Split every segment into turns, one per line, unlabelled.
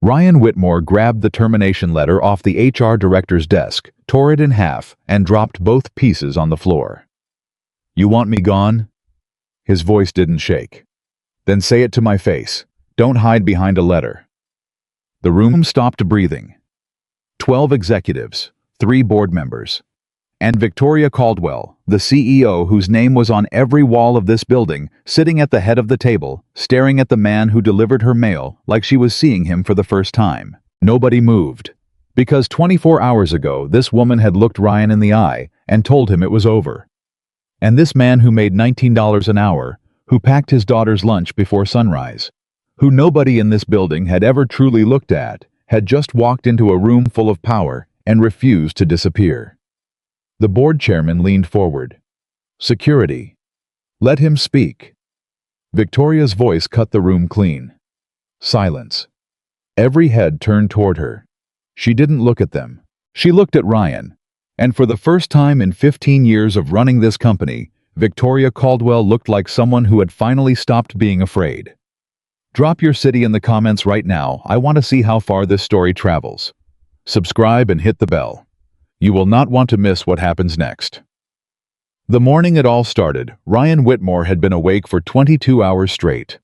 Ryan Whitmore grabbed the termination letter off the HR director's desk, tore it in half, and dropped both pieces on the floor. "You want me gone?" His voice didn't shake. "Then say it to my face. Don't hide behind a letter." The room stopped breathing. 12 executives, 3 board members, and Victoria Caldwell, the CEO whose name was on every wall of this building, sitting at the head of the table, staring at the man who delivered her mail like she was seeing him for the first time. Nobody moved, because 24 hours ago this woman had looked Ryan in the eye and told him it was over. And this man who made $19 an hour, who packed his daughter's lunch before sunrise, who nobody in this building had ever truly looked at, had just walked into a room full of power and refused to disappear. The board chairman leaned forward. "Security. Let him speak." Victoria's voice cut the room clean. Silence. Every head turned toward her. She didn't look at them. She looked at Ryan. And for the first time in 15 years of running this company, Victoria Caldwell looked like someone who had finally stopped being afraid. Drop your city in the comments right now. I want to see how far this story travels. Subscribe and hit the bell. You will not want to miss what happens next. The morning it all started, Ryan Whitmore had been awake for 22 hours straight.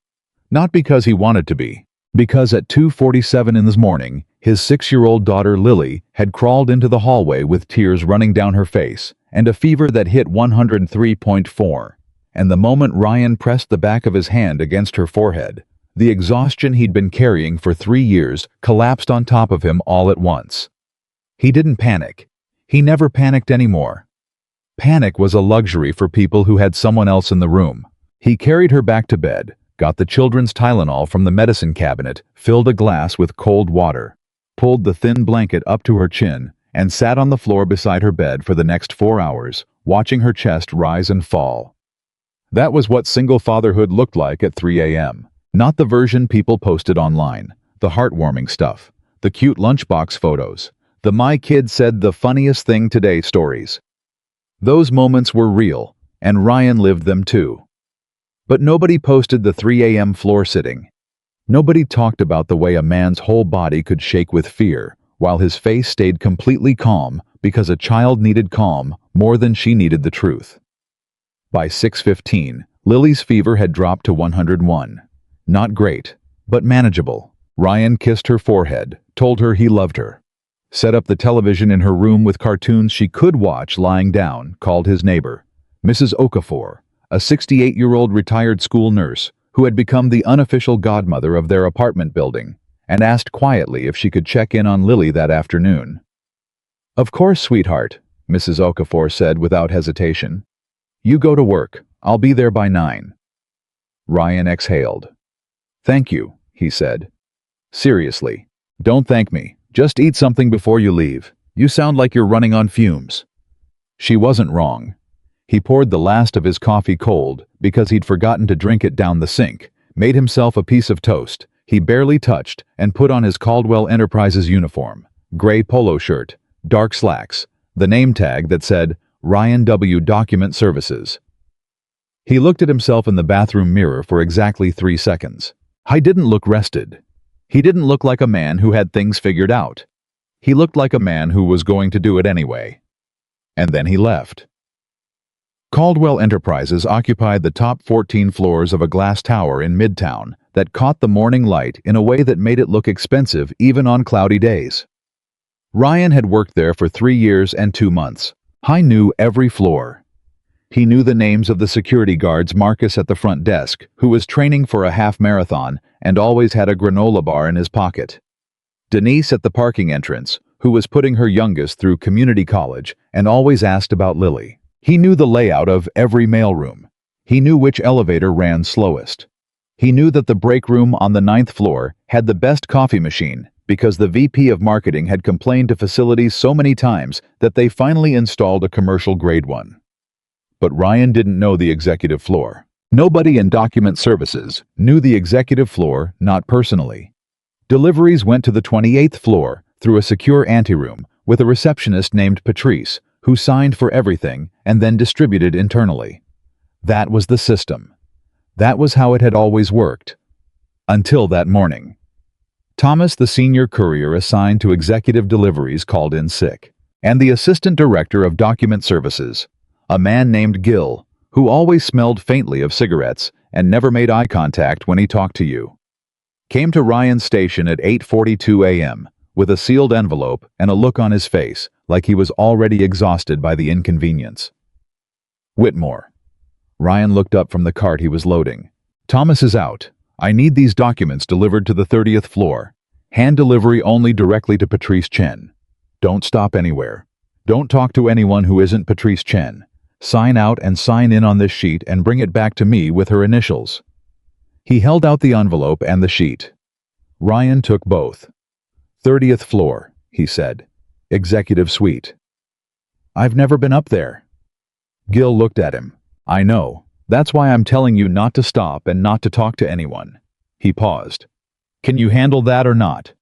Not because he wanted to be, because at 2:47 in the morning, his 6-year-old daughter Lily had crawled into the hallway with tears running down her face and a fever that hit 103.4. And the moment Ryan pressed the back of his hand against her forehead, the exhaustion he'd been carrying for 3 years collapsed on top of him all at once. He didn't panic. He never panicked anymore. Panic was a luxury for people who had someone else in the room. He carried her back to bed, got the children's Tylenol from the medicine cabinet, filled a glass with cold water, pulled the thin blanket up to her chin, and sat on the floor beside her bed for the next 4 hours, watching her chest rise and fall. That was what single fatherhood looked like at 3 a.m. Not the version people posted online, the heartwarming stuff, the cute lunchbox photos, the "my kid said the funniest thing today" stories. Those moments were real, and Ryan lived them too. But nobody posted the 3 a.m. floor sitting. Nobody talked about the way a man's whole body could shake with fear, while his face stayed completely calm because a child needed calm more than she needed the truth. By 6:15, Lily's fever had dropped to 101. Not great, but manageable. Ryan kissed her forehead, told her he loved her, set up the television in her room with cartoons she could watch lying down, called his neighbor, Mrs. Okafor, a 68-year-old retired school nurse who had become the unofficial godmother of their apartment building, and asked quietly if she could check in on Lily that afternoon. "Of course, sweetheart," Mrs. Okafor said without hesitation. "You go to work. I'll be there by 9. Ryan exhaled. "Thank you," he said. "Seriously, don't thank me. Just eat something before you leave. You sound like you're running on fumes." She wasn't wrong. He poured the last of his coffee cold because he'd forgotten to drink it down the sink, made himself a piece of toast he barely touched, and put on his Caldwell Enterprises uniform, gray polo shirt, dark slacks, the name tag that said Ryan W. Document Services. He looked at himself in the bathroom mirror for exactly 3 seconds. He didn't look rested. He didn't look like a man who had things figured out. He looked like a man who was going to do it anyway. And then he left. Caldwell Enterprises occupied the top 14 floors of a glass tower in Midtown that caught the morning light in a way that made it look expensive even on cloudy days. Ryan had worked there for 3 years and 2 months. He knew every floor. He knew the names of the security guards, Marcus at the front desk, who was training for a half marathon and always had a granola bar in his pocket. Denise at the parking entrance, who was putting her youngest through community college and always asked about Lily. He knew the layout of every mailroom. He knew which elevator ran slowest. He knew that the break room on the 9th floor had the best coffee machine because the VP of marketing had complained to facilities so many times that they finally installed a commercial-grade one. But Ryan didn't know the executive floor. Nobody in document services knew the executive floor, not personally. Deliveries went to the 28th floor through a secure anteroom with a receptionist named Patrice, who signed for everything and then distributed internally. That was the system. That was how it had always worked. Until that morning. Thomas, the senior courier assigned to executive deliveries, called in sick, and the assistant director of document services, a man named Gil, who always smelled faintly of cigarettes and never made eye contact when he talked to you, came to Ryan's station at 8:42 a.m. with a sealed envelope and a look on his face like he was already exhausted by the inconvenience. Whitmore. Ryan looked up from the cart he was loading. Thomas is out. I need these documents delivered to the 30th floor. Hand delivery only directly to Patrice Chen. Don't stop anywhere. Don't talk to anyone who isn't Patrice Chen. Sign out and sign in on this sheet and bring it back to me with her initials. He held out the envelope and the sheet. Ryan took both. 30th floor, he said. Executive suite. I've never been up there. Gil looked at him. I know. That's why I'm telling you not to stop and not to talk to anyone. He paused. Can you handle that or not?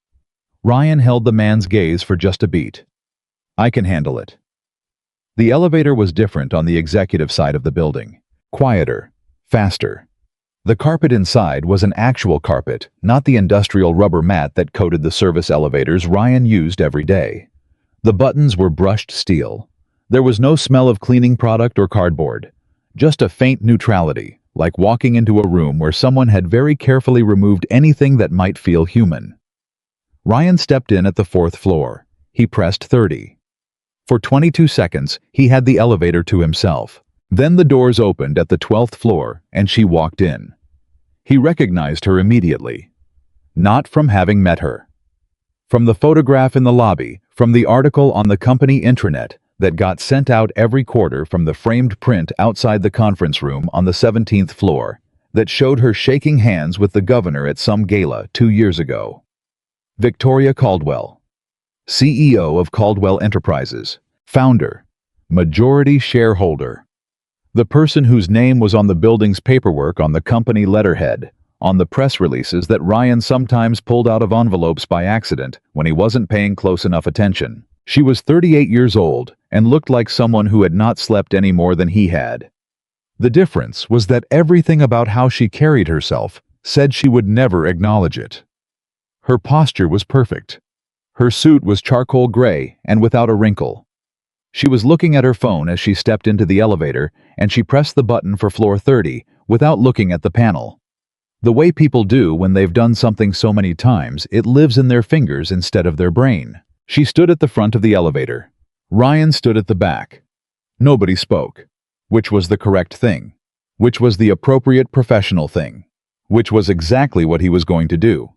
Ryan held the man's gaze for just a beat. I can handle it. The elevator was different on the executive side of the building. Quieter. Faster. The carpet inside was an actual carpet, not the industrial rubber mat that coated the service elevators Ryan used every day. The buttons were brushed steel. There was no smell of cleaning product or cardboard. Just a faint neutrality, like walking into a room where someone had very carefully removed anything that might feel human. Ryan stepped in at the 4th floor. He pressed 30. For 22 seconds, he had the elevator to himself. Then the doors opened at the 12th floor, and she walked in. He recognized her immediately. Not from having met her. From the photograph in the lobby, from the article on the company intranet that got sent out every quarter, from the framed print outside the conference room on the 17th floor that showed her shaking hands with the governor at some gala 2 years ago. Victoria Caldwell, CEO of Caldwell Enterprises, founder, majority shareholder. The person whose name was on the building's paperwork, on the company letterhead, on the press releases that Ryan sometimes pulled out of envelopes by accident when he wasn't paying close enough attention. She was 38 years old and looked like someone who had not slept any more than he had. The difference was that everything about how she carried herself said she would never acknowledge it. Her posture was perfect. Her suit was charcoal gray and without a wrinkle. She was looking at her phone as she stepped into the elevator, and she pressed the button for floor 30 without looking at the panel. The way people do when they've done something so many times, it lives in their fingers instead of their brain. She stood at the front of the elevator. Ryan stood at the back. Nobody spoke. Which was the correct thing. Which was the appropriate professional thing. Which was exactly what he was going to do.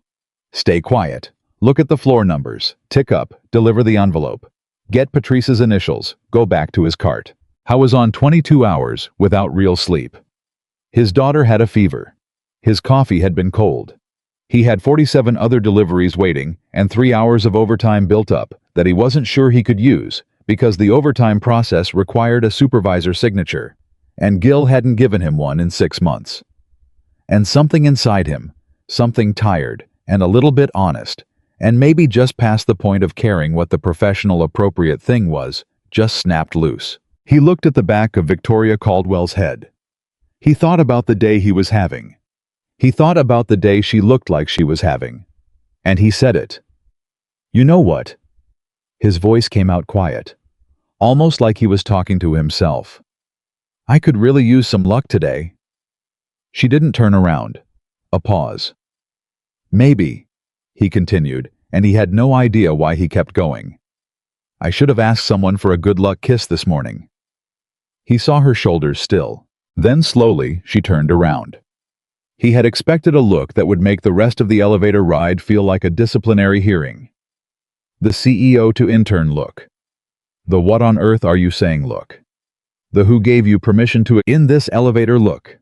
Stay quiet. Look at the floor numbers. Tick up. Deliver the envelope. Get Patrice's initials. Go back to his cart. How was on 22 hours without real sleep. His daughter had a fever. His coffee had been cold. He had 47 other deliveries waiting and 3 hours of overtime built up that he wasn't sure he could use because the overtime process required a supervisor's signature, and Gil hadn't given him one in 6 months. And something inside him, something tired and a little bit honest, and maybe just past the point of caring what the professional appropriate thing was, just snapped loose. He looked at the back of Victoria Caldwell's head. He thought about the day he was having. He thought about the day she looked like she was having. And he said it. You know what? His voice came out quiet, almost like he was talking to himself. I could really use some luck today. She didn't turn around. A pause. Maybe, he continued, and he had no idea why he kept going. I should have asked someone for a good luck kiss this morning. He saw her shoulders still. Then slowly, she turned around. He had expected a look that would make the rest of the elevator ride feel like a disciplinary hearing. The CEO to intern look. The what on earth are you saying look. The who gave you permission to in this elevator look.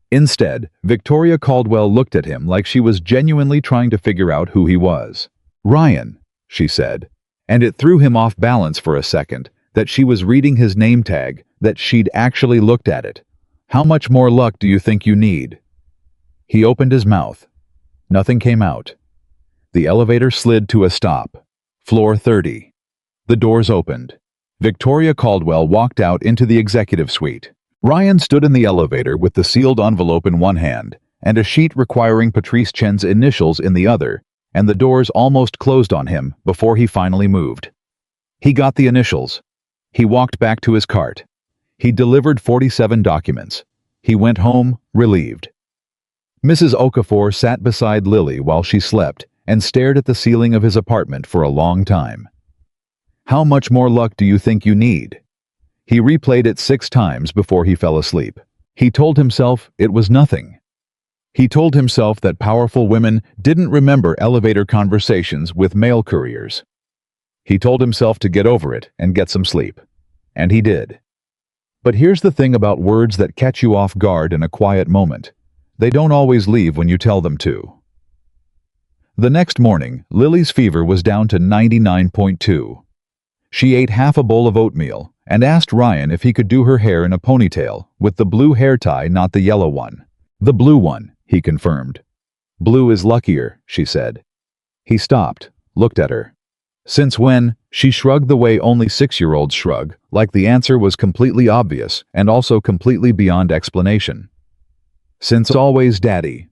Instead, Victoria Caldwell looked at him like she was genuinely trying to figure out who he was. Ryan, she said, and it threw him off balance for a second that she was reading his name tag, that she'd actually looked at it. How much more luck do you think you need? He opened his mouth. Nothing came out. The elevator slid to a stop. Floor 30. The doors opened. Victoria Caldwell walked out into the executive suite. Ryan stood in the elevator with the sealed envelope in one hand and a sheet requiring Patrice Chen's initials in the other, and the doors almost closed on him before he finally moved. He got the initials. He walked back to his cart. He delivered 47 documents. He went home, relieved. Mrs. Okafor sat beside Lily while she slept and stared at the ceiling of his apartment for a long time. "How much more luck do you think you need?" He replayed it 6 times before he fell asleep. He told himself it was nothing. He told himself that powerful women didn't remember elevator conversations with mail couriers. He told himself to get over it and get some sleep. And he did. But here's the thing about words that catch you off guard in a quiet moment. They don't always leave when you tell them to. The next morning, Lily's fever was down to 99.2. She ate half a bowl of oatmeal and asked Ryan if he could do her hair in a ponytail with the blue hair tie, not the yellow one. "The blue one," he confirmed. "Blue is luckier," she said. He stopped, looked at her. "Since when?" She shrugged the way only 6-year-olds shrug, like the answer was completely obvious and also completely beyond explanation. "Since always, Daddy."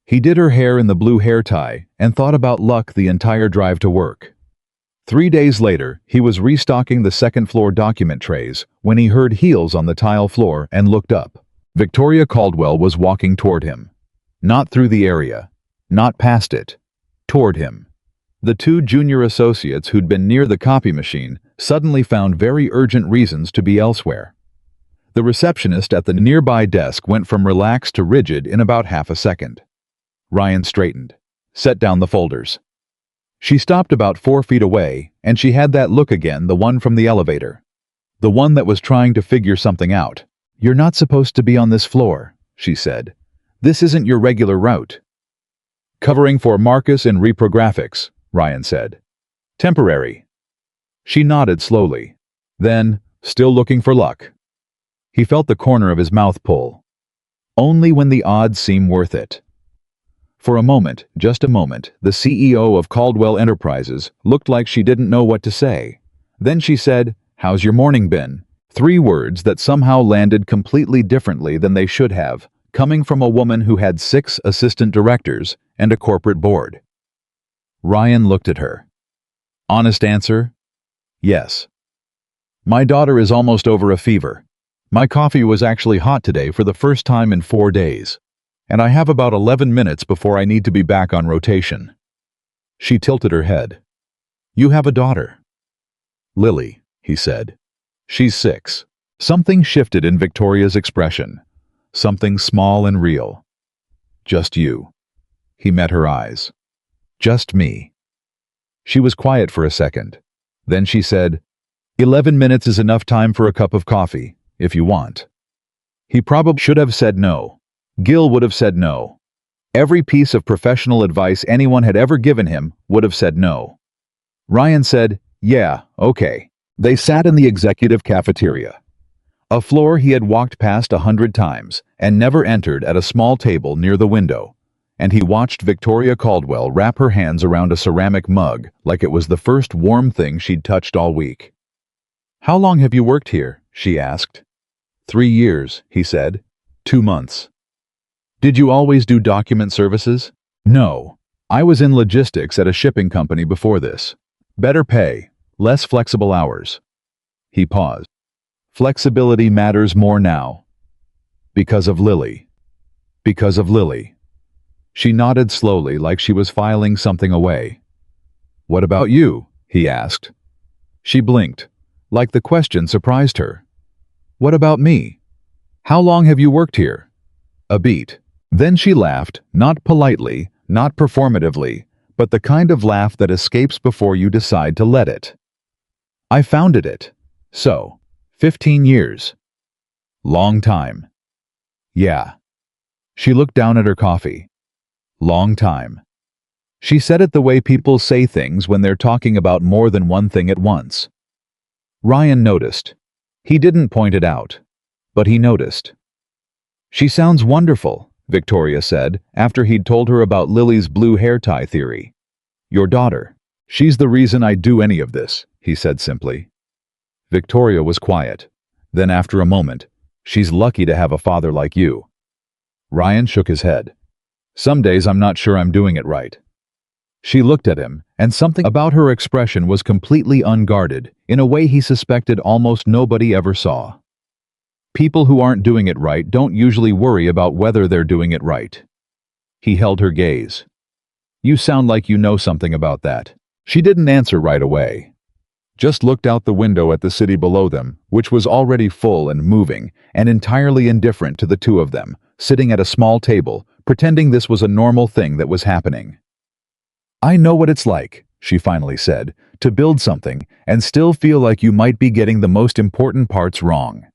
He did her hair in the blue hair tie and thought about luck the entire drive to work. 3 days later, he was restocking the second-floor document trays when he heard heels on the tile floor and looked up. Victoria Caldwell was walking toward him. Not through the area. Not past it. Toward him. The 2 junior associates who'd been near the copy machine suddenly found very urgent reasons to be elsewhere. The receptionist at the nearby desk went from relaxed to rigid in about half a second. Ryan straightened. Set down the folders. She stopped about 4 feet away, and she had that look again, the one from the elevator. The one that was trying to figure something out. "You're not supposed to be on this floor," she said. "This isn't your regular route." "Covering for Marcus in reprographics," Ryan said. "Temporary." She nodded slowly. Then, "Still looking for luck." He felt the corner of his mouth pull. "Only when the odds seem worth it." For a moment, just a moment, the CEO of Caldwell Enterprises looked like she didn't know what to say. Then she said, "How's your morning been?" 3 words that somehow landed completely differently than they should have, coming from a woman who had 6 assistant directors and a corporate board. Ryan looked at her. "Honest answer? Yes. My daughter is almost over a fever. My coffee was actually hot today for the first time in 4 days. And I have about 11 minutes before I need to be back on rotation." She tilted her head. "You have a daughter." "Lily," he said. "She's 6. Something shifted in Victoria's expression. Something small and real. "Just you." He met her eyes. "Just me." She was quiet for a second. Then she said, 11 minutes is enough time for a cup of coffee, if you want." He probably should have said no. Gil would have said no. Every piece of professional advice anyone had ever given him would have said no. Ryan said, "Yeah, okay." They sat in the executive cafeteria. A floor he had walked past 100 times and never entered, at a small table near the window. And he watched Victoria Caldwell wrap her hands around a ceramic mug like it was the first warm thing she'd touched all week. "How long have you worked here?" she asked. 3 years, he said. 2 months. "Did you always do document services?" "No. I was in logistics at a shipping company before this. Better pay, less flexible hours." He paused. "Flexibility matters more now." "Because of Lily." "Because of Lily." She nodded slowly, like she was filing something away. "What about you?" he asked. She blinked, like the question surprised her. "What about me? How long have you worked here?" A beat. Then she laughed, not politely, not performatively, but the kind of laugh that escapes before you decide to let it. "I founded it. So, 15 years. Long time." "Yeah." She looked down at her coffee. "Long time." She said it the way people say things when they're talking about more than one thing at once. Ryan noticed. He didn't point it out, but he noticed. "She sounds wonderful," Victoria said, after he'd told her about Lily's blue hair tie theory. "Your daughter. She's the reason I do any of this," he said simply. Victoria was quiet. Then after a moment, "She's lucky to have a father like you." Ryan shook his head. "Some days I'm not sure I'm doing it right." She looked at him, and something about her expression was completely unguarded, in a way he suspected almost nobody ever saw. People who aren't doing it right don't usually worry about whether they're doing it right. He held her gaze. You sound like you know something about that. She didn't answer right away. Just looked out the window at the city below them, which was already full and moving, and entirely indifferent to the two of them, sitting at a small table, pretending this was a normal thing that was happening. I know what it's like, she finally said, to build something and still feel like you might be getting the most important parts wrong.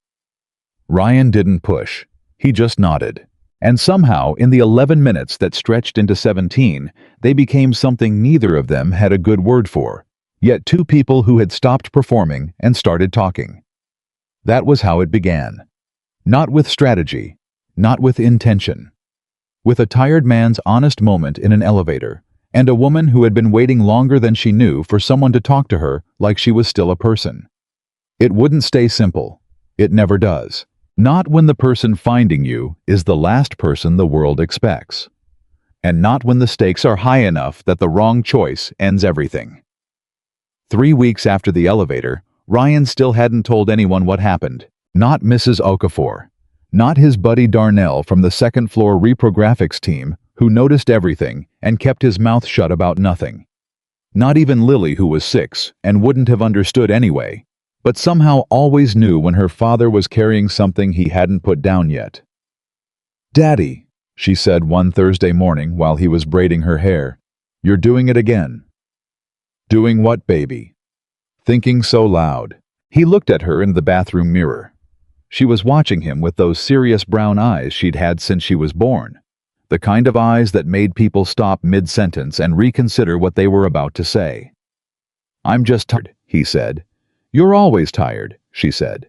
Ryan didn't push. He just nodded. And somehow, in the 11 minutes that stretched into 17, they became something neither of them had a good word for, yet two people who had stopped performing and started talking. That was how it began. Not with strategy, not with intention. With a tired man's honest moment in an elevator, and a woman who had been waiting longer than she knew for someone to talk to her like she was still a person. It wouldn't stay simple. It never does. Not when the person finding you is the last person the world expects. And not when the stakes are high enough that the wrong choice ends everything. 3 weeks after the elevator, Ryan still hadn't told anyone what happened. Not Mrs. Okafor. Not his buddy Darnell from the second-floor reprographics team, who noticed everything and kept his mouth shut about nothing. Not even Lily, who was 6 and wouldn't have understood anyway, but somehow always knew when her father was carrying something he hadn't put down yet. "Daddy," she said one Thursday morning while he was braiding her hair, "you're doing it again." "Doing what, baby?" Thinking so loud. He looked at her in the bathroom mirror. She was watching him with those serious brown eyes she'd had since she was born. The kind of eyes that made people stop mid-sentence and reconsider what they were about to say. "I'm just tired," he said. "You're always tired," she said.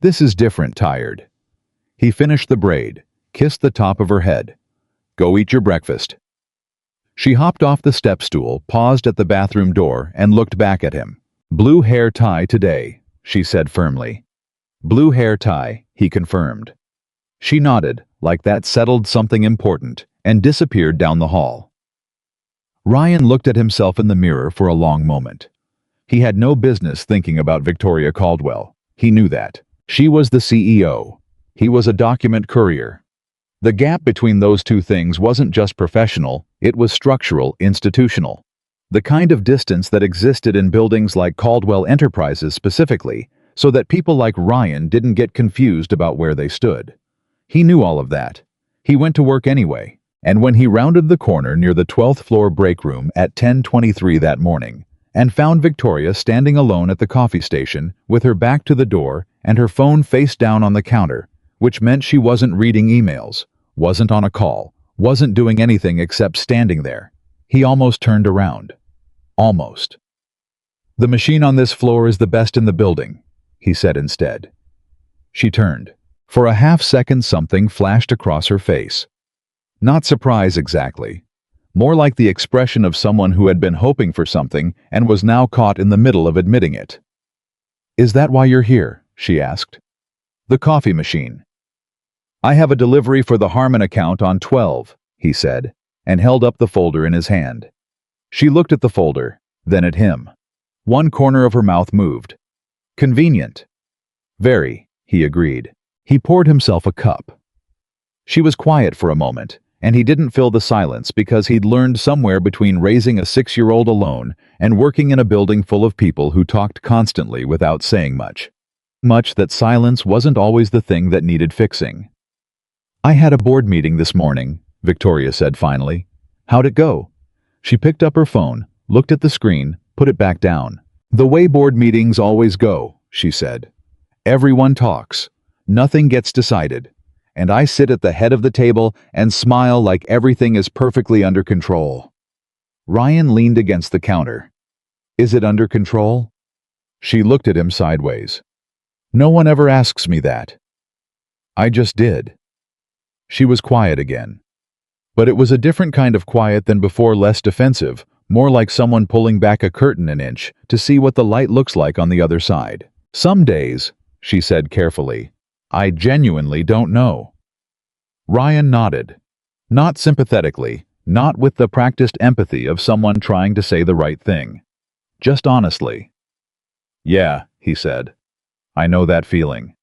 "This is different tired." He finished the braid, kissed the top of her head. "Go eat your breakfast." She hopped off the step stool, paused at the bathroom door, and looked back at him. "Blue hair tie today," she said firmly. "Blue hair tie," he confirmed. She nodded, like that settled something important, and disappeared down the hall. Ryan looked at himself in the mirror for a long moment. He had no business thinking about Victoria Caldwell. He knew that. She was the CEO. He was a document courier. The gap between those two things wasn't just professional, it was structural, institutional. The kind of distance that existed in buildings like Caldwell Enterprises specifically, so that people like Ryan didn't get confused about where they stood. He knew all of that. He went to work anyway, and when he rounded the corner near the 12th floor break room at 10:23 that morning, and found Victoria standing alone at the coffee station with her back to the door and her phone face down on the counter, which meant she wasn't reading emails, wasn't on a call, wasn't doing anything except standing there, he almost turned around. Almost. "The machine on this floor is the best in the building," he said instead. She turned. For a half-second something flashed across her face. Not surprise exactly. More like the expression of someone who had been hoping for something and was now caught in the middle of admitting it. "Is that why you're here?" she asked. "The coffee machine." "I have a delivery for the Harmon account on 12, he said, and held up the folder in his hand. She looked at the folder, then at him. One corner of her mouth moved. "Convenient." "Very," he agreed. He poured himself a cup. She was quiet for a moment, and he didn't fill the silence because he'd learned somewhere between raising a 6-year-old alone and working in a building full of people who talked constantly without saying much. Much that silence wasn't always the thing that needed fixing. "I had a board meeting this morning," Victoria said finally. "How'd it go?" She picked up her phone, looked at the screen, put it back down. "The way board meetings always go," she said. "Everyone talks. Nothing gets decided. And I sit at the head of the table and smile like everything is perfectly under control." Ryan leaned against the counter. "Is it under control?" She looked at him sideways. "No one ever asks me that." "I just did." She was quiet again. But it was a different kind of quiet than before, less defensive, more like someone pulling back a curtain an inch to see what the light looks like on the other side. "Some days," she said carefully, "I genuinely don't know." Ryan nodded. Not sympathetically, not with the practiced empathy of someone trying to say the right thing. Just honestly. "Yeah," he said. "I know that feeling."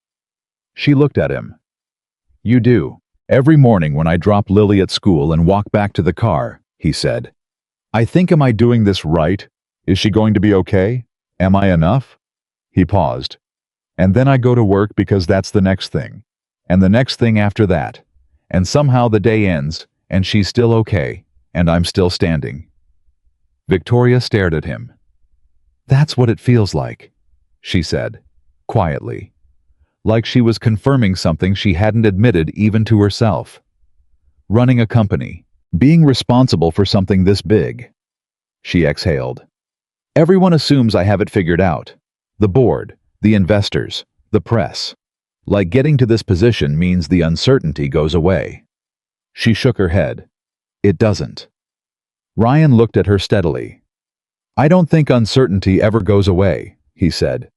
She looked at him. "You do. Every morning when I drop Lily at school and walk back to the car," he said. "I think, am I doing this right? Is she going to be okay? Am I enough?" He paused. "And then I go to work because that's the next thing. And the next thing after that. And somehow the day ends, and she's still okay, and I'm still standing." Victoria stared at him. "That's what it feels like," she said, quietly, like she was confirming something she hadn't admitted even to herself. "Running a company, being responsible for something this big." She exhaled. "Everyone assumes I have it figured out. The board, the investors, the press. Like getting to this position means the uncertainty goes away." She shook her head. "It doesn't." Ryan looked at her steadily. "I don't think uncertainty ever goes away," he said.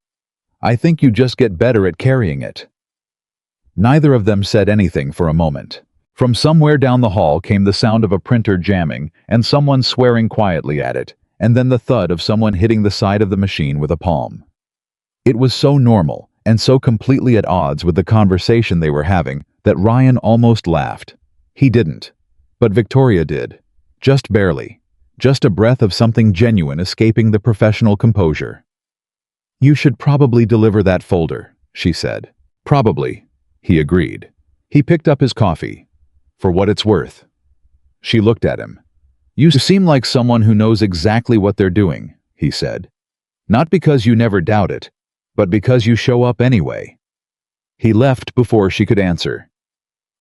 "I think you just get better at carrying it." Neither of them said anything for a moment. From somewhere down the hall came the sound of a printer jamming and someone swearing quietly at it, and then the thud of someone hitting the side of the machine with a palm. It was so normal and so completely at odds with the conversation they were having that Ryan almost laughed. He didn't. But Victoria did. Just barely. Just a breath of something genuine escaping the professional composure. "You should probably deliver that folder," she said. "Probably," he agreed. He picked up his coffee. "For what it's worth." She looked at him. "You seem like someone who knows exactly what they're doing," he said. "Not because you never doubt it, but because you show up anyway." He left before she could answer.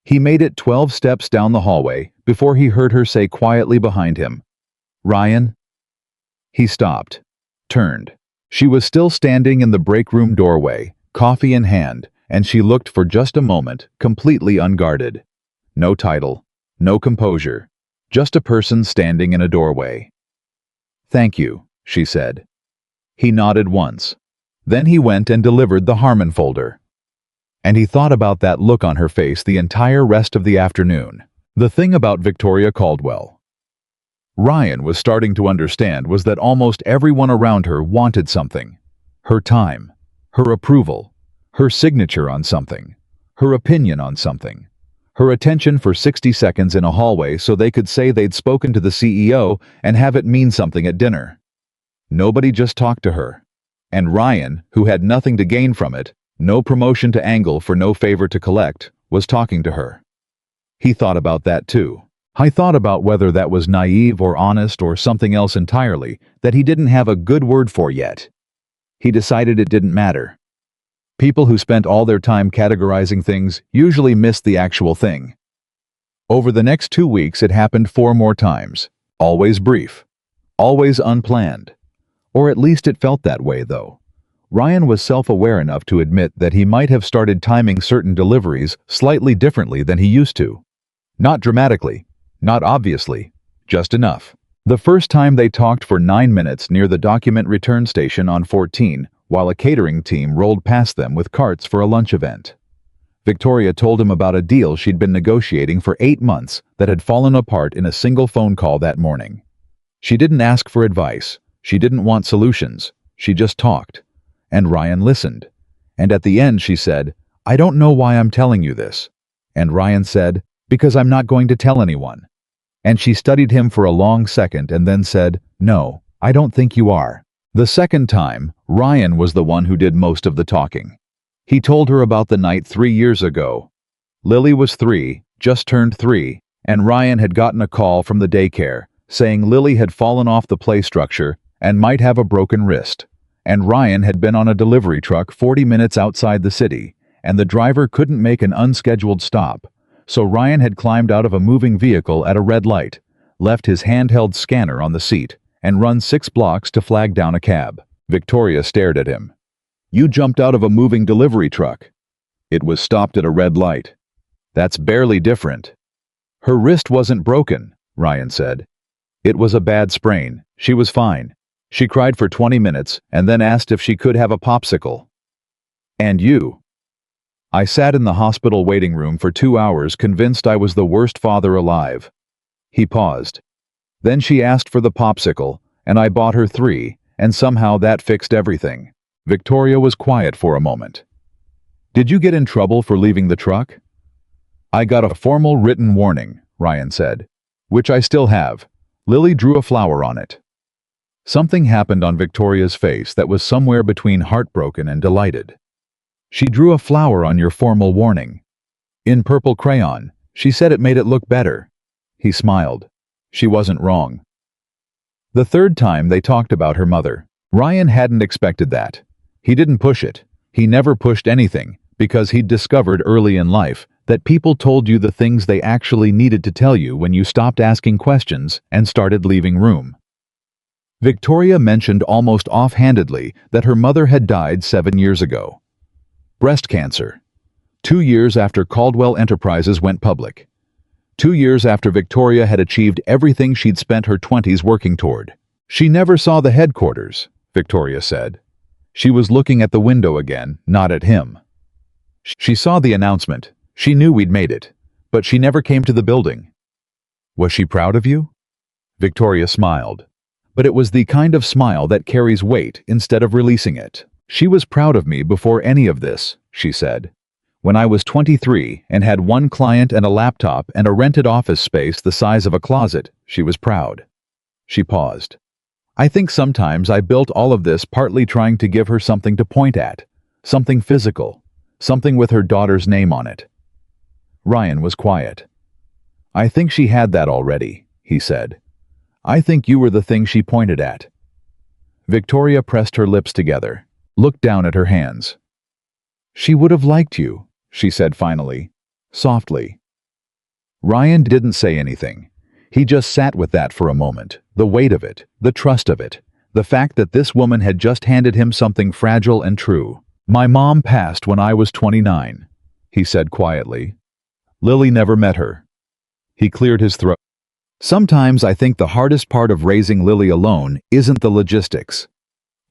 He made it 12 steps down the hallway before he heard her say quietly behind him, "Ryan?" He stopped, turned. She was still standing in the break room doorway, coffee in hand, and she looked for just a moment, completely unguarded. No title, no composure, just a person standing in a doorway. "Thank you," she said. He nodded once. Then he went and delivered the Harmon folder. And he thought about that look on her face the entire rest of the afternoon. The thing about Victoria Caldwell, Ryan was starting to understand, was that almost everyone around her wanted something. Her time, her approval, her signature on something, her opinion on something, her attention for 60 seconds in a hallway so they could say they'd spoken to the CEO and have it mean something at dinner. Nobody just talked to her. And Ryan, who had nothing to gain from it, no promotion to angle for no favor to collect, was talking to her. He thought about that too. I thought about whether that was naive or honest or something else entirely that he didn't have a good word for yet. He decided it didn't matter. People who spent all their time categorizing things usually missed the actual thing. Over the next 2 weeks it happened 4 more times, always brief, always unplanned. Or at least it felt that way, though. Ryan was self-aware enough to admit that he might have started timing certain deliveries slightly differently than he used to. Not dramatically, not obviously, just enough. The first time they talked for 9 minutes near the document return station on 14, while a catering team rolled past them with carts for a lunch event. Victoria told him about a deal she'd been negotiating for 8 months that had fallen apart in a single phone call that morning. She didn't ask for advice. She didn't want solutions. She just talked. And Ryan listened. And at the end she said, "I don't know why I'm telling you this." And Ryan said, "Because I'm not going to tell anyone." And she studied him for a long second and then said, "No, I don't think you are." The second time, Ryan was the one who did most of the talking. He told her about the night 3 years ago. Lily was 3, just turned 3, and Ryan had gotten a call from the daycare saying Lily had fallen off the play structure and might have a broken wrist. And Ryan had been on a delivery truck 40 minutes outside the city, and the driver couldn't make an unscheduled stop. So Ryan had climbed out of a moving vehicle at a red light, left his handheld scanner on the seat, and run 6 blocks to flag down a cab. Victoria stared at him. "You jumped out of a moving delivery truck." "It was stopped at a red light." "That's barely different." "Her wrist wasn't broken," Ryan said. "It was a bad sprain. She was fine. She cried for 20 minutes and then asked if she could have a popsicle." "And you?" "I sat in the hospital waiting room for 2 hours convinced I was the worst father alive." He paused. Then she asked for the popsicle, and I bought her 3, and somehow that fixed everything. Victoria was quiet for a moment. Did you get in trouble for leaving the truck? I got a formal written warning, Ryan said. Which I still have. Lily drew a flower on it. Something happened on Victoria's face that was somewhere between heartbroken and delighted. She drew a flower on your formal warning. In purple crayon. She said it made it look better. He smiled. She wasn't wrong. The third time they talked about her mother. Ryan hadn't expected that. He didn't push it. He never pushed anything, because he'd discovered early in life that people told you the things they actually needed to tell you when you stopped asking questions and started leaving room. Victoria mentioned almost offhandedly that her mother had died 7 years ago. Breast cancer. 2 years after Caldwell Enterprises went public. 2 years after Victoria had achieved everything she'd spent her 20s working toward. She never saw the headquarters, Victoria said. She was looking at the window again, not at him. She saw the announcement. She knew we'd made it, but she never came to the building. Was she proud of you? Victoria smiled. But it was the kind of smile that carries weight instead of releasing it. She was proud of me before any of this, she said. When I was 23 and had 1 client and a laptop and a rented office space the size of a closet, she was proud. She paused. I think sometimes I built all of this partly trying to give her something to point at, something physical, something with her daughter's name on it. Ryan was quiet. I think she had that already, he said. I think you were the thing she pointed at. Victoria pressed her lips together, looked down at her hands. She would have liked you, she said finally, softly. Ryan didn't say anything. He just sat with that for a moment, the weight of it, the trust of it, the fact that this woman had just handed him something fragile and true. My mom passed when I was 29, he said quietly. Lily never met her. He cleared his throat. Sometimes I think the hardest part of raising Lily alone isn't the logistics.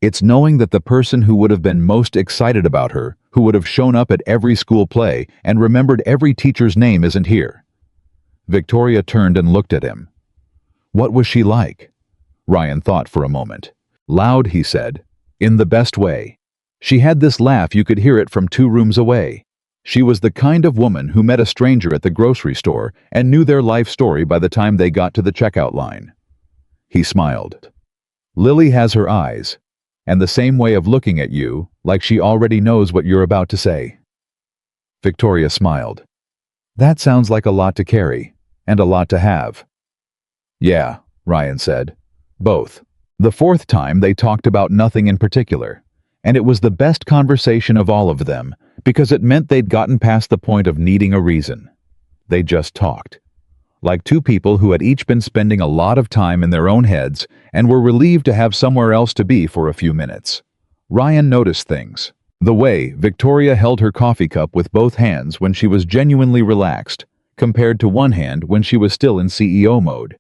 It's knowing that the person who would have been most excited about her, who would have shown up at every school play and remembered every teacher's name isn't here. Victoria turned and looked at him. What was she like? Ryan thought for a moment. Loud, he said, in the best way. She had this laugh you could hear it from 2 rooms away. She was the kind of woman who met a stranger at the grocery store and knew their life story by the time they got to the checkout line. He smiled. Lily has her eyes, and the same way of looking at you, like she already knows what you're about to say. Victoria smiled. That sounds like a lot to carry, and a lot to have. Yeah, Ryan said. Both. The 4th time they talked about nothing in particular, and it was the best conversation of all of them, because it meant they'd gotten past the point of needing a reason. They just talked. Like 2 people who had each been spending a lot of time in their own heads and were relieved to have somewhere else to be for a few minutes. Ryan noticed things. The way Victoria held her coffee cup with both hands when she was genuinely relaxed, compared to one hand when she was still in CEO mode.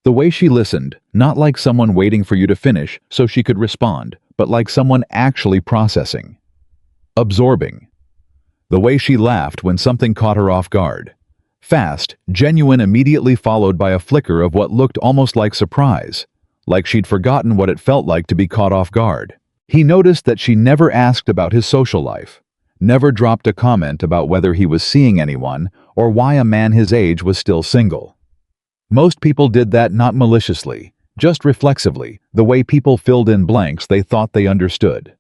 The way she listened, not like someone waiting for you to finish so she could respond, but like someone actually processing. Absorbing. The way she laughed when something caught her off guard. Fast, genuine, immediately followed by a flicker of what looked almost like surprise, like she'd forgotten what it felt like to be caught off guard. He noticed that she never asked about his social life, never dropped a comment about whether he was seeing anyone or why a man his age was still single. Most people did that not maliciously, just reflexively, the way people filled in blanks they thought they understood.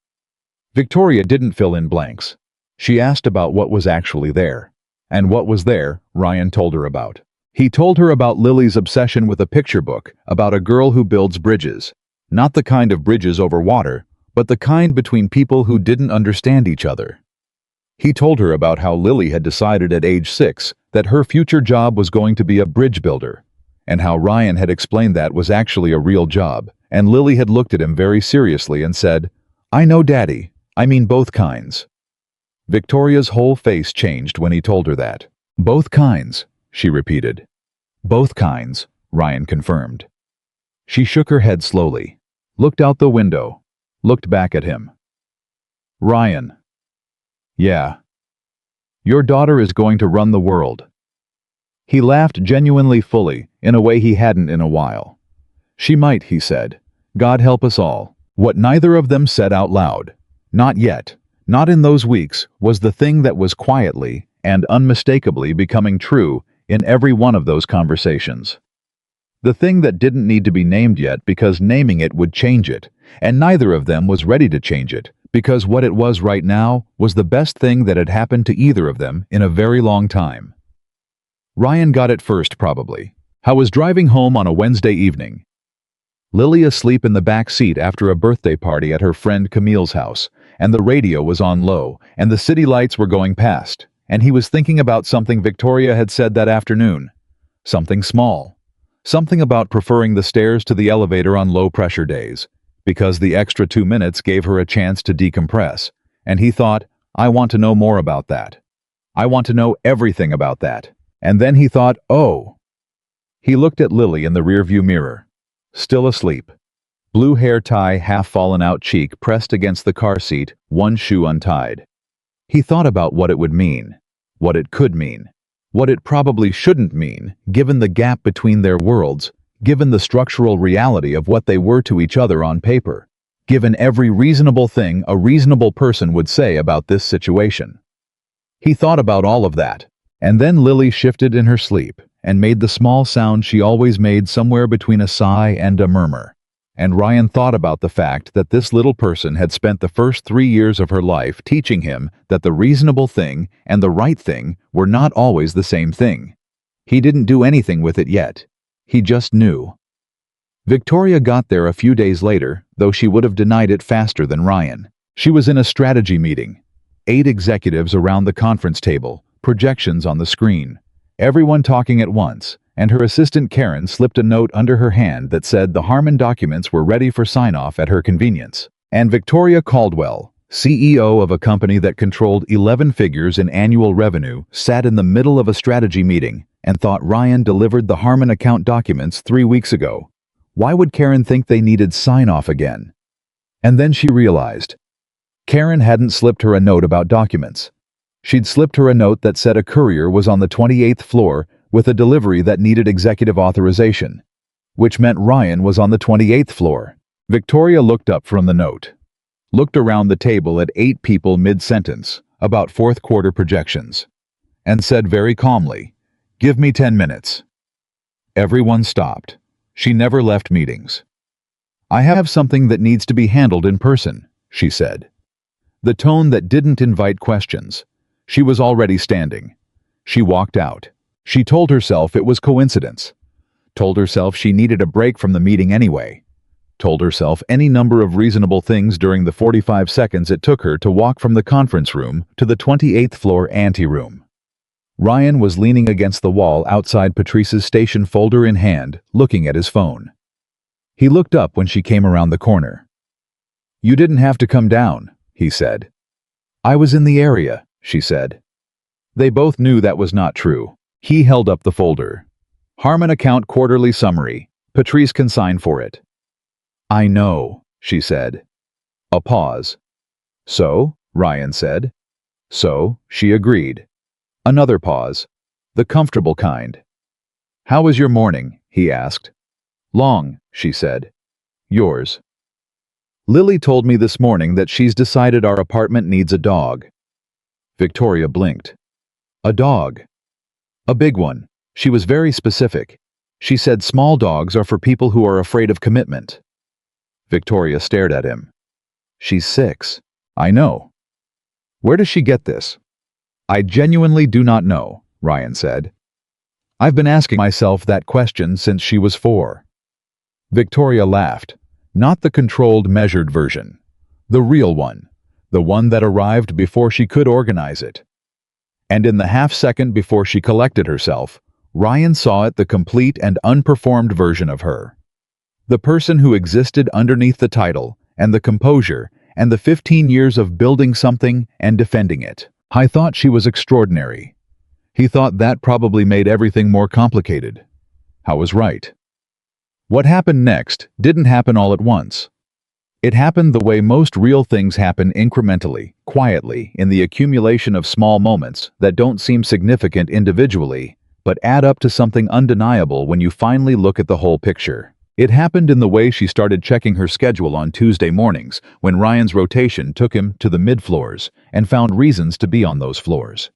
Victoria didn't fill in blanks. She asked about what was actually there. And what was there, Ryan told her about. He told her about Lily's obsession with a picture book about a girl who builds bridges. Not the kind of bridges over water, but the kind between people who didn't understand each other. He told her about how Lily had decided at age 6 that her future job was going to be a bridge builder, and how Ryan had explained that was actually a real job, and Lily had looked at him very seriously and said, "I know, Daddy. I mean both kinds." Victoria's whole face changed when he told her that. "Both kinds," she repeated. "Both kinds," Ryan confirmed. She shook her head slowly, looked out the window, looked back at him. "Ryan. Yeah. Your daughter is going to run the world." He laughed genuinely fully, in a way he hadn't in a while. She might, he said. God help us all. What neither of them said out loud, not yet, not in those weeks, was the thing that was quietly and unmistakably becoming true in every one of those conversations. The thing that didn't need to be named yet because naming it would change it, and neither of them was ready to change it, because what it was right now was the best thing that had happened to either of them in a very long time. Ryan got it first, probably. I was driving home on a Wednesday evening. Lily asleep in the back seat after a birthday party at her friend Camille's house, and the radio was on low, and the city lights were going past, and he was thinking about something Victoria had said that afternoon. Something small. Something about preferring the stairs to the elevator on low-pressure days, because the extra 2 minutes gave her a chance to decompress, and he thought, I want to know more about that. I want to know everything about that. And then he thought, oh. He looked at Lily in the rearview mirror. Still asleep. Blue hair tie, half fallen out cheek pressed against the car seat, one shoe untied. He thought about what it would mean, what it could mean, what it probably shouldn't mean, given the gap between their worlds, given the structural reality of what they were to each other on paper, given every reasonable thing a reasonable person would say about this situation. He thought about all of that, and then Lily shifted in her sleep and made the small sound she always made somewhere between a sigh and a murmur. And Ryan thought about the fact that this little person had spent the first 3 years of her life teaching him that the reasonable thing and the right thing were not always the same thing. He didn't do anything with it yet. He just knew. Victoria got there a few days later, though she would have denied it faster than Ryan. She was in a strategy meeting. 8 executives around the conference table, projections on the screen. Everyone talking at once, and her assistant Karen slipped a note under her hand that said the Harmon documents were ready for sign-off at her convenience. And Victoria Caldwell, CEO of a company that controlled 11 figures in annual revenue, sat in the middle of a strategy meeting and thought Ryan delivered the Harmon account documents 3 weeks ago. Why would Karen think they needed sign-off again? And then she realized. Karen hadn't slipped her a note about documents. She'd slipped her a note that said a courier was on the 28th floor with a delivery that needed executive authorization, which meant Ryan was on the 28th floor. Victoria looked up from the note, looked around the table at 8 people mid-sentence, about fourth quarter projections, and said very calmly, "Give me 10 minutes." Everyone stopped. She never left meetings. "I have something that needs to be handled in person," she said. The tone that didn't invite questions. She was already standing. She walked out. She told herself it was coincidence. Told herself she needed a break from the meeting anyway. Told herself any number of reasonable things during the 45 seconds it took her to walk from the conference room to the 28th floor anteroom. Ryan was leaning against the wall outside Patrice's station, folder in hand, looking at his phone. He looked up when she came around the corner. "You didn't have to come down," he said. "I was in the area," she said. They both knew that was not true. He held up the folder. "Harmon account quarterly summary. Patrice can sign for it." "I know," she said. A pause. "So?" Ryan said. "So," she agreed. Another pause. The comfortable kind. "How was your morning?" he asked. "Long," she said. "Yours?" "Lily told me this morning that she's decided our apartment needs a dog." Victoria blinked. "A dog?" "A big one. She was very specific. She said small dogs are for people who are afraid of commitment." Victoria stared at him. "She's 6. I know." "Where does she get this?" "I genuinely do not know," Ryan said. "I've been asking myself that question since she was 4. Victoria laughed. Not the controlled, measured version. The real one. The one that arrived before she could organize it. And in the half-second before she collected herself, Ryan saw it, the complete and unperformed version of her. The person who existed underneath the title, and the composure, and the 15 years of building something and defending it. I thought she was extraordinary. He thought that probably made everything more complicated. I was right. What happened next didn't happen all at once. It happened the way most real things happen, incrementally, quietly, in the accumulation of small moments that don't seem significant individually, but add up to something undeniable when you finally look at the whole picture. It happened in the way she started checking her schedule on Tuesday mornings when Ryan's rotation took him to the mid-floors and found reasons to be on those floors.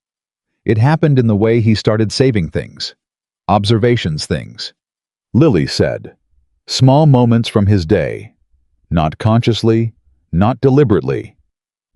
It happened in the way he started saving things. Observations things. Lily said. Small moments from his day. Not consciously, not deliberately,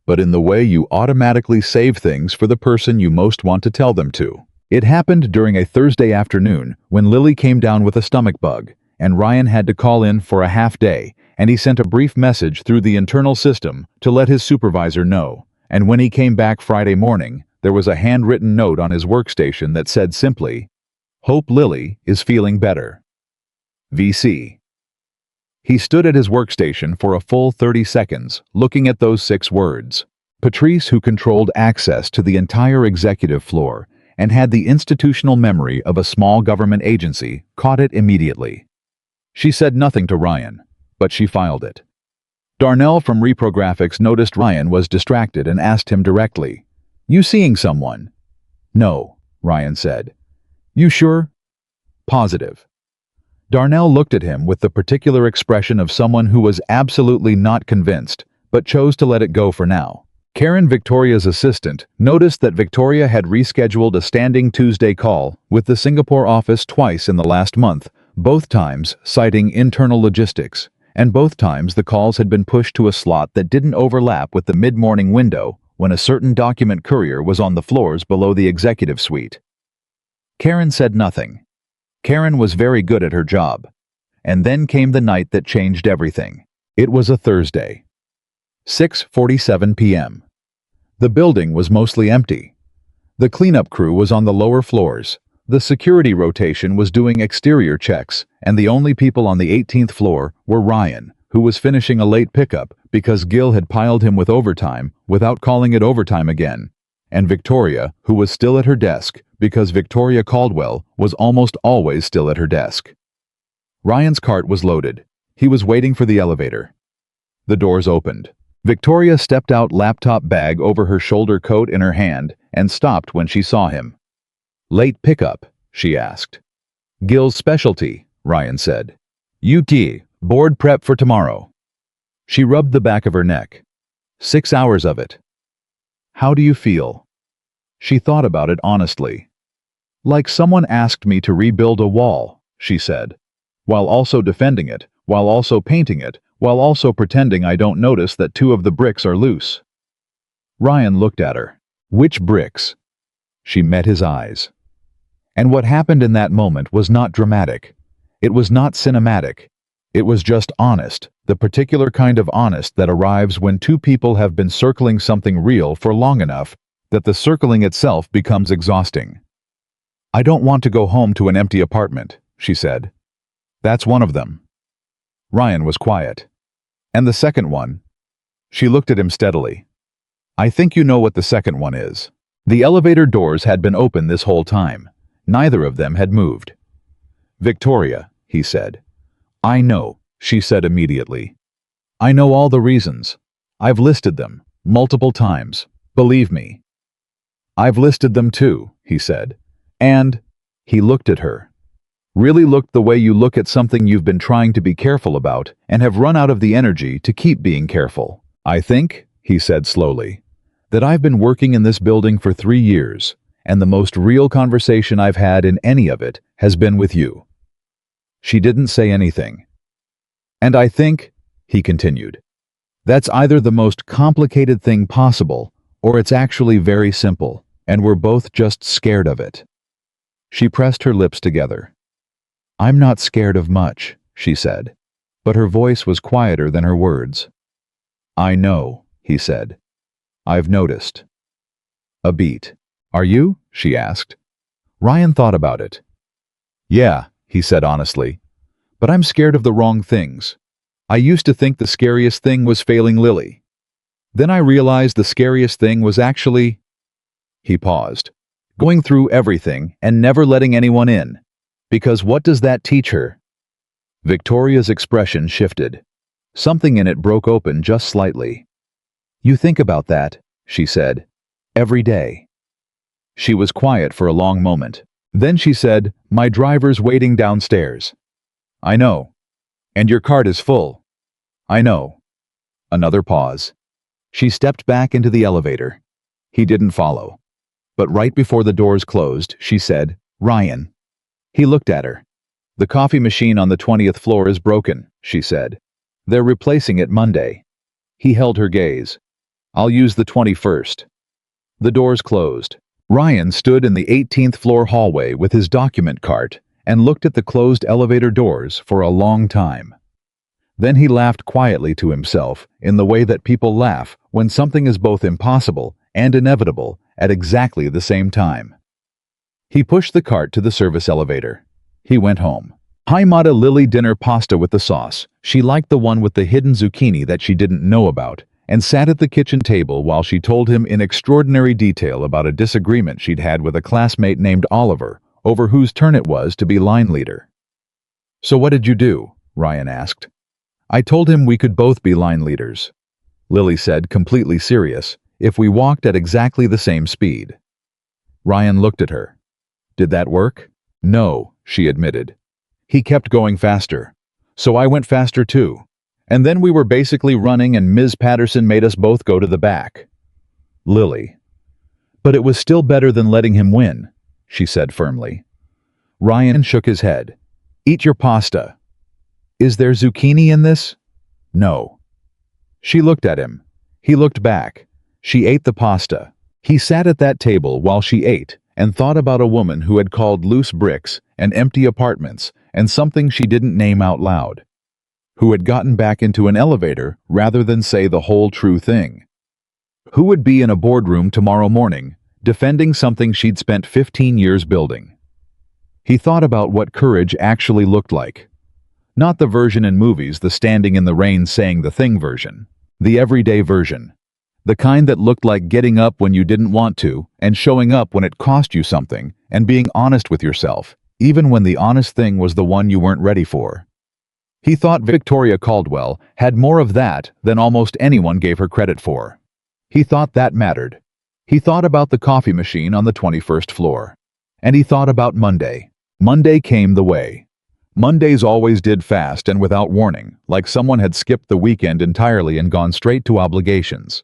but in the way you automatically save things for the person you most want to tell them to. It happened during a Thursday afternoon when Lily came down with a stomach bug, and Ryan had to call in for a half day, and he sent a brief message through the internal system to let his supervisor know. And when he came back Friday morning, there was a handwritten note on his workstation that said simply, "Hope Lily is feeling better. VC." He stood at his workstation for a full 30 seconds, looking at those 6 words. Patrice, who controlled access to the entire executive floor and had the institutional memory of a small government agency, caught it immediately. She said nothing to Ryan, but she filed it. Darnell from Reprographics noticed Ryan was distracted and asked him directly, "You seeing someone?" "No," Ryan said. "You sure?" "Positive." Darnell looked at him with the particular expression of someone who was absolutely not convinced, but chose to let it go for now. Karen, Victoria's assistant, noticed that Victoria had rescheduled a standing Tuesday call with the Singapore office twice in the last month, both times citing internal logistics, and both times the calls had been pushed to a slot that didn't overlap with the mid-morning window when a certain document courier was on the floors below the executive suite. Karen said nothing. Karen was very good at her job. And then came the night that changed everything. It was a Thursday. 6:47 p.m. The building was mostly empty. The cleanup crew was on the lower floors. The security rotation was doing exterior checks, and the only people on the 18th floor were Ryan, who was finishing a late pickup because Gil had piled him with overtime without calling it overtime again, and Victoria, who was still at her desk because Victoria Caldwell was almost always still at her desk. Ryan's cart was loaded. He was waiting for the elevator. The doors opened. Victoria stepped out, laptop bag over her shoulder, coat in her hand, and stopped when she saw him. "Late pickup?" she asked. "Gil's specialty," Ryan said. "UT, board prep for tomorrow." She rubbed the back of her neck. 6 hours of it. "How do you feel?" She thought about it honestly. "Like someone asked me to rebuild a wall," she said, "while also defending it, while also painting it, while also pretending I don't notice that 2 of the bricks are loose." Ryan looked at her. "Which bricks?" She met his eyes. And what happened in that moment was not dramatic. It was not cinematic. It was just honest, the particular kind of honest that arrives when 2 people have been circling something real for long enough that the circling itself becomes exhausting. "I don't want to go home to an empty apartment," she said. "That's one of them." Ryan was quiet. "And the second one?" She looked at him steadily. "I think you know what the second one is." The elevator doors had been open this whole time. Neither of them had moved. "Victoria," he said. "I know," she said immediately. "I know all the reasons. I've listed them, multiple times. Believe me." "I've listed them too," he said. "And," he looked at her. "Really looked the way you look at something you've been trying to be careful about and have run out of the energy to keep being careful. I think," he said slowly, "that I've been working in this building for 3 years, and the most real conversation I've had in any of it has been with you." She didn't say anything. "And I think," he continued, "that's either the most complicated thing possible, or it's actually very simple, and we're both just scared of it." She pressed her lips together. "I'm not scared of much," she said, but her voice was quieter than her words. "I know," he said. "I've noticed." "A beat. Are you?" she asked. Ryan thought about it. "Yeah," he said honestly, "but I'm scared of the wrong things. I used to think the scariest thing was failing Lily. Then I realized the scariest thing was actually—" He paused. "Going through everything and never letting anyone in. Because what does that teach her?" Victoria's expression shifted. Something in it broke open just slightly. "You think about that," she said, "every day." She was quiet for a long moment. Then she said, "My driver's waiting downstairs." "I know. And your cart is full." "I know." Another pause. She stepped back into the elevator. He didn't follow. But right before the doors closed, she said, "Ryan." He looked at her. "The coffee machine on the 20th floor is broken," she said. "They're replacing it Monday." He held her gaze. "I'll use the 21st. The doors closed. Ryan stood in the 18th floor hallway with his document cart and looked at the closed elevator doors for a long time. Then he laughed quietly to himself in the way that people laugh when something is both impossible and inevitable at exactly the same time. He pushed the cart to the service elevator. He went home. Hi Mata Lily dinner pasta with the sauce. She liked the one with the hidden zucchini that she didn't know about, and sat at the kitchen table while she told him in extraordinary detail about a disagreement she'd had with a classmate named Oliver over whose turn it was to be line leader. "So what did you do?" Ryan asked. "I told him we could both be line leaders," Lily said, completely serious, "if we walked at exactly the same speed." Ryan looked at her. "Did that work?" "No," she admitted. "He kept going faster. So I went faster too. And then we were basically running and Ms. Patterson made us both go to the back." Lily. "But it was still better than letting him win," she said firmly. Ryan shook his head. "Eat your pasta." "Is there zucchini in this?" "No." She looked at him. He looked back. She ate the pasta. He sat at that table while she ate and thought about a woman who had called loose bricks and empty apartments and something she didn't name out loud, who had gotten back into an elevator rather than say the whole true thing, who would be in a boardroom tomorrow morning defending something she'd spent 15 years building. He thought about what courage actually looked like. Not the version in movies, the standing in the rain saying the thing version. The everyday version. The kind that looked like getting up when you didn't want to and showing up when it cost you something and being honest with yourself, even when the honest thing was the one you weren't ready for. He thought Victoria Caldwell had more of that than almost anyone gave her credit for. He thought that mattered. He thought about the coffee machine on the 21st floor. And he thought about Monday. Monday came the way. Mondays always did fast and without warning, like someone had skipped the weekend entirely and gone straight to obligations.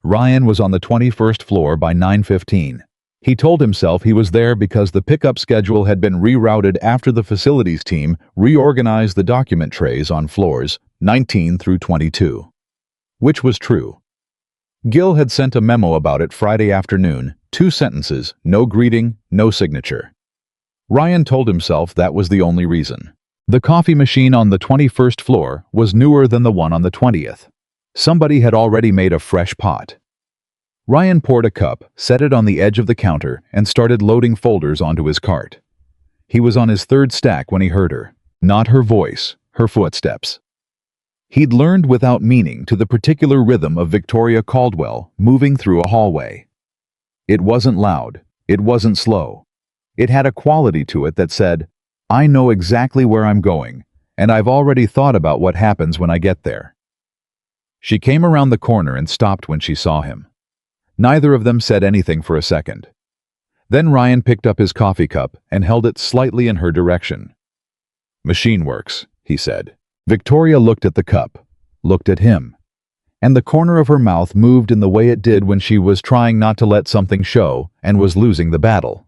Ryan was on the 21st floor by 9:15. He told himself he was there because the pickup schedule had been rerouted after the facilities team reorganized the document trays on floors 19 through 22. Which was true. Gil had sent a memo about it Friday afternoon, 2 sentences, no greeting, no signature. Ryan told himself that was the only reason. The coffee machine on the 21st floor was newer than the one on the 20th. Somebody had already made a fresh pot. Ryan poured a cup, set it on the edge of the counter, and started loading folders onto his cart. He was on his 3rd stack when he heard her. Not her voice, her footsteps. He'd learned without meaning to the particular rhythm of Victoria Caldwell moving through a hallway. It wasn't loud. It wasn't slow. It had a quality to it that said, "I know exactly where I'm going, and I've already thought about what happens when I get there." She came around the corner and stopped when she saw him. Neither of them said anything for a second. Then Ryan picked up his coffee cup and held it slightly in her direction. "Machine works," he said. Victoria looked at the cup, looked at him, and the corner of her mouth moved in the way it did when she was trying not to let something show and was losing the battle.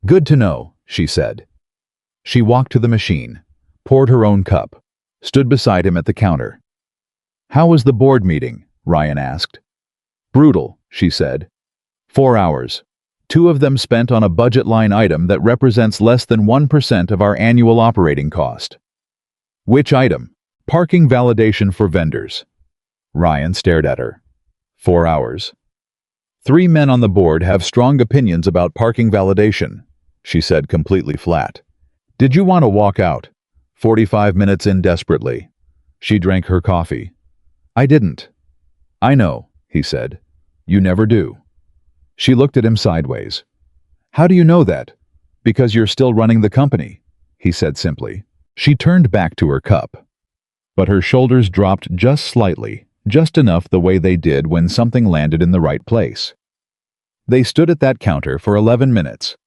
"Good to know," she said. She walked to the machine, poured her own cup, stood beside him at the counter. "How was the board meeting?" Ryan asked. "Brutal," she said. 4 hours. 2 of them spent on a budget line item that represents less than 1% of our annual operating cost." "Which item?" "Parking validation for vendors." Ryan stared at her. 4 hours. 3 men on the board have strong opinions about parking validation," she said completely flat. "Did you want to walk out?" 45 minutes in desperately. She drank her coffee. "I didn't." "I know," he said. "You never do." She looked at him sideways. "How do you know that?" "Because you're still running the company," he said simply. She turned back to her cup. But her shoulders dropped just slightly, just enough the way they did when something landed in the right place. They stood at that counter for 11 minutes.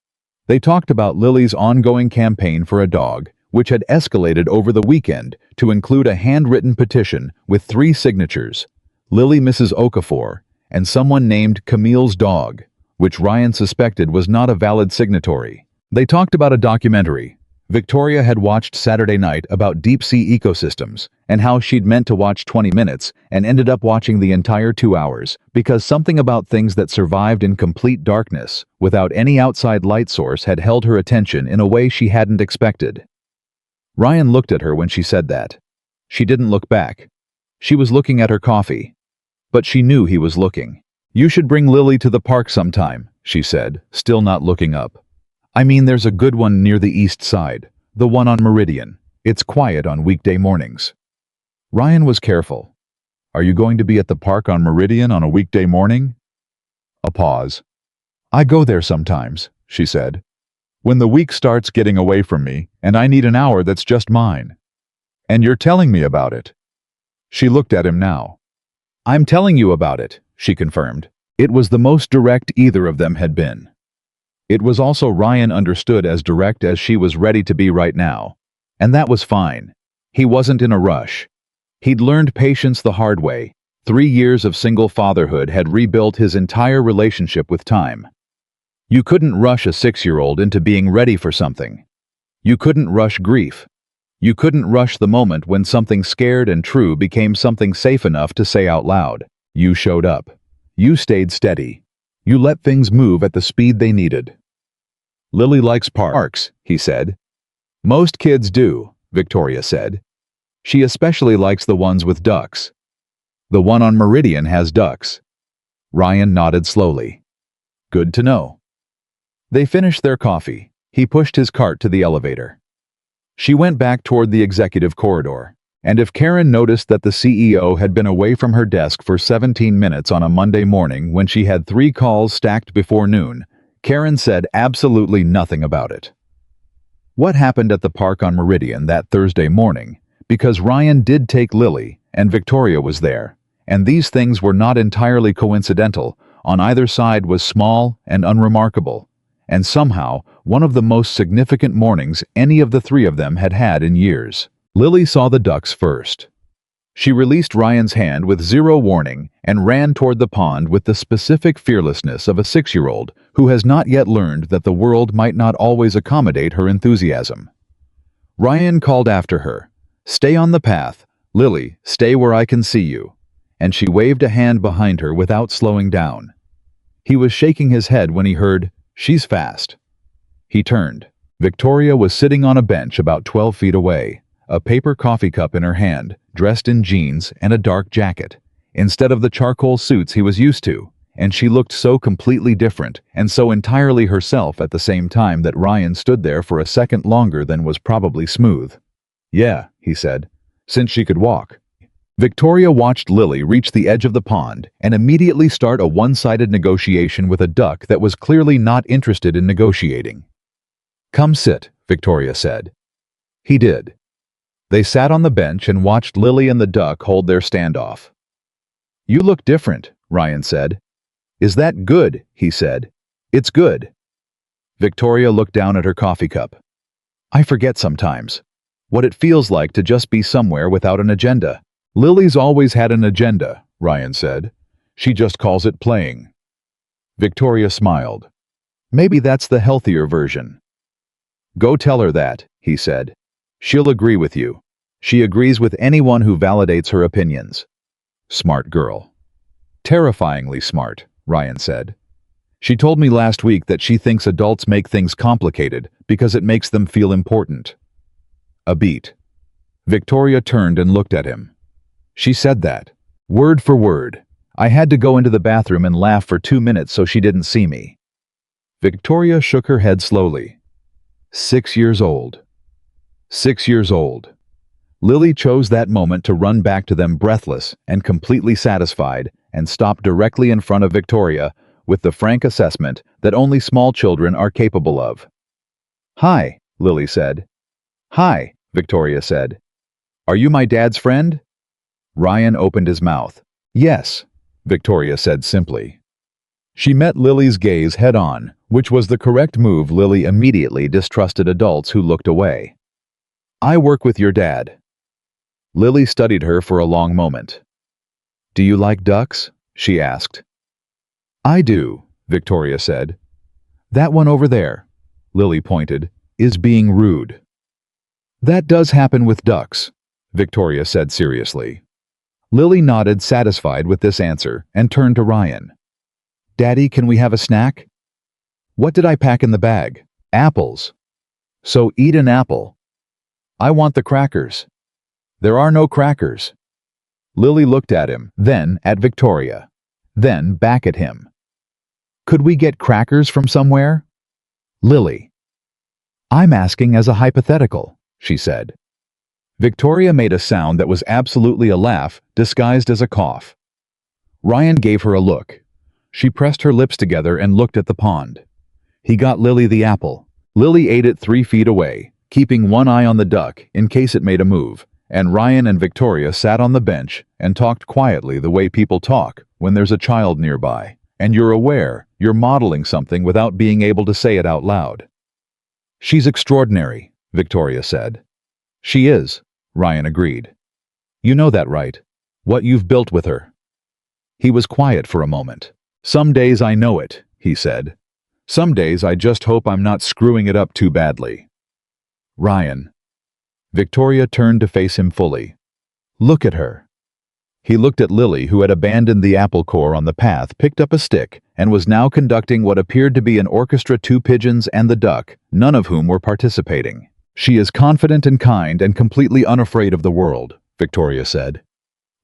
They talked about Lily's ongoing campaign for a dog, which had escalated over the weekend to include a handwritten petition with 3 signatures: Lily Mrs. Okafor, and someone named Camille's dog, which Ryan suspected was not a valid signatory. They talked about a documentary Victoria had watched Saturday night about deep-sea ecosystems, and how she'd meant to watch 20 minutes and ended up watching the entire 2 hours because something about things that survived in complete darkness without any outside light source had held her attention in a way she hadn't expected. Ryan looked at her when she said that. She didn't look back. She was looking at her coffee. But she knew he was looking. "You should bring Lily to the park sometime," she said, still not looking up. "I mean, there's a good one near the east side, the one on Meridian. It's quiet on weekday mornings." Ryan was careful. "Are you going to be at the park on Meridian on a weekday morning?" A pause. "I go there sometimes," she said. "When the week starts getting away from me, and I need an hour that's just mine." "And you're telling me about it." She looked at him now. "I'm telling you about it," she confirmed. It was the most direct either of them had been. It was also Ryan understood as direct as she was ready to be right now. And that was fine. He wasn't in a rush. He'd learned patience the hard way. 3 years of single fatherhood had rebuilt his entire relationship with time. You couldn't rush a 6-year-old into being ready for something. You couldn't rush grief. You couldn't rush the moment when something scared and true became something safe enough to say out loud. You showed up. You stayed steady. You let things move at the speed they needed. "Lily likes parks," he said. "Most kids do," Victoria said. "She especially likes the ones with ducks." "The one on Meridian has ducks." Ryan nodded slowly. "Good to know." They finished their coffee. He pushed his cart to the elevator. She went back toward the executive corridor. And if Karen noticed that the CEO had been away from her desk for 17 minutes on a Monday morning when she had 3 calls stacked before noon, Karen said absolutely nothing about it. What happened at the park on Meridian that Thursday morning? Because Ryan did take Lily, and Victoria was there, and these things were not entirely coincidental. On either side was small and unremarkable, and somehow one of the most significant mornings any of the 3 of them had had in years. Lily saw the ducks first. She released Ryan's hand with 0 warning and ran toward the pond with the specific fearlessness of a 6-year-old who has not yet learned that the world might not always accommodate her enthusiasm. Ryan called after her, "Stay on the path. Lily, stay where I can see you." And she waved a hand behind her without slowing down. He was shaking his head when he heard, "She's fast." He turned. Victoria was sitting on a bench about 12 feet away, a paper coffee cup in her hand, dressed in jeans and a dark jacket, instead of the charcoal suits he was used to, and she looked so completely different and so entirely herself at the same time that Ryan stood there for a second longer than was probably smooth. "Yeah," he said, "since she could walk." Victoria watched Lily reach the edge of the pond and immediately start a one-sided negotiation with a duck that was clearly not interested in negotiating. "Come sit," Victoria said. He did. They sat on the bench and watched Lily and the duck hold their standoff. "You look different," Ryan said. "Is that good?" he said. "It's good." Victoria looked down at her coffee cup. "I forget sometimes what it feels like to just be somewhere without an agenda." "Lily's always had an agenda," Ryan said. "She just calls it playing." Victoria smiled. "Maybe that's the healthier version." "Go tell her that," he said. "She'll agree with you. She agrees with anyone who validates her opinions." "Smart girl." "Terrifyingly smart," Ryan said. "She told me last week that she thinks adults make things complicated because it makes them feel important." A beat. Victoria turned and looked at him. "She said that. Word for word. I had to go into the bathroom and laugh for 2 minutes so she didn't see me." Victoria shook her head slowly. 6 years old. 6 years old. Lily chose that moment to run back to them breathless and completely satisfied and stop directly in front of Victoria with the frank assessment that only small children are capable of. "Hi," Lily said. "Hi," Victoria said. "Are you my dad's friend?" Ryan opened his mouth. "Yes," Victoria said simply. She met Lily's gaze head-on, which was the correct move. Lily immediately distrusted adults who looked away. "I work with your dad." Lily studied her for a long moment. "Do you like ducks?" she asked. "I do," Victoria said. "That one over there," Lily pointed, "is being rude." "That does happen with ducks," Victoria said seriously. Lily nodded, satisfied with this answer, and turned to Ryan. "Daddy, can we have a snack?" "What did I pack in the bag?" "Apples." "So eat an apple." "I want the crackers." "There are no crackers." Lily looked at him, then at Victoria, then back at him. "Could we get crackers from somewhere?" "Lily." "I'm asking as a hypothetical," she said. Victoria made a sound that was absolutely a laugh, disguised as a cough. Ryan gave her a look. She pressed her lips together and looked at the pond. He got Lily the apple. Lily ate it 3 feet away, keeping one eye on the duck in case it made a move, and Ryan and Victoria sat on the bench and talked quietly the way people talk when there's a child nearby, and you're aware you're modeling something without being able to say it out loud. "She's extraordinary," Victoria said. "She is," Ryan agreed. "You know that, right? What you've built with her." He was quiet for a moment. "Some days I know it," he said. "Some days I just hope I'm not screwing it up too badly." "Ryan." Victoria turned to face him fully. "Look at her." He looked at Lily, who had abandoned the apple core on the path, picked up a stick, and was now conducting what appeared to be an orchestra. 2 pigeons and the duck, none of whom were participating. "She is confident and kind and completely unafraid of the world," Victoria said.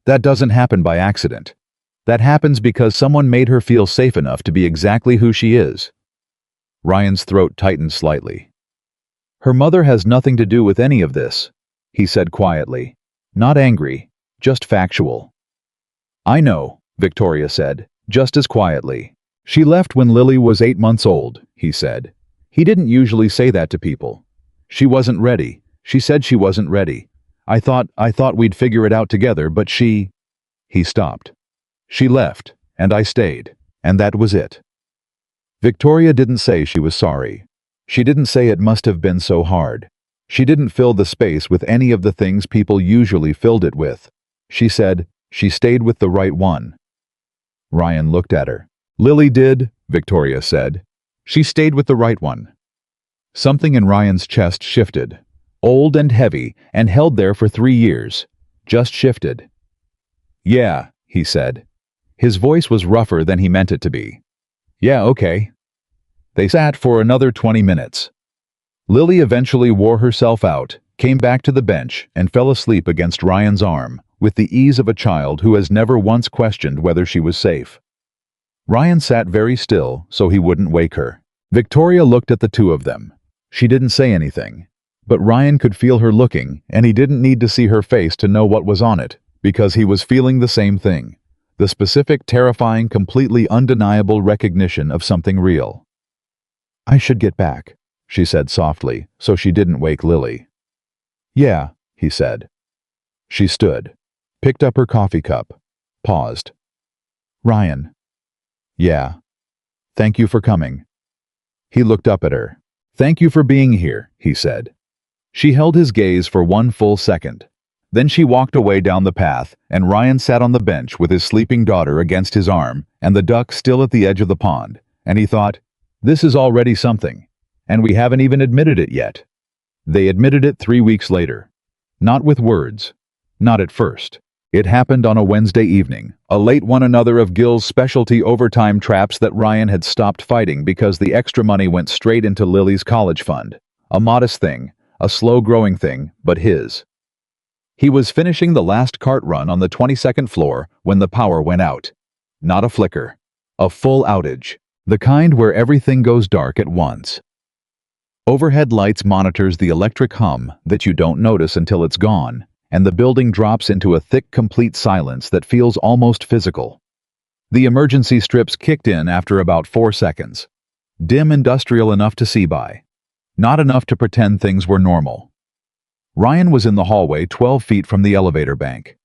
"That doesn't happen by accident. That happens because someone made her feel safe enough to be exactly who she is." Ryan's throat tightened slightly. "Her mother has nothing to do with any of this," he said quietly. Not angry, just factual. "I know," Victoria said, just as quietly. "She left when Lily was 8 months old," he said. He didn't usually say that to people. "She wasn't ready. She said she wasn't ready. I thought we'd figure it out together, but she..." He stopped. "She left, and I stayed, and that was it." Victoria didn't say she was sorry. She didn't say it must have been so hard. She didn't fill the space with any of the things people usually filled it with. She said, she stayed with the right one. Ryan looked at her. "Lily did," Victoria said. "She stayed with the right one." Something in Ryan's chest shifted. Old and heavy, and held there for 3 years. Just shifted. "Yeah," he said. His voice was rougher than he meant it to be. "Yeah, okay." They sat for another 20 minutes. Lily eventually wore herself out, came back to the bench, and fell asleep against Ryan's arm, with the ease of a child who has never once questioned whether she was safe. Ryan sat very still so he wouldn't wake her. Victoria looked at the two of them. She didn't say anything, but Ryan could feel her looking, and he didn't need to see her face to know what was on it, because he was feeling the same thing. The specific, terrifying, completely undeniable recognition of something real. "I should get back," she said softly, so she didn't wake Lily. "Yeah," he said. She stood, picked up her coffee cup, paused. "Ryan." "Yeah." "Thank you for coming." He looked up at her. "Thank you for being here," he said. She held his gaze for 1 full second. Then she walked away down the path, and Ryan sat on the bench with his sleeping daughter against his arm, and the duck still at the edge of the pond, and he thought, this is already something, and we haven't even admitted it yet. They admitted it 3 weeks later. Not with words. Not at first. It happened on a Wednesday evening, a late one, another of Gil's specialty overtime traps that Ryan had stopped fighting because the extra money went straight into Lily's college fund. A modest thing, a slow-growing thing, but his. He was finishing the last cart run on the 22nd floor when the power went out. Not a flicker. A full outage. The kind where everything goes dark at once. Overhead lights monitors the electric hum that you don't notice until it's gone, and the building drops into a thick, complete silence that feels almost physical. The emergency strips kicked in after about 4 seconds. Dim, industrial enough to see by. Not enough to pretend things were normal. Ryan was in the hallway 12 feet from the elevator bank.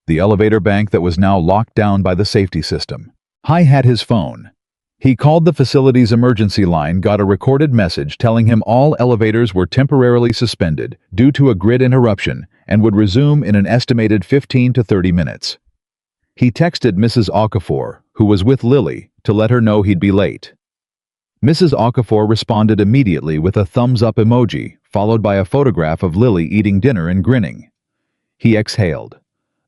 The elevator bank that was now locked down by the safety system. He had his phone. He called the facility's emergency line, got a recorded message telling him all elevators were temporarily suspended due to a grid interruption and would resume in an estimated 15 to 30 minutes. He texted Mrs. Okafor, who was with Lily, to let her know he'd be late. Mrs. Okafor responded immediately with a thumbs-up emoji, followed by a photograph of Lily eating dinner and grinning. He exhaled.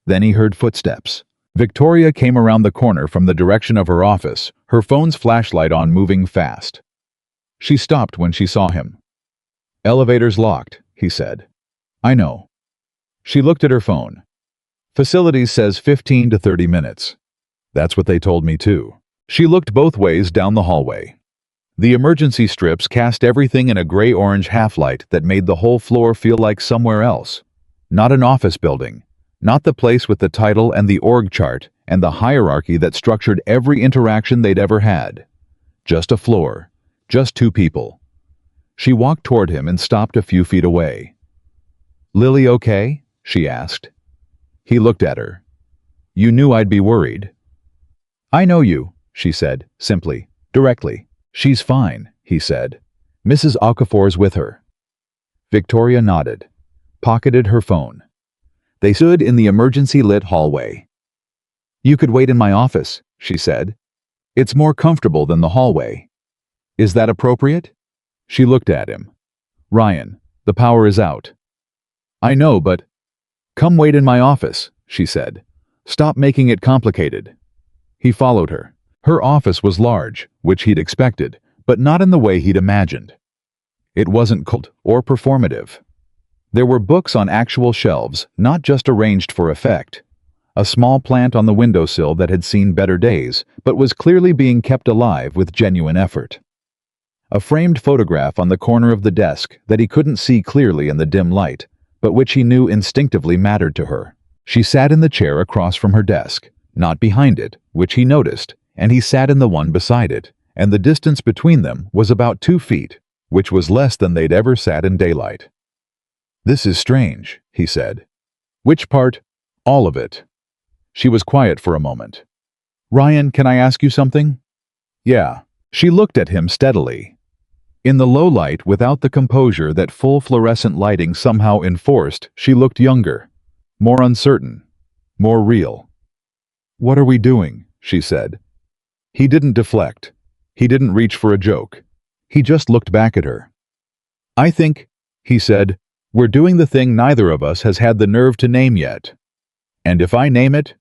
Then he heard footsteps. Victoria came around the corner from the direction of her office, her phone's flashlight on, moving fast. She stopped when she saw him. "Elevator's locked," he said. "I know." She looked at her phone. "Facilities says 15 to 30 minutes. That's what they told me too." She looked both ways down the hallway. The emergency strips cast everything in a gray-orange half-light that made the whole floor feel like somewhere else. Not an office building. Not the place with the title and the org chart and the hierarchy that structured every interaction they'd ever had. Just a floor. Just two people. She walked toward him and stopped a few feet away. "Lily okay?" she asked. He looked at her. "You knew I'd be worried." "I know you," she said, simply, directly. "She's fine," he said. "Mrs. Okafor's with her." Victoria nodded, pocketed her phone. They stood in the emergency-lit hallway. "You could wait in my office," she said. "It's more comfortable than the hallway." "Is that appropriate?" She looked at him. "Ryan, the power is out." "I know, but—" "Come wait in my office," she said. "Stop making it complicated." He followed her. Her office was large, which he'd expected, but not in the way he'd imagined. It wasn't cult or performative. There were books on actual shelves, not just arranged for effect. A small plant on the windowsill that had seen better days, but was clearly being kept alive with genuine effort. A framed photograph on the corner of the desk that he couldn't see clearly in the dim light, but which he knew instinctively mattered to her. She sat in the chair across from her desk, not behind it, which he noticed, and he sat in the one beside it, and the distance between them was about 2 feet, which was less than they'd ever sat in daylight. "This is strange," he said. "Which part?" "All of it." She was quiet for a moment. "Ryan, can I ask you something?" "Yeah." She looked at him steadily. In the low light, without the composure that full fluorescent lighting somehow enforced, she looked younger, more uncertain, more real. "What are we doing?" she said. He didn't deflect. He didn't reach for a joke. He just looked back at her. "I think," he said, "we're doing the thing neither of us has had the nerve to name yet. And if I name it,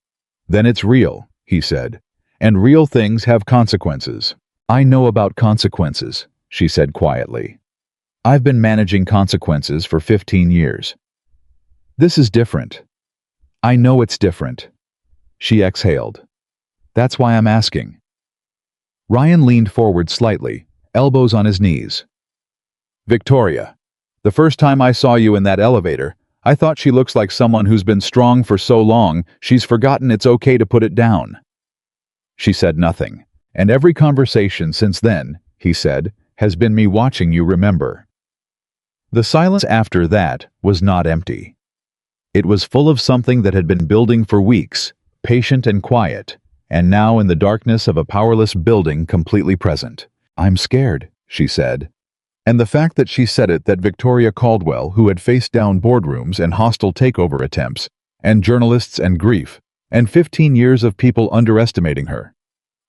then it's real," he said. "And real things have consequences." "I know about consequences," she said quietly. "I've been managing consequences for 15 years. This is different." "I know it's different." She exhaled. "That's why I'm asking." Ryan leaned forward slightly, elbows on his knees. "Victoria, the first time I saw you in that elevator, I thought she looks like someone who's been strong for so long she's forgotten it's okay to put it down." She said nothing, and every conversation since then, he said, has been me watching you remember. The silence after that was not empty. It was full of something that had been building for weeks, patient and quiet, and now in the darkness of a powerless building completely present. "I'm scared," she said. And the fact that she said it, that Victoria Caldwell, who had faced down boardrooms and hostile takeover attempts, and journalists and grief, and 15 years of people underestimating her,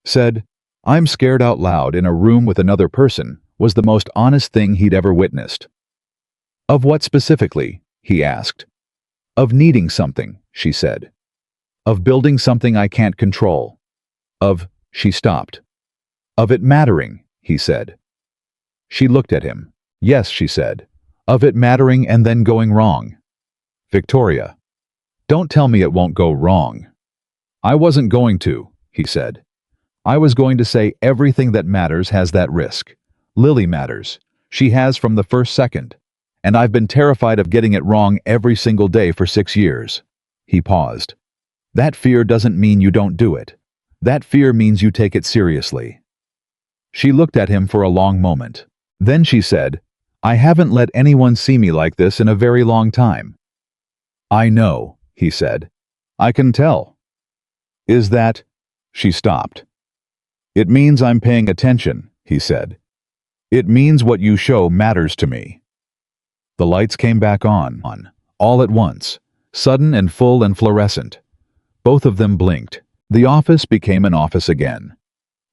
said, "I'm scared," out loud in a room with another person, was the most honest thing he'd ever witnessed. "Of what specifically?" he asked. "Of needing something," she said. "Of building something I can't control. Of—" she stopped. "Of it mattering," he said. She looked at him. "Yes," she said. "Of it mattering and then going wrong." "Victoria, don't tell me it won't go wrong." "I wasn't going to," he said. "I was going to say everything that matters has that risk. Lily matters. She has from the first second. And I've been terrified of getting it wrong every single day for 6 years." He paused. "That fear doesn't mean you don't do it. That fear means you take it seriously." She looked at him for a long moment. Then she said, "I haven't let anyone see me like this in a very long time." "I know," he said. "I can tell." "Is that—" she stopped. It means I'm paying attention, he said. It means what you show matters to me. The lights came back on, all at once, sudden and full and fluorescent. Both of them blinked. The office became an office again.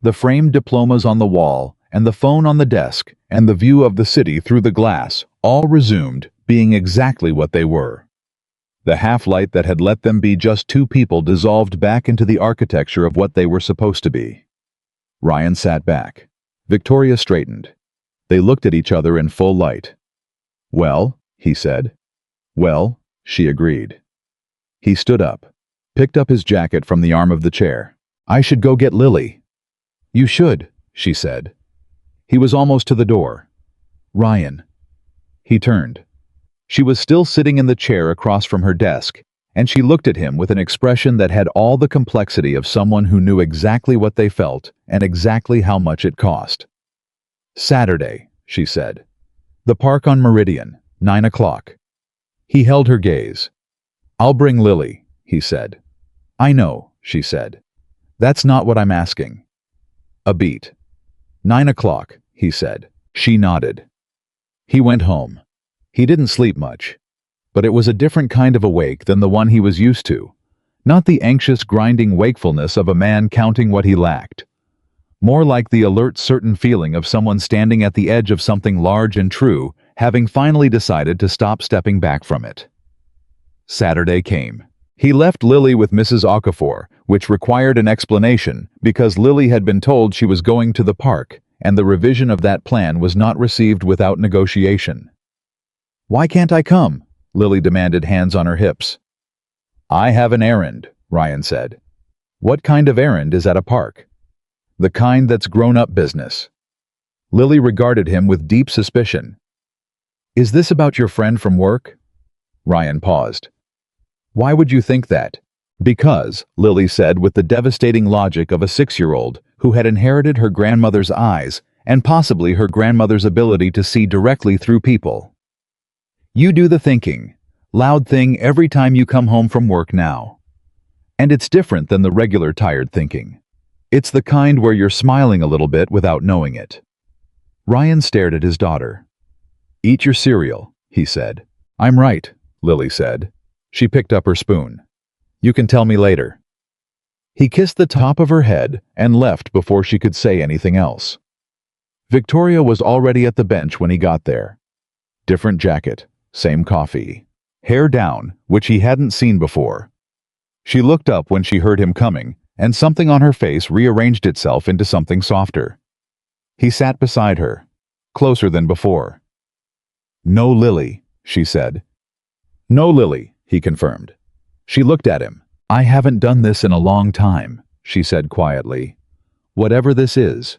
The framed diplomas on the wall, and the phone on the desk, and the view of the city through the glass, all resumed being exactly what they were. The half-light that had let them be just two people dissolved back into the architecture of what they were supposed to be. Ryan sat back. Victoria straightened. They looked at each other in full light. "Well," he said. "Well," she agreed. He stood up, picked up his jacket from the arm of the chair. "I should go get Lily." "You should," she said. He was almost to the door. "Ryan." He turned. She was still sitting in the chair across from her desk, and she looked at him with an expression that had all the complexity of someone who knew exactly what they felt and exactly how much it cost. "Saturday," she said. "The park on Meridian, 9 o'clock. He held her gaze. "I'll bring Lily," he said. "I know," she said. "That's not what I'm asking." A beat. 9 o'clock, he said. She nodded. He went home. He didn't sleep much, but it was a different kind of awake than the one he was used to. Not the anxious, grinding wakefulness of a man counting what he lacked. More like the alert, certain feeling of someone standing at the edge of something large and true, having finally decided to stop stepping back from it. Saturday came. He left Lily with Mrs. Okafor, which required an explanation because Lily had been told she was going to the park, and the revision of that plan was not received without negotiation. "Why can't I come?" Lily demanded, hands on her hips. "I have an errand," Ryan said. "What kind of errand is at a park?" "The kind that's grown-up business." Lily regarded him with deep suspicion. "Is this about your friend from work?" Ryan paused. "Why would you think that?" "Because," Lily said with the devastating logic of a 6-year-old who had inherited her grandmother's eyes and possibly her grandmother's ability to see directly through people. "You do the thinking, loud thing every time you come home from work now. And it's different than the regular tired thinking. It's the kind where you're smiling a little bit without knowing it." Ryan stared at his daughter. "Eat your cereal," he said. "I'm right," Lily said. She picked up her spoon. "You can tell me later." He kissed the top of her head and left before she could say anything else. Victoria was already at the bench when he got there. Different jacket, same coffee. Hair down, which he hadn't seen before. She looked up when she heard him coming, and something on her face rearranged itself into something softer. He sat beside her, closer than before. "No Lily," she said. "No Lily," he confirmed. She looked at him. "I haven't done this in a long time," she said quietly. "Whatever this is."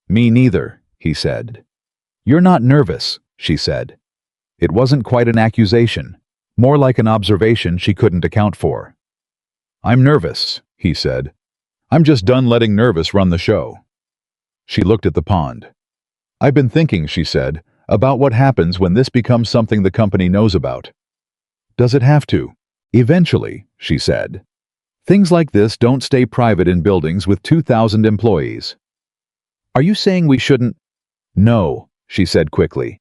"Me neither," he said. "You're not nervous," she said. It wasn't quite an accusation, more like an observation she couldn't account for. "I'm nervous," he said. "I'm just done letting nervous run the show." She looked at the pond. "I've been thinking," she said, "about what happens when this becomes something the company knows about." "Does it have to?" "Eventually," she said. "Things like this don't stay private in buildings with 2,000 employees." "Are you saying we shouldn't?" "No," she said quickly.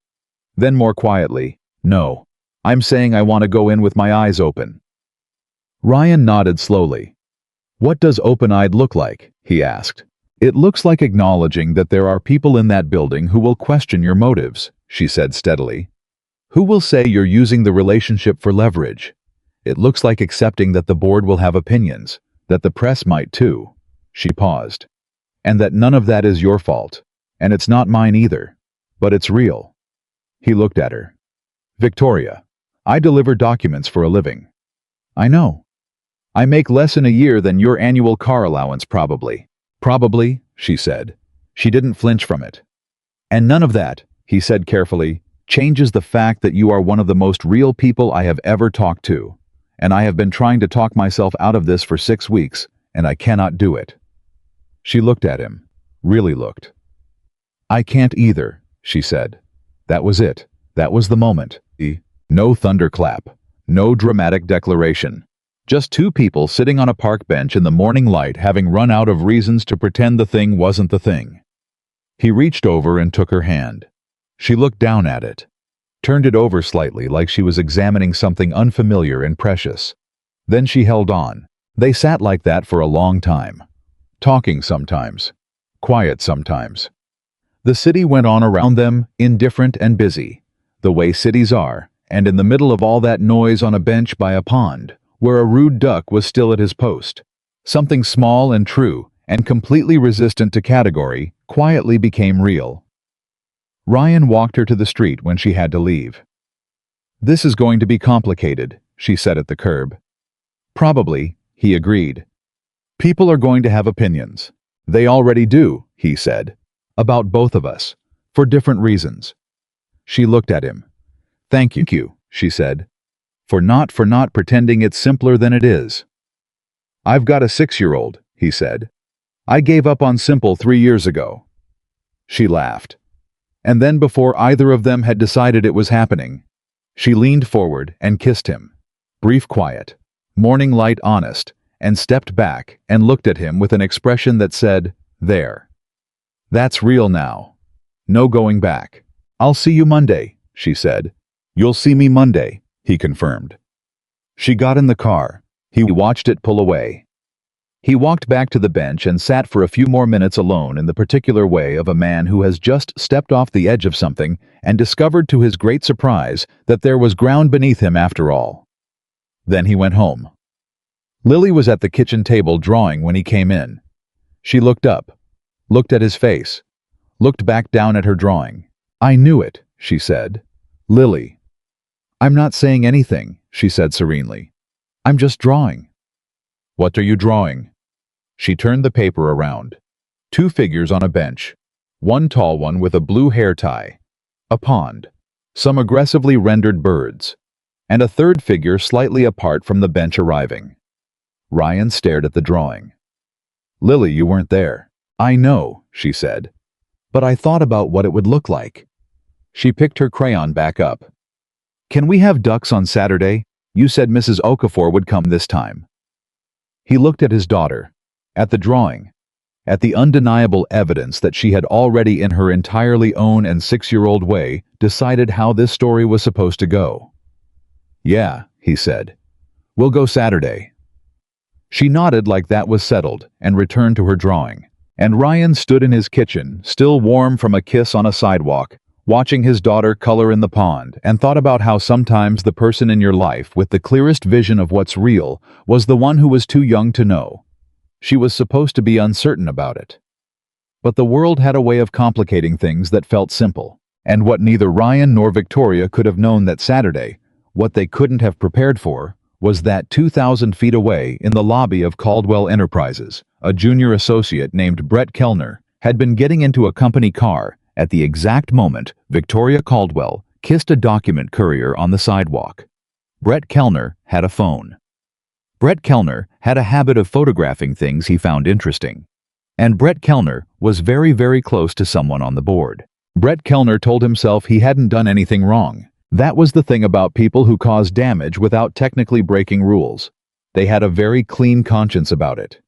Then more quietly, "No. I'm saying I want to go in with my eyes open." Ryan nodded slowly. "What does open-eyed look like?" he asked. "It looks like acknowledging that there are people in that building who will question your motives," she said steadily. "Who will say you're using the relationship for leverage? It looks like accepting that the board will have opinions, that the press might too." She paused. "And that none of that is your fault. And it's not mine either. But it's real." He looked at her. "Victoria, I deliver documents for a living." "I know. I make less in a year than your annual car allowance probably." "Probably," she said. She didn't flinch from it. "And none of that," he said carefully, "changes the fact that you are one of the most real people I have ever talked to. And I have been trying to talk myself out of this for 6 weeks, and I cannot do it." She looked at him. Really looked. "I can't either," she said. That was it. That was the moment. No thunderclap. No dramatic declaration. Just two people sitting on a park bench in the morning light, having run out of reasons to pretend the thing wasn't the thing. He reached over and took her hand. She looked down at it, turned it over slightly like she was examining something unfamiliar and precious. Then she held on. They sat like that for a long time, talking sometimes, quiet sometimes. The city went on around them, indifferent and busy, the way cities are, and in the middle of all that noise on a bench by a pond, where a rude duck was still at his post, something small and true and completely resistant to category quietly became real. Ryan walked her to the street when she had to leave. "This is going to be complicated," she said at the curb. "Probably," he agreed. "People are going to have opinions. They already do," he said, "about both of us, for different reasons." She looked at him. "Thank you," she said, for not pretending it's simpler than it is." "I've got a 6-year-old, he said. "I gave up on simple 3 years ago." She laughed. And then, before either of them had decided it was happening, she leaned forward and kissed him. Brief quiet, morning light honest, and stepped back and looked at him with an expression that said, "There. That's real now. No going back." "I'll see you Monday," she said. "You'll see me Monday," he confirmed. She got in the car. He watched it pull away. He walked back to the bench and sat for a few more minutes alone, in the particular way of a man who has just stepped off the edge of something and discovered to his great surprise that there was ground beneath him after all. Then he went home. Lily was at the kitchen table drawing when he came in. She looked up, looked at his face, looked back down at her drawing. "I knew it," she said. "Lily." "I'm not saying anything," she said serenely. "I'm just drawing." "What are you drawing?" She turned the paper around. 2 figures on a bench. One tall one with a blue hair tie. A pond. Some aggressively rendered birds. And a third figure slightly apart from the bench arriving. Ryan stared at the drawing. "Lily, you weren't there." "I know," she said. "But I thought about what it would look like." She picked her crayon back up. "Can we have ducks on Saturday? You said Mrs. Okafor would come this time." He looked at his daughter, at the drawing, at the undeniable evidence that she had already, in her entirely own and 6-year-old way, decided how this story was supposed to go. "Yeah," he said. "We'll go Saturday." She nodded like that was settled and returned to her drawing. And Ryan stood in his kitchen, still warm from a kiss on a sidewalk, watching his daughter color in the pond, and thought about how sometimes the person in your life with the clearest vision of what's real was the one who was too young to know. She was supposed to be uncertain about it. But the world had a way of complicating things that felt simple, and what neither Ryan nor Victoria could have known that Saturday, what they couldn't have prepared for, was that 2,000 feet away in the lobby of Caldwell Enterprises, a junior associate named Brett Kellner had been getting into a company car at the exact moment Victoria Caldwell kissed a document courier on the sidewalk. Brett Kellner had a phone. Brett Kellner had a habit of photographing things he found interesting. And Brett Kellner was very, very close to someone on the board. Brett Kellner told himself he hadn't done anything wrong. That was the thing about people who caused damage without technically breaking rules. They had a very clean conscience about it.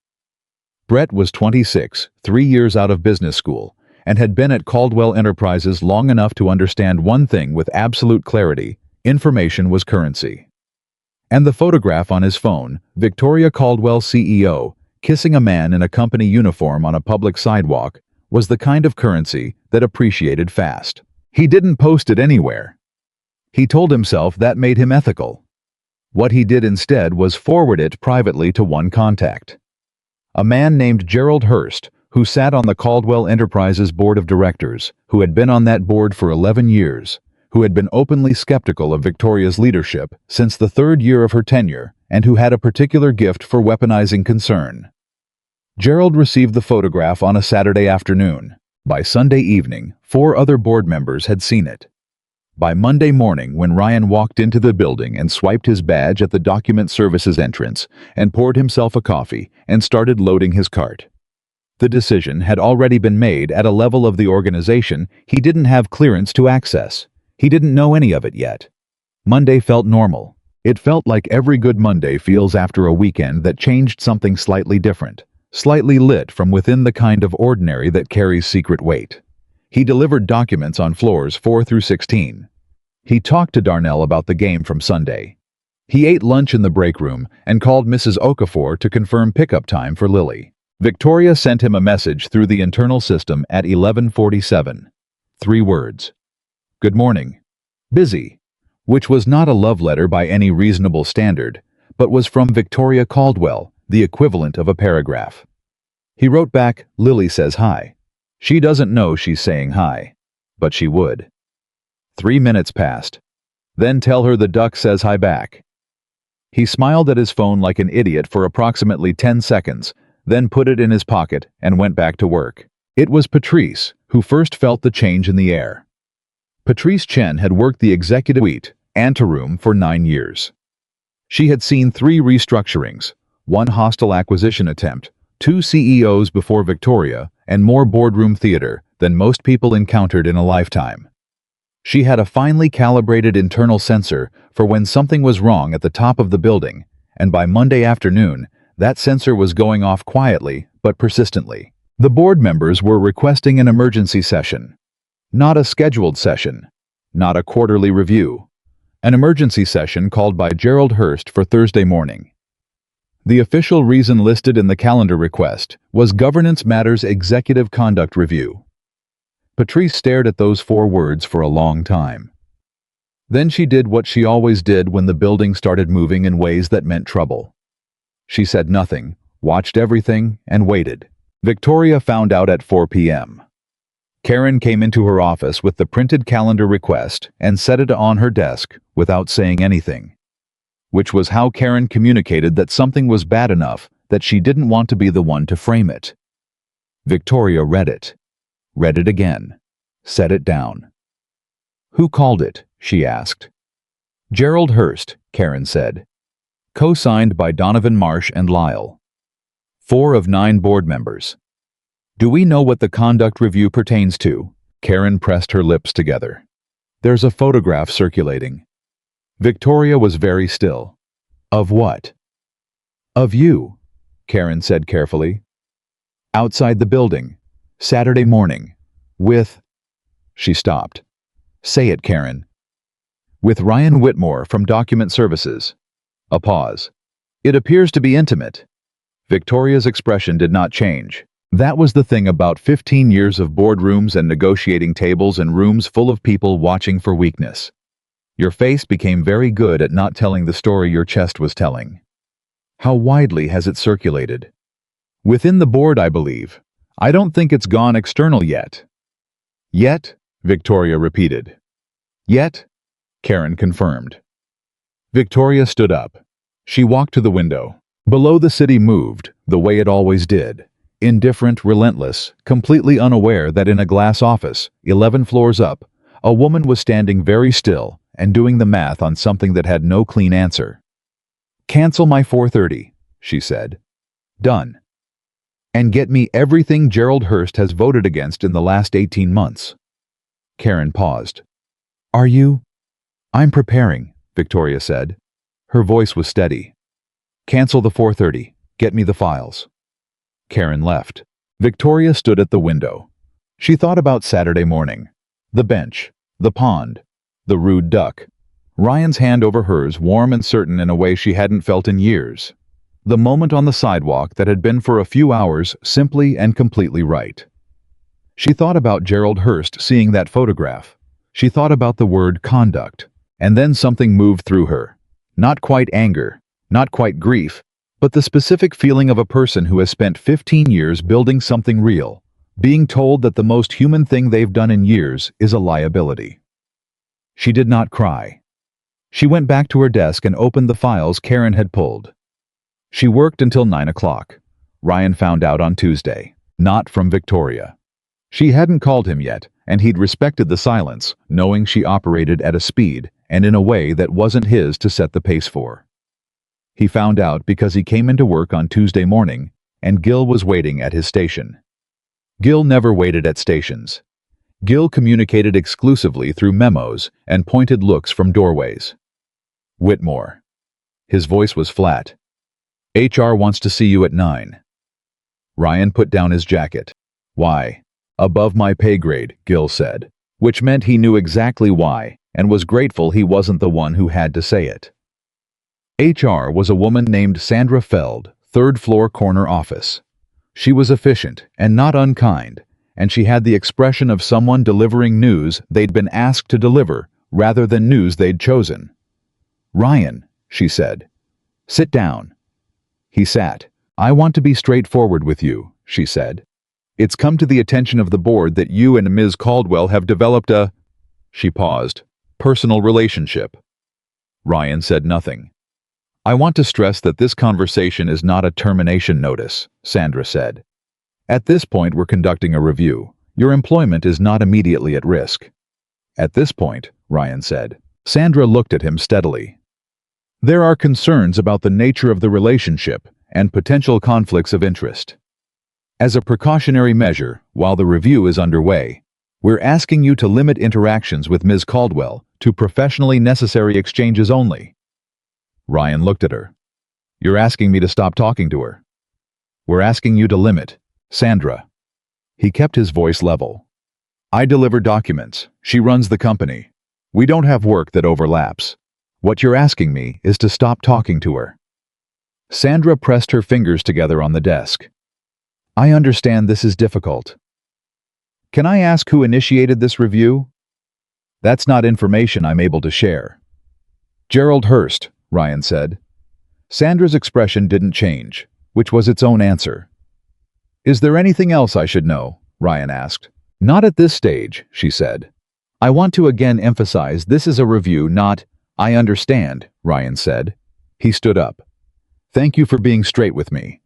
Brett was 26, 3 years out of business school, and had been at Caldwell Enterprises long enough to understand one thing with absolute clarity: information was currency. And the photograph on his phone, Victoria Caldwell, CEO, kissing a man in a company uniform on a public sidewalk, was the kind of currency that appreciated fast. He didn't post it anywhere. He told himself that made him ethical. What he did instead was forward it privately to one contact. A man named Gerald Hurst, who sat on the Caldwell Enterprises board of directors, who had been on that board for 11 years, who had been openly skeptical of Victoria's leadership since the 3rd year of her tenure, and who had a particular gift for weaponizing concern. Gerald received the photograph on a Saturday afternoon. By Sunday evening, 4 other board members had seen it. By Monday morning, when Ryan walked into the building and swiped his badge at the document services entrance and poured himself a coffee and started loading his cart, the decision had already been made at a level of the organization he didn't have clearance to access. He didn't know any of it yet. Monday felt normal. It felt like every good Monday feels after a weekend that changed something slightly different, slightly lit from within, the kind of ordinary that carries secret weight. He delivered documents on floors 4 through 16. He talked to Darnell about the game from Sunday. He ate lunch in the break room and called Mrs. Okafor to confirm pickup time for Lily. Victoria sent him a message through the internal system at 11:47. 3 words. Good morning. Busy. Which was not a love letter by any reasonable standard, but was from Victoria Caldwell, the equivalent of a paragraph. He wrote back, Lily says hi. She doesn't know she's saying hi, but she would. 3 minutes passed. Then tell her the duck says hi back. He smiled at his phone like an idiot for approximately 10 seconds, then put it in his pocket and went back to work. It was Patrice who first felt the change in the air. Patrice Chen had worked the executive suite, anteroom, for 9 years. She had seen 3 restructurings, 1 hostile acquisition attempt, 2 CEOs before Victoria, and more boardroom theater than most people encountered in a lifetime. She had a finely calibrated internal sensor for when something was wrong at the top of the building, and by Monday afternoon, that sensor was going off quietly but persistently. The board members were requesting an emergency session. Not a scheduled session. Not a quarterly review. An emergency session called by Gerald Hurst for Thursday morning. The official reason listed in the calendar request was Governance Matters Executive Conduct Review. Patrice stared at those 4 words for a long time. Then she did what she always did when the building started moving in ways that meant trouble. She said nothing, watched everything, and waited. Victoria found out at 4 p.m. Karen came into her office with the printed calendar request and set it on her desk without saying anything. Which was how Karen communicated that something was bad enough that she didn't want to be the one to frame it. Victoria read it again, set it down. Who called it? She asked. Gerald Hurst, Karen said. Co-signed by Donovan Marsh and Lyle. 4 of 9 board members. Do we know what the conduct review pertains to? Karen pressed her lips together. There's a photograph circulating. Victoria was very still. Of what? Of you, Karen said carefully. Outside the building, Saturday morning, with... She stopped. Say it, Karen. With Ryan Whitmore from Document Services. A pause. It appears to be intimate. Victoria's expression did not change. That was the thing about 15 years of boardrooms and negotiating tables and rooms full of people watching for weakness. Your face became very good at not telling the story your chest was telling. How widely has it circulated? Within the board, I believe. I don't think it's gone external yet. Yet, Victoria repeated. Yet, Karen confirmed. Victoria stood up. She walked to the window. Below, the city moved, the way it always did. Indifferent, relentless, completely unaware that in a glass office, 11 floors up, a woman was standing very still and doing the math on something that had no clean answer. Cancel my 4:30, she said. Done. And get me everything Gerald Hurst has voted against in the last 18 months. Karen paused. Are you? I'm preparing, Victoria said. Her voice was steady. Cancel the 4:30. Get me the files. Karen left. Victoria stood at the window. She thought about Saturday morning. The bench. The pond. The rude duck. Ryan's hand over hers, warm and certain in a way she hadn't felt in years. The moment on the sidewalk that had been for a few hours simply and completely right. She thought about Gerald Hurst seeing that photograph. She thought about the word conduct. And then something moved through her. Not quite anger, not quite grief, but the specific feeling of a person who has spent 15 years building something real, being told that the most human thing they've done in years is a liability. She did not cry. She went back to her desk and opened the files Karen had pulled. She worked until 9 o'clock. Ryan found out on Tuesday, not from Victoria. She hadn't called him yet, and he'd respected the silence, knowing she operated at a speed and in a way that wasn't his to set the pace for. He found out because he came into work on Tuesday morning, and Gil was waiting at his station. Gil never waited at stations. Gil communicated exclusively through memos and pointed looks from doorways. Whitmore. His voice was flat. HR wants to see you at 9. Ryan put down his jacket. Why? Above my pay grade, Gil said, which meant he knew exactly why and was grateful he wasn't the one who had to say it. HR was a woman named Sandra Feld, third floor corner office. She was efficient and not unkind, and she had the expression of someone delivering news they'd been asked to deliver rather than news they'd chosen. Ryan, she said, sit down. He sat. I want to be straightforward with you, she said. It's come to the attention of the board that you and Ms. Caldwell have developed a, she paused, personal relationship. Ryan said nothing. I want to stress that this conversation is not a termination notice, Sandra said. At this point, we're conducting a review. Your employment is not immediately at risk. At this point, Ryan said. Sandra looked at him steadily. There are concerns about the nature of the relationship and potential conflicts of interest. As a precautionary measure, while the review is underway, we're asking you to limit interactions with Ms. Caldwell to professionally necessary exchanges only. Ryan looked at her. You're asking me to stop talking to her. We're asking you to limit, Sandra. He kept his voice level. I deliver documents. She runs the company. We don't have work that overlaps. What you're asking me is to stop talking to her. Sandra pressed her fingers together on the desk. I understand this is difficult. Can I ask who initiated this review? That's not information I'm able to share. Gerald Hurst, Ryan said. Sandra's expression didn't change, which was its own answer. Is there anything else I should know? Ryan asked. Not at this stage, she said. I want to again emphasize this is a review, not, I understand, Ryan said. He stood up. Thank you for being straight with me.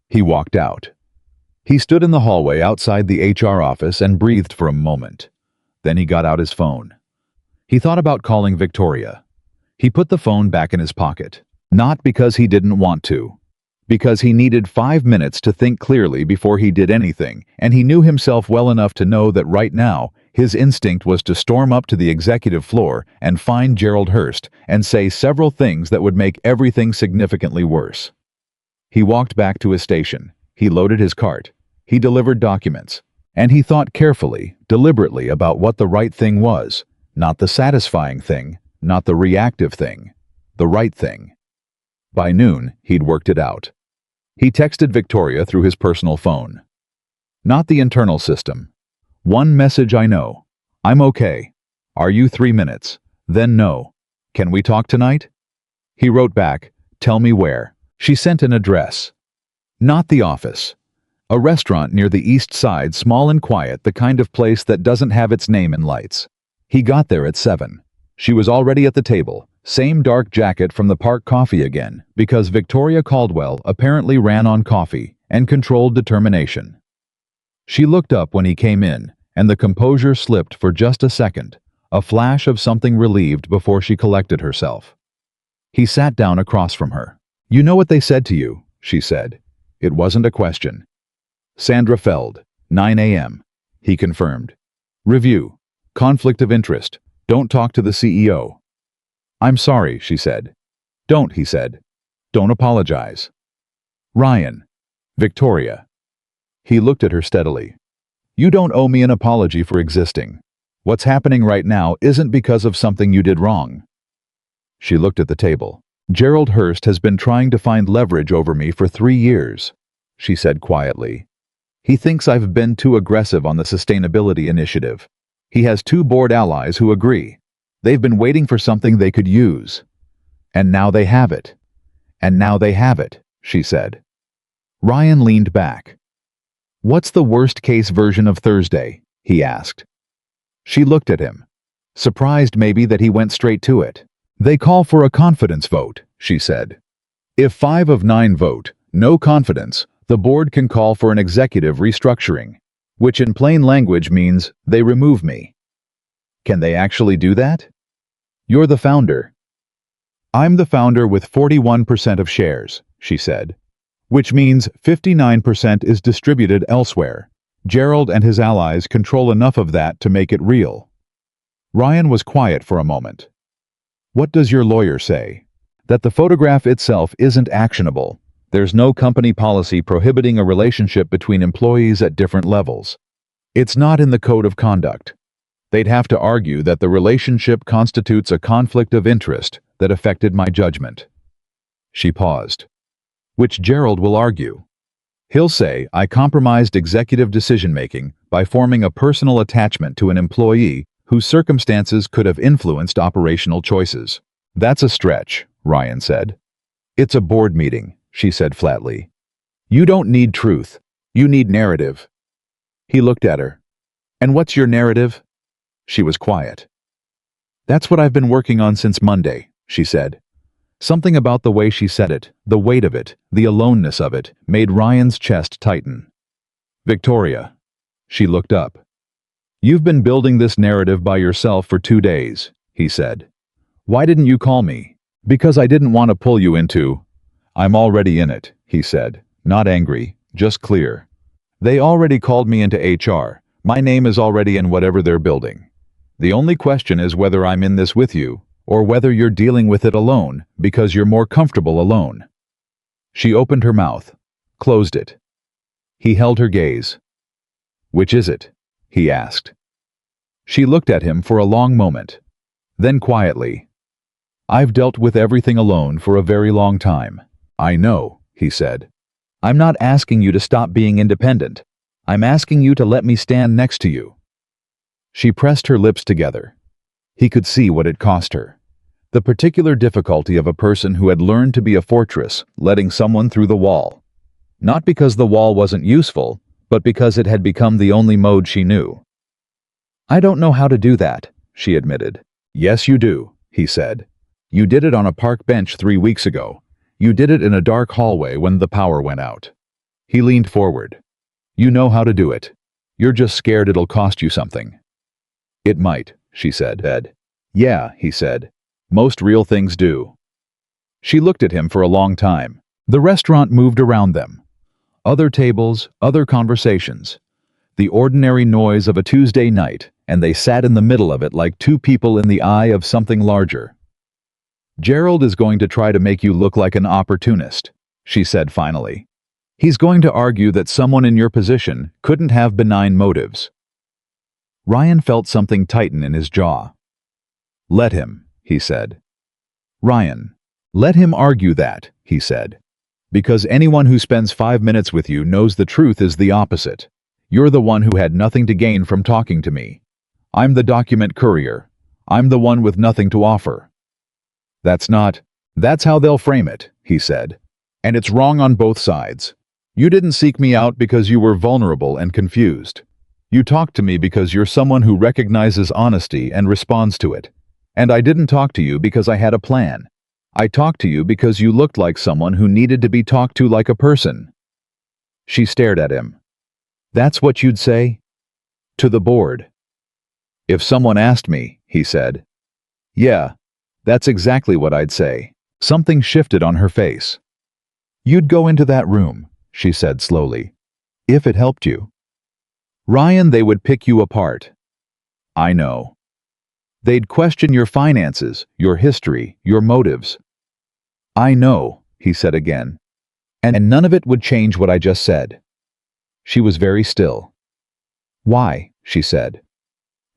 He walked out. He stood in the hallway outside the HR office and breathed for a moment. Then he got out his phone. He thought about calling Victoria. He put the phone back in his pocket, not because he didn't want to, because he needed 5 minutes to think clearly before he did anything, and he knew himself well enough to know that right now, his instinct was to storm up to the executive floor and find Gerald Hurst and say several things that would make everything significantly worse. He walked back to his station. He loaded his cart. He delivered documents. And he thought carefully, deliberately about what the right thing was, not the satisfying thing, not the reactive thing, the right thing. By noon, he'd worked it out. He texted Victoria through his personal phone. Not the internal system. One message I know. I'm okay. Are you 3 minutes? Then no. Can we talk tonight? He wrote back, tell me where. She sent an address. Not the office. A restaurant near the east side, small and quiet, the kind of place that doesn't have its name in lights. He got there at 7. She was already at the table, same dark jacket from the park coffee again, because Victoria Caldwell apparently ran on coffee and controlled determination. She looked up when he came in, and the composure slipped for just a second, a flash of something relieved before she collected herself. He sat down across from her. You know what they said to you, she said. It wasn't a question. Sandra Feld, 9 a.m. He confirmed. Review. Conflict of interest. Don't talk to the CEO. I'm sorry, she said. Don't, he said. Don't apologize. Ryan. Victoria. He looked at her steadily. You don't owe me an apology for existing. What's happening right now isn't because of something you did wrong. She looked at the table. Gerald Hurst has been trying to find leverage over me for 3 years, she said quietly. He thinks I've been too aggressive on the sustainability initiative. He has 2 board allies who agree. They've been waiting for something they could use. And now they have it. And now they have it, she said. Ryan leaned back. What's the worst-case version of Thursday? He asked. She looked at him, surprised maybe that he went straight to it. They call for a confidence vote, she said. If 5 of 9 vote, no confidence, the board can call for an executive restructuring, which in plain language means they remove me. Can they actually do that? You're the founder. I'm the founder with 41% of shares, she said, which means 59% is distributed elsewhere. Gerald and his allies control enough of that to make it real. Ryan was quiet for a moment. What does your lawyer say? That the photograph itself isn't actionable. There's no company policy prohibiting a relationship between employees at different levels. It's not in the code of conduct. They'd have to argue that the relationship constitutes a conflict of interest that affected my judgment. She paused. Which Gerald will argue. He'll say I compromised executive decision-making by forming a personal attachment to an employee whose circumstances could have influenced operational choices. That's a stretch, Ryan said. It's a board meeting, she said flatly. You don't need truth. You need narrative. He looked at her. And what's your narrative? She was quiet. That's what I've been working on since Monday, she said. Something about the way she said it, the weight of it, the aloneness of it, made Ryan's chest tighten. Victoria. She looked up. You've been building this narrative by yourself for 2 days, he said. Why didn't you call me? Because I didn't want to pull you into. I'm already in it, he said, not angry, just clear. They already called me into HR. My name is already in whatever they're building. The only question is whether I'm in this with you, or whether you're dealing with it alone because you're more comfortable alone. She opened her mouth, closed it. He held her gaze. Which is it? He asked. She looked at him for a long moment. Then quietly. I've dealt with everything alone for a very long time. I know, he said. I'm not asking you to stop being independent. I'm asking you to let me stand next to you. She pressed her lips together. He could see what it cost her. The particular difficulty of a person who had learned to be a fortress, letting someone through the wall. Not because the wall wasn't useful, but because it had become the only mode she knew. I don't know how to do that, she admitted. Yes, you do, he said. You did it on a park bench 3 weeks ago. You did it in a dark hallway when the power went out. He leaned forward. You know how to do it. You're just scared it'll cost you something. It might, she said. Ed. Yeah, he said. Most real things do. She looked at him for a long time. The restaurant moved around them. Other tables, other conversations. The ordinary noise of a Tuesday night, and they sat in the middle of it like two people in the eye of something larger. Gerald is going to try to make you look like an opportunist, she said finally. He's going to argue that someone in your position couldn't have benign motives. Ryan felt something tighten in his jaw. Let him, he said. Ryan, let him argue that, he said. Because anyone who spends 5 minutes with you knows the truth is the opposite. You're the one who had nothing to gain from talking to me. I'm the document courier. I'm the one with nothing to offer. That's how they'll frame it, he said. And it's wrong on both sides. You didn't seek me out because you were vulnerable and confused. You talked to me because you're someone who recognizes honesty and responds to it. And I didn't talk to you because I had a plan. I talked to you because you looked like someone who needed to be talked to like a person. She stared at him. That's what you'd say? To the board. If someone asked me, he said. Yeah, that's exactly what I'd say. Something shifted on her face. You'd go into that room, she said slowly. If it helped you. Ryan, they would pick you apart. I know. They'd question your finances, your history, your motives. I know, he said again. And none of it would change what I just said. She was very still. Why? She said.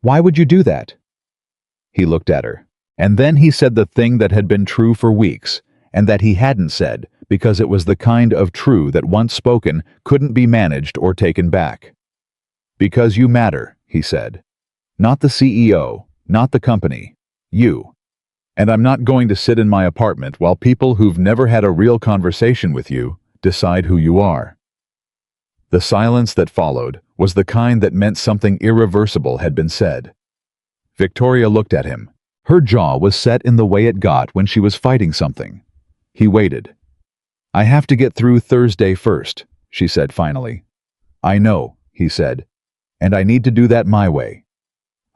Why would you do that? He looked at her. And then he said the thing that had been true for weeks, and that he hadn't said because it was the kind of true that once spoken couldn't be managed or taken back. Because you matter, he said. Not the CEO, not the company. You. And I'm not going to sit in my apartment while people who've never had a real conversation with you decide who you are. The silence that followed was the kind that meant something irreversible had been said. Victoria looked at him. Her jaw was set in the way it got when she was fighting something. He waited. I have to get through Thursday first, she said finally. I know, he said. And I need to do that my way.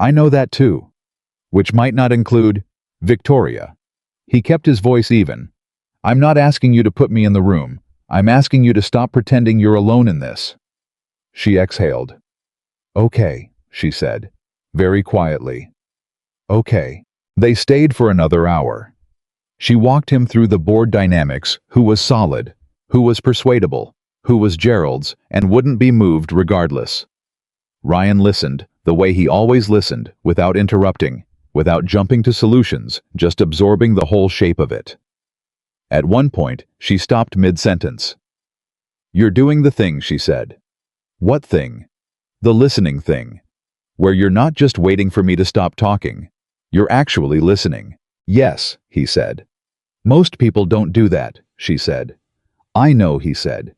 I know that too. Which might not include Victoria. He kept his voice even. I'm not asking you to put me in the room. I'm asking you to stop pretending you're alone in this. She exhaled. Okay, she said, very quietly. Okay. They stayed for another hour. She walked him through the board dynamics, who was solid, who was persuadable, who was Gerald's, and wouldn't be moved regardless. Ryan listened, the way he always listened, without interrupting, without jumping to solutions, just absorbing the whole shape of it. At one point, she stopped mid-sentence. "You're doing the thing," she said. "What thing?" "The listening thing. Where you're not just waiting for me to stop talking. You're actually listening." "Yes," he said. "Most people don't do that," she said. "I know," he said.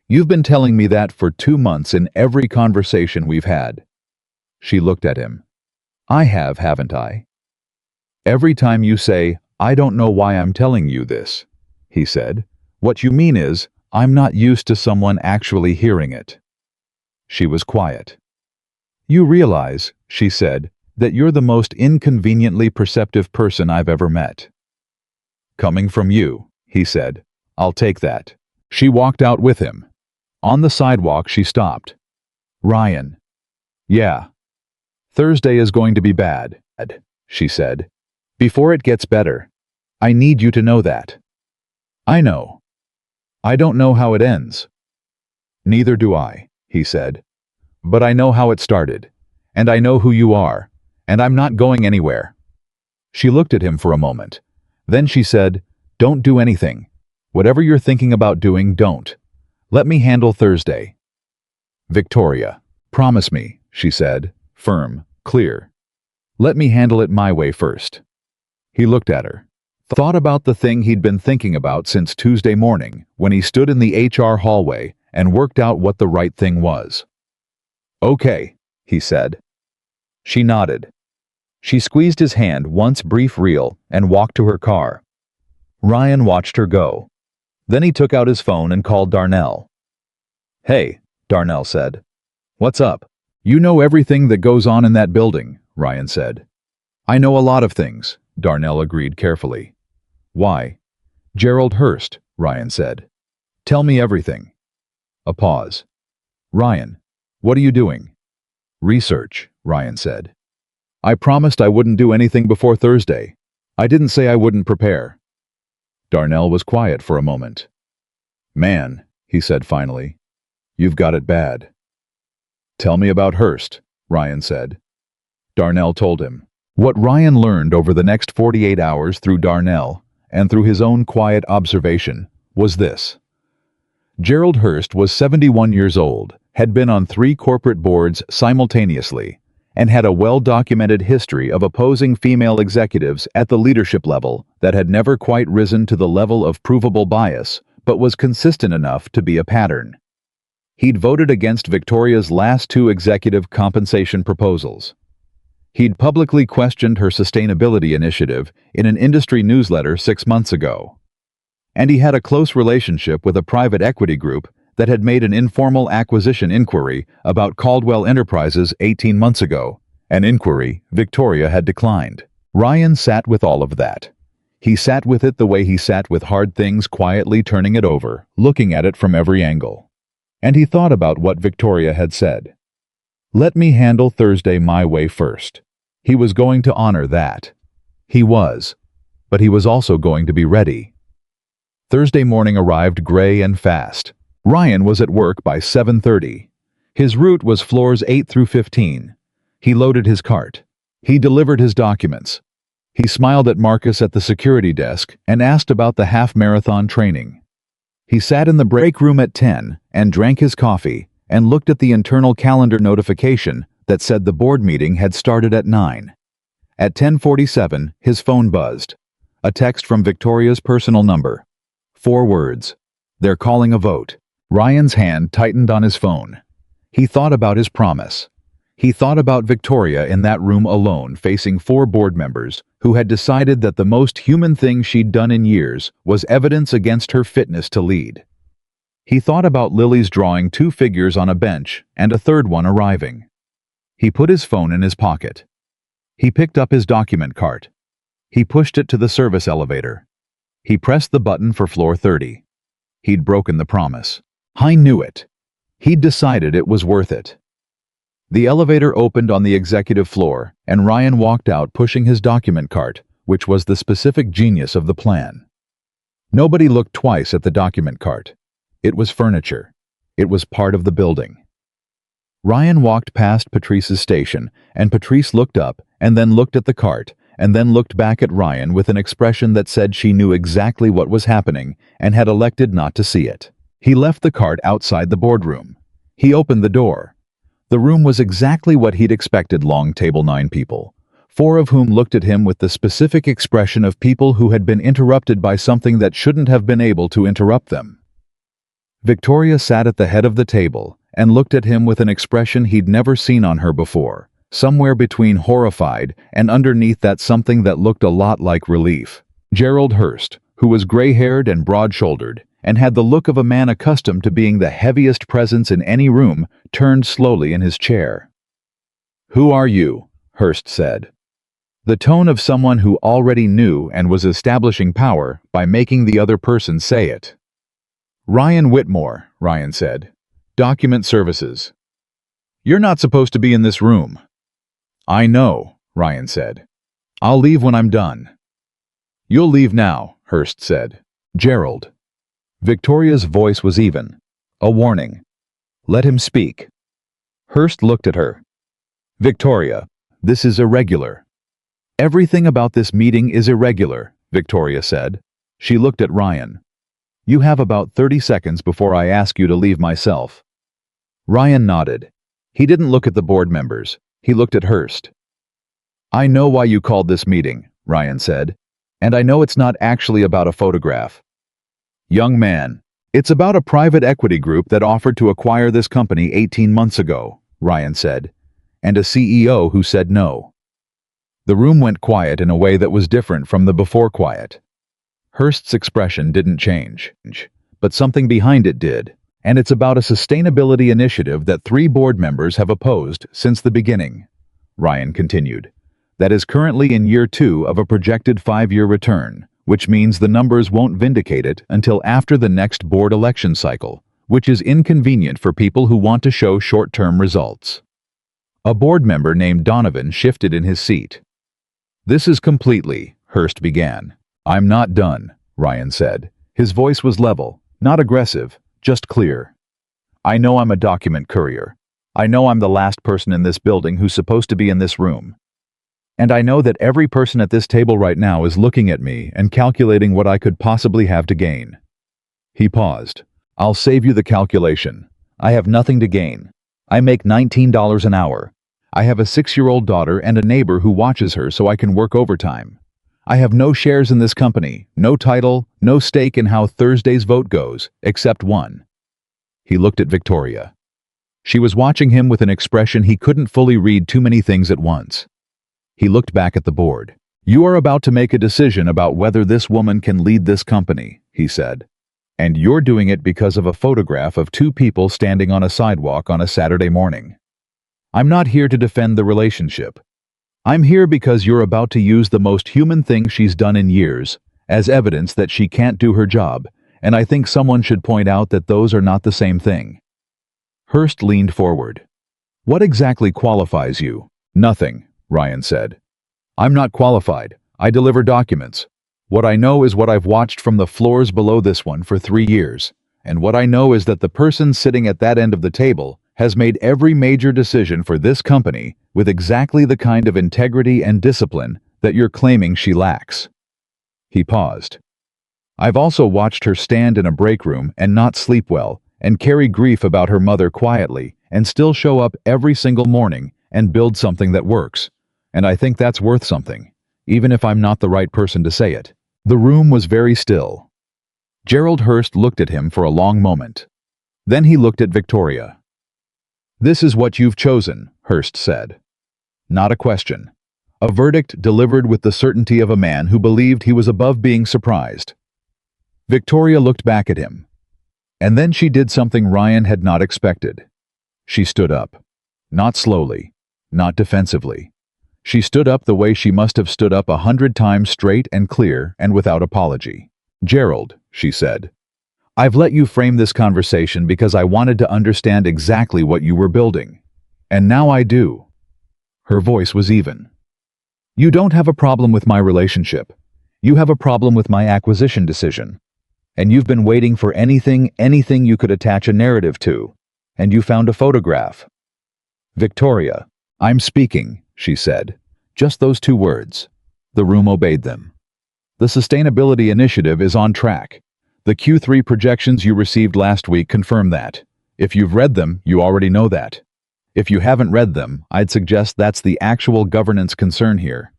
"You've been telling me that for 2 months in every conversation we've had." She looked at him. "I have, haven't I?" "Every time you say, 'I don't know why I'm telling you this,'" he said, "what you mean is, I'm not used to someone actually hearing it." She was quiet. "You realize," she said, "that you're the most inconveniently perceptive person I've ever met." "Coming from you," he said, "I'll take that." She walked out with him. On the sidewalk, she stopped. "Ryan." "Yeah. Thursday is going to be bad," she said. "Before it gets better. I need you to know that." "I know. I don't know how it ends." "Neither do I," he said. "But I know how it started. And I know who you are. And I'm not going anywhere." She looked at him for a moment. Then she said, "Don't do anything. Whatever you're thinking about doing, don't. Let me handle Thursday." "Victoria, promise me," she said, firm, clear. "Let me handle it my way first." He looked at her. Thought about the thing he'd been thinking about since Tuesday morning, when he stood in the HR hallway and worked out what the right thing was. "Okay," he said. She nodded. She squeezed his hand once brief reel and walked to her car. Ryan watched her go. Then he took out his phone and called Darnell. "Hey," Darnell said. "What's up?" "You know everything that goes on in that building," Ryan said. "I know a lot of things," Darnell agreed carefully. "Why?" "Gerald Hurst," Ryan said. "Tell me everything." A pause. "Ryan, what are you doing?" "Research," Ryan said. "I promised I wouldn't do anything before Thursday. I didn't say I wouldn't prepare." Darnell was quiet for a moment. "Man," he said finally, "you've got it bad." "Tell me about Hurst," Ryan said. Darnell told him. What Ryan learned over the next 48 hours through Darnell, and through his own quiet observation, was this. Gerald Hurst was 71 years old, had been on 3 corporate boards simultaneously, and had a well-documented history of opposing female executives at the leadership level that had never quite risen to the level of provable bias, but was consistent enough to be a pattern. He'd voted against Victoria's last 2 executive compensation proposals. He'd publicly questioned her sustainability initiative in an industry newsletter 6 months ago. And he had a close relationship with a private equity group that had made an informal acquisition inquiry about Caldwell Enterprises 18 months ago, an inquiry Victoria had declined. Ryan sat with all of that. He sat with it the way he sat with hard things, quietly turning it over, looking at it from every angle. And he thought about what Victoria had said. "Let me handle Thursday my way first." He was going to honor that. He was. But he was also going to be ready. Thursday morning arrived gray and fast. Ryan was at work by 7:30. His route was floors 8 through 15. He loaded his cart. He delivered his documents. He smiled at Marcus at the security desk and asked about the half-marathon training. He sat in the break room at 10 and drank his coffee and looked at the internal calendar notification that said the board meeting had started at 9. At 10:47, his phone buzzed. A text from Victoria's personal number. 4 words. "They're calling a vote." Ryan's hand tightened on his phone. He thought about his promise. He thought about Victoria in that room alone facing 4 board members who had decided that the most human thing she'd done in years was evidence against her fitness to lead. He thought about Lily's drawing 2 figures on a bench and a third one arriving. He put his phone in his pocket. He picked up his document cart. He pushed it to the service elevator. He pressed the button for floor 30. He'd broken the promise. I knew it. He'd decided it was worth it. The elevator opened on the executive floor, and Ryan walked out pushing his document cart, which was the specific genius of the plan. Nobody looked twice at the document cart. It was furniture. It was part of the building. Ryan walked past Patrice's station, and Patrice looked up, and then looked at the cart, and then looked back at Ryan with an expression that said she knew exactly what was happening and had elected not to see it. He left the cart outside the boardroom. He opened the door. The room was exactly what he'd expected. Long table, 9 people, 4 of whom looked at him with the specific expression of people who had been interrupted by something that shouldn't have been able to interrupt them. Victoria sat at the head of the table and looked at him with an expression he'd never seen on her before, somewhere between horrified and underneath that something that looked a lot like relief. Gerald Hurst, who was gray-haired and broad-shouldered, and had the look of a man accustomed to being the heaviest presence in any room, turned slowly in his chair. "Who are you?" Hurst said. The tone of someone who already knew and was establishing power by making the other person say it. "Ryan Whitmore," Ryan said. "Document Services." "You're not supposed to be in this room." "I know," Ryan said. "I'll leave when I'm done." "You'll leave now," Hurst said. "Gerald." Victoria's voice was even. A warning. "Let him speak." Hurst looked at her. "Victoria, this is irregular." "Everything about this meeting is irregular," Victoria said. She looked at Ryan. "You have about 30 seconds before I ask you to leave myself." Ryan nodded. He didn't look at the board members. He looked at Hurst. "I know why you called this meeting," Ryan said. "And I know it's not actually about a photograph." "Young man, it's about a private equity group that offered to acquire this company 18 months ago," Ryan said, "and a CEO who said no." The room went quiet in a way that was different from the before quiet. Hurst's expression didn't change, but something behind it did, and it's about a sustainability initiative that 3 board members have opposed since the beginning, Ryan continued, that is currently in year 2 of a projected 5-year return, which means the numbers won't vindicate it until after the next board election cycle, which is inconvenient for people who want to show short-term results. A board member named Donovan shifted in his seat. "This is completely," Hurst began. "I'm not done," Ryan said. His voice was level, not aggressive, just clear. "I know I'm a document courier. I know I'm the last person in this building who's supposed to be in this room. And I know that every person at this table right now is looking at me and calculating what I could possibly have to gain." He paused. "I'll save you the calculation. I have nothing to gain. I make $19 an hour. I have a 6-year-old daughter and a neighbor who watches her so I can work overtime. I have no shares in this company, no title, no stake in how Thursday's vote goes, except one." He looked at Victoria. She was watching him with an expression he couldn't fully read too many things at once. He looked back at the board. "You are about to make a decision about whether this woman can lead this company," he said. "And you're doing it because of a photograph of 2 people standing on a sidewalk on a Saturday morning. I'm not here to defend the relationship. I'm here because you're about to use the most human thing she's done in years as evidence that she can't do her job, and I think someone should point out that those are not the same thing." Hurst leaned forward. "What exactly qualifies you?" "Nothing," Ryan said. "I'm not qualified. I deliver documents. What I know is what I've watched from the floors below this one for 3 years, and what I know is that the person sitting at that end of the table has made every major decision for this company with exactly the kind of integrity and discipline that you're claiming she lacks." He paused. "I've also watched her stand in a break room and not sleep well, and carry grief about her mother quietly, and still show up every single morning and build something that works. And I think that's worth something, even if I'm not the right person to say it." The room was very still. Gerald Hurst looked at him for a long moment. Then he looked at Victoria. "This is what you've chosen," Hurst said. Not a question. A verdict delivered with the certainty of a man who believed he was above being surprised. Victoria looked back at him. And then she did something Ryan had not expected. She stood up. Not slowly. Not defensively. She stood up the way she must have stood up 100 times straight and clear and without apology. "Gerald," she said, "I've let you frame this conversation because I wanted to understand exactly what you were building. And now I do." Her voice was even. You don't have a problem with my relationship. You have a problem with my acquisition decision. And you've been waiting for anything you could attach a narrative to. And you found a photograph. Victoria, I'm speaking, she said. Just those two words. The room obeyed them. The sustainability initiative is on track. The Q3 projections you received last week confirm that. If you've read them, you already know that. If you haven't read them, I'd suggest that's the actual governance concern here.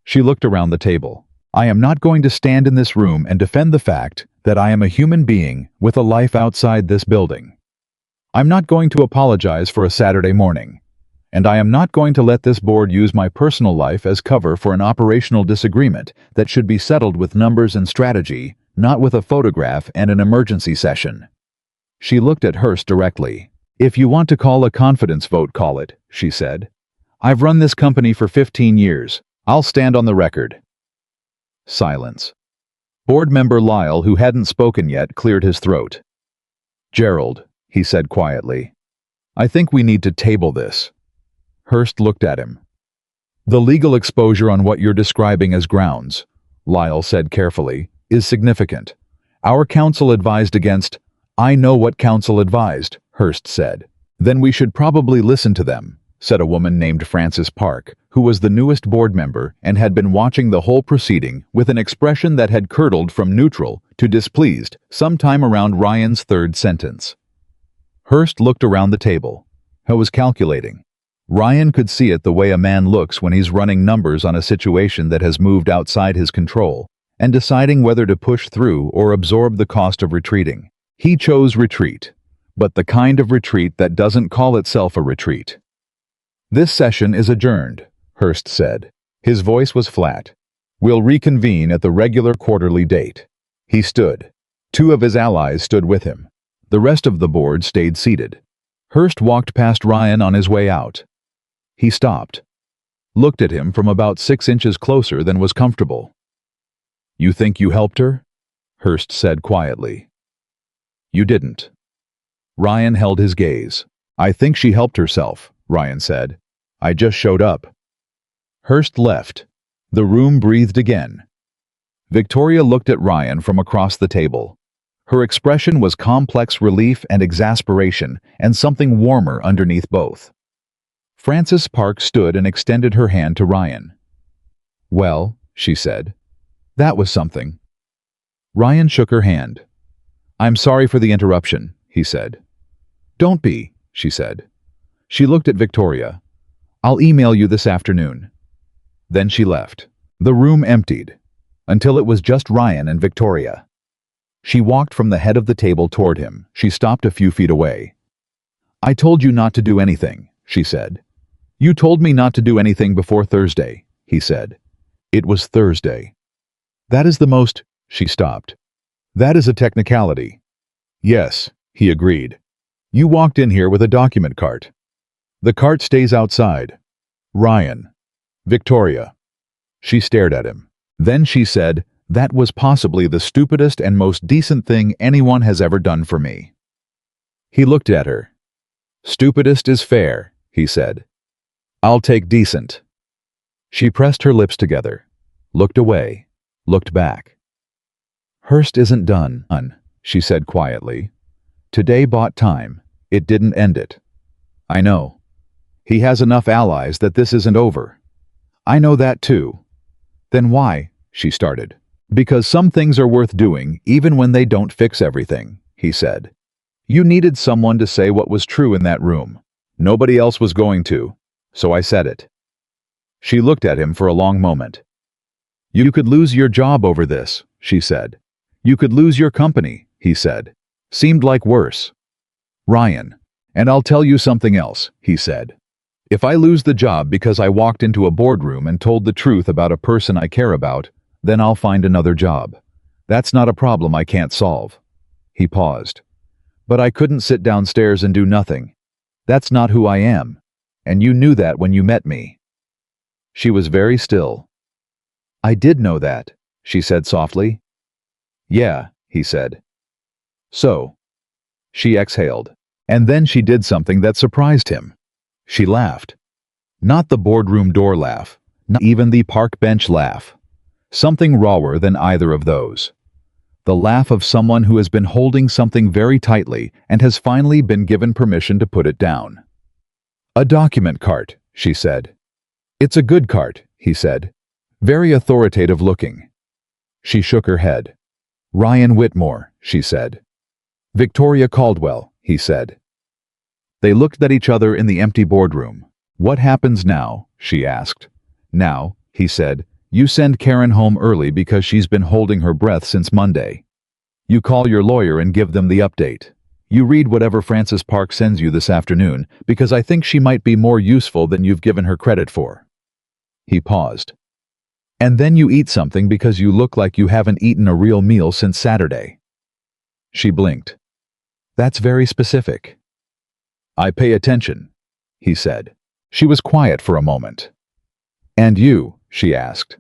She looked around the table. I am not going to stand in this room and defend the fact that I am a human being with a life outside this building. I'm not going to apologize for a Saturday morning. And I am not going to let this board use my personal life as cover for an operational disagreement that should be settled with numbers and strategy, not with a photograph and an emergency session. She looked at Hearst directly. If you want to call a confidence vote, call it, she said. I've run this company for 15 years. I'll stand on the record. Silence. Board member Lyle, who hadn't spoken yet, cleared his throat. Gerald, he said quietly, I think we need to table this. Hearst looked at him. The legal exposure on what you're describing as grounds, Lyle said carefully, is significant. Our counsel advised against. I know what counsel advised, Hearst said. Then we should probably listen to them, said a woman named Frances Park, who was the newest board member and had been watching the whole proceeding with an expression that had curdled from neutral to displeased sometime around Ryan's third sentence. Hearst looked around the table. He was calculating. Ryan could see it the way a man looks when he's running numbers on a situation that has moved outside his control and deciding whether to push through or absorb the cost of retreating. He chose retreat, but the kind of retreat that doesn't call itself a retreat. This session is adjourned, Hearst said. His voice was flat. We'll reconvene at the regular quarterly date. He stood. Two of his allies stood with him. The rest of the board stayed seated. Hearst walked past Ryan on his way out. He stopped, looked at him from about 6 inches closer than was comfortable. You think you helped her? Hearst said quietly. You didn't. Ryan held his gaze. I think she helped herself, Ryan said. I just showed up. Hearst left. The room breathed again. Victoria looked at Ryan from across the table. Her expression was complex relief and exasperation, and something warmer underneath both. Frances Park stood and extended her hand to Ryan. Well, she said, that was something. Ryan shook her hand. I'm sorry for the interruption, he said. Don't be, she said. She looked at Victoria. I'll email you this afternoon. Then she left. The room emptied, until it was just Ryan and Victoria. She walked from the head of the table toward him. She stopped a few feet away. I told you not to do anything, she said. You told me not to do anything before Thursday, he said. It was Thursday. That is the most. She stopped. That is a technicality. Yes, he agreed. You walked in here with a document cart. The cart stays outside. Ryan. Victoria. She stared at him. Then she said, that was possibly the stupidest and most decent thing anyone has ever done for me. He looked at her. Stupidest is fair, he said. I'll take decent. She pressed her lips together, looked away, looked back. Hearst isn't done, she said quietly. Today bought time. It didn't end it. I know. He has enough allies that this isn't over. I know that too. Then why? She started. Because some things are worth doing even when they don't fix everything, he said. You needed someone to say what was true in that room. Nobody else was going to. So I said it. She looked at him for a long moment. You could lose your job over this, she said. You could lose your company, he said. Seemed like worse. Ryan. And I'll tell you something else, he said. If I lose the job because I walked into a boardroom and told the truth about a person I care about, then I'll find another job. That's not a problem I can't solve. He paused. But I couldn't sit downstairs and do nothing. That's not who I am. And you knew that when you met me. She was very still. I did know that, she said softly. Yeah, he said. So. She exhaled. And then she did something that surprised him. She laughed. Not the boardroom door laugh. Not even the park bench laugh. Something rawer than either of those. The laugh of someone who has been holding something very tightly and has finally been given permission to put it down. "A document cart," she said. "It's a good cart," he said. "Very authoritative looking." She shook her head. "Ryan Whitmore," she said. "Victoria Caldwell," he said. They looked at each other in the empty boardroom. "What happens now?" she asked. "Now," he said, "you send Karen home early because she's been holding her breath since Monday. You call your lawyer and give them the update. You read whatever Frances Park sends you this afternoon because I think she might be more useful than you've given her credit for." He paused. "And then you eat something because you look like you haven't eaten a real meal since Saturday." She blinked. "That's very specific." "I pay attention," he said. She was quiet for a moment. "And you?" she asked.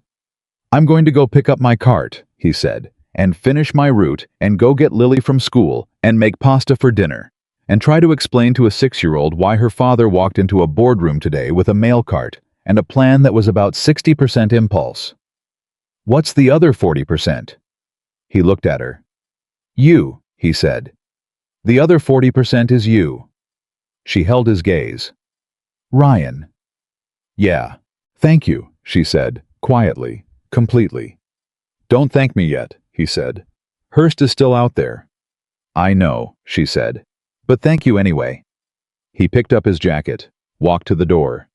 "I'm going to go pick up my cart," he said, "and finish my route and go get Lily from school and make pasta for dinner, and try to explain to a 6-year-old why her father walked into a boardroom today with a mail cart and a plan that was about 60% impulse." "What's the other 40%? He looked at her. "You," he said. "The other 40% is you." She held his gaze. "Ryan." "Yeah. Thank you," she said, quietly, completely. "Don't thank me yet," he said. "Hurst is still out there." "I know," she said. "But thank you anyway." He picked up his jacket, walked to the door.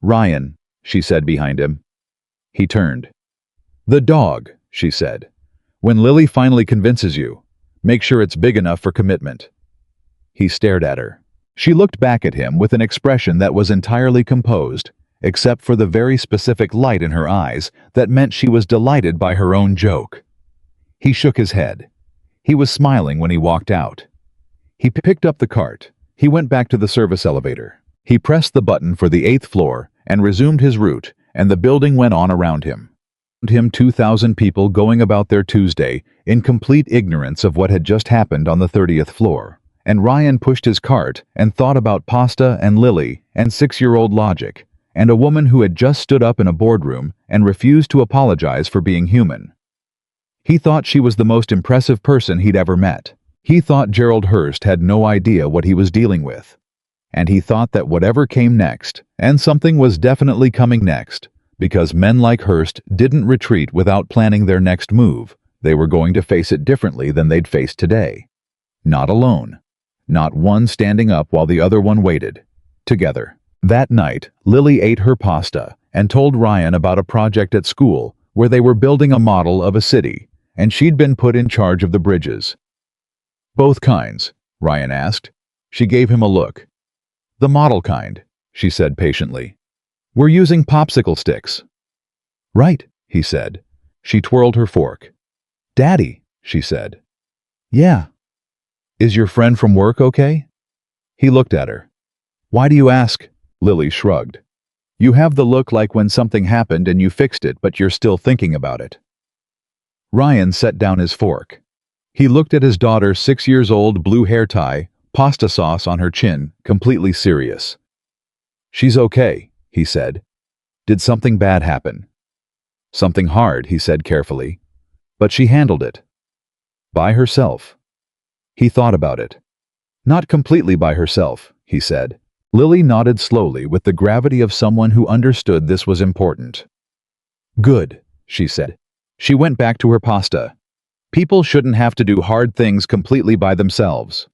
"Ryan," she said behind him. He turned. "The dog," she said. "When Lily finally convinces you, make sure it's big enough for commitment." He stared at her. She looked back at him with an expression that was entirely composed, except for the very specific light in her eyes that meant she was delighted by her own joke. He shook his head. He was smiling when he walked out. He picked up the cart. He went back to the service elevator. He pressed the button for the 8th floor and resumed his route, and the building went on around him. Around him 2,000 people going about their Tuesday in complete ignorance of what had just happened on the 30th floor. And Ryan pushed his cart and thought about pasta and Lily and 6-year-old logic, and a woman who had just stood up in a boardroom and refused to apologize for being human. He thought she was the most impressive person he'd ever met. He thought Gerald Hurst had no idea what he was dealing with. And he thought that whatever came next, and something was definitely coming next, because men like Hurst didn't retreat without planning their next move, they were going to face it differently than they'd faced today. Not alone. Not one standing up while the other one waited. Together. That night, Lily ate her pasta and told Ryan about a project at school where they were building a model of a city, and she'd been put in charge of the bridges. "Both kinds?" Ryan asked. She gave him a look. "The model kind," she said patiently. "We're using popsicle sticks." "Right," he said. She twirled her fork. "Daddy," she said. "Yeah." "Is your friend from work okay?" He looked at her. "Why do you ask?" Lily shrugged. "You have the look like when something happened and you fixed it, but you're still thinking about it." Ryan set down his fork. He looked at his daughter's 6-year-old blue hair tie, pasta sauce on her chin, completely serious. "She's okay," he said. "Did something bad happen?" "Something hard," he said carefully. "But she handled it." "By herself." He thought about it. "Not completely by herself," he said. Lily nodded slowly with the gravity of someone who understood this was important. "Good," she said. She went back to her pasta. "People shouldn't have to do hard things completely by themselves."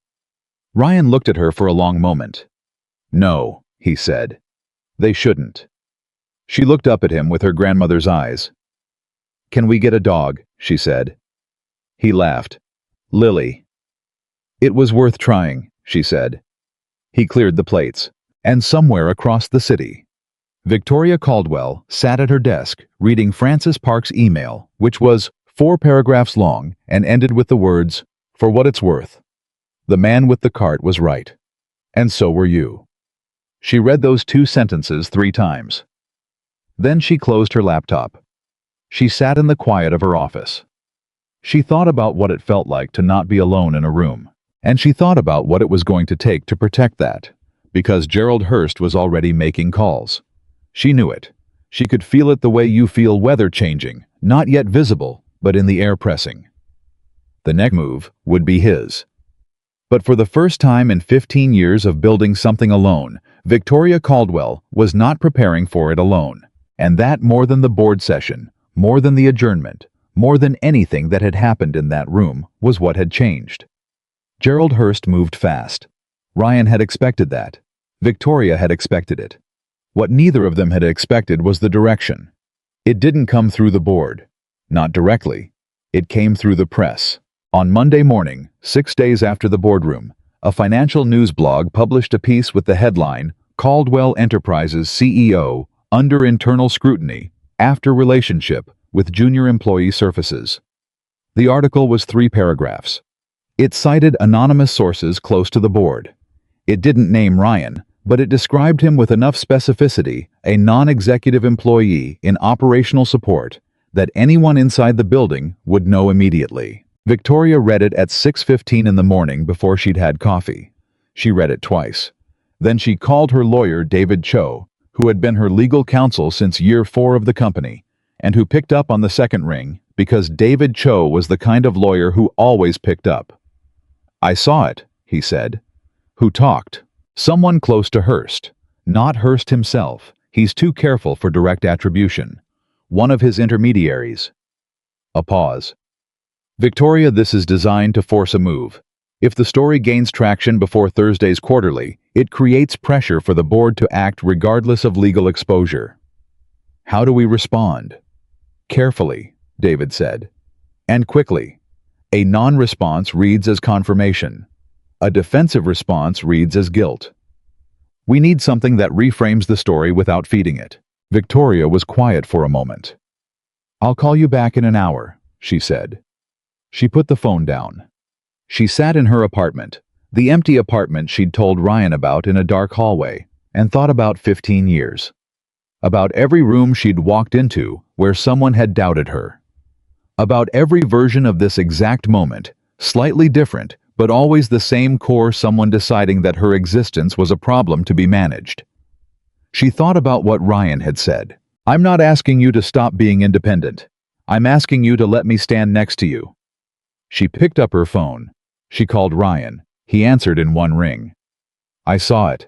Ryan looked at her for a long moment. "No," he said. "They shouldn't." She looked up at him with her grandmother's eyes. "Can we get a dog?" she said. He laughed. "Lily." "It was worth trying," she said. He cleared the plates. And somewhere across the city, Victoria Caldwell sat at her desk reading Frances Park's email, which was 4 paragraphs long and ended with the words, "For what it's worth. The man with the cart was right. And so were you." She read those 2 sentences 3 times. Then she closed her laptop. She sat in the quiet of her office. She thought about what it felt like to not be alone in a room. And she thought about what it was going to take to protect that, because Gerald Hurst was already making calls. She knew it. She could feel it the way you feel weather changing, not yet visible, but in the air pressing. The next move would be his. But for the first time in 15 years of building something alone, Victoria Caldwell was not preparing for it alone. And that, more than the board session, more than the adjournment, more than anything that had happened in that room, was what had changed. Gerald Hurst moved fast. Ryan had expected that. Victoria had expected it. What neither of them had expected was the direction. It didn't come through the board. Not directly. It came through the press. On Monday morning, 6 days after the boardroom, a financial news blog published a piece with the headline, "Caldwell Enterprises CEO Under Internal Scrutiny After Relationship with Junior Employee Surfaces." The article was 3 paragraphs. It cited anonymous sources close to the board. It didn't name Ryan, but it described him with enough specificity, a non-executive employee in operational support, that anyone inside the building would know immediately. Victoria read it at 6:15 in the morning before she'd had coffee. She read it twice. Then she called her lawyer, David Cho, who had been her legal counsel since year 4 of the company, and who picked up on the second ring because David Cho was the kind of lawyer who always picked up. "I saw it," he said. "Who talked?" "Someone close to Hurst. Not Hurst himself. He's too careful for direct attribution. One of his intermediaries." A pause. "Victoria, this is designed to force a move. If the story gains traction before Thursday's quarterly, it creates pressure for the board to act regardless of legal exposure." "How do we respond?" "Carefully," David said. "And quickly. A non-response reads as confirmation. A defensive response reads as guilt. We need something that reframes the story without feeding it." Victoria was quiet for a moment. "I'll call you back in an hour," she said. She put the phone down. She sat in her apartment, the empty apartment she'd told Ryan about in a dark hallway, and thought about 15 years. About every room she'd walked into where someone had doubted her. About every version of this exact moment, slightly different, but always the same core, someone deciding that her existence was a problem to be managed. She thought about what Ryan had said. "I'm not asking you to stop being independent. I'm asking you to let me stand next to you." She picked up her phone. She called Ryan. He answered in one ring. "I saw it."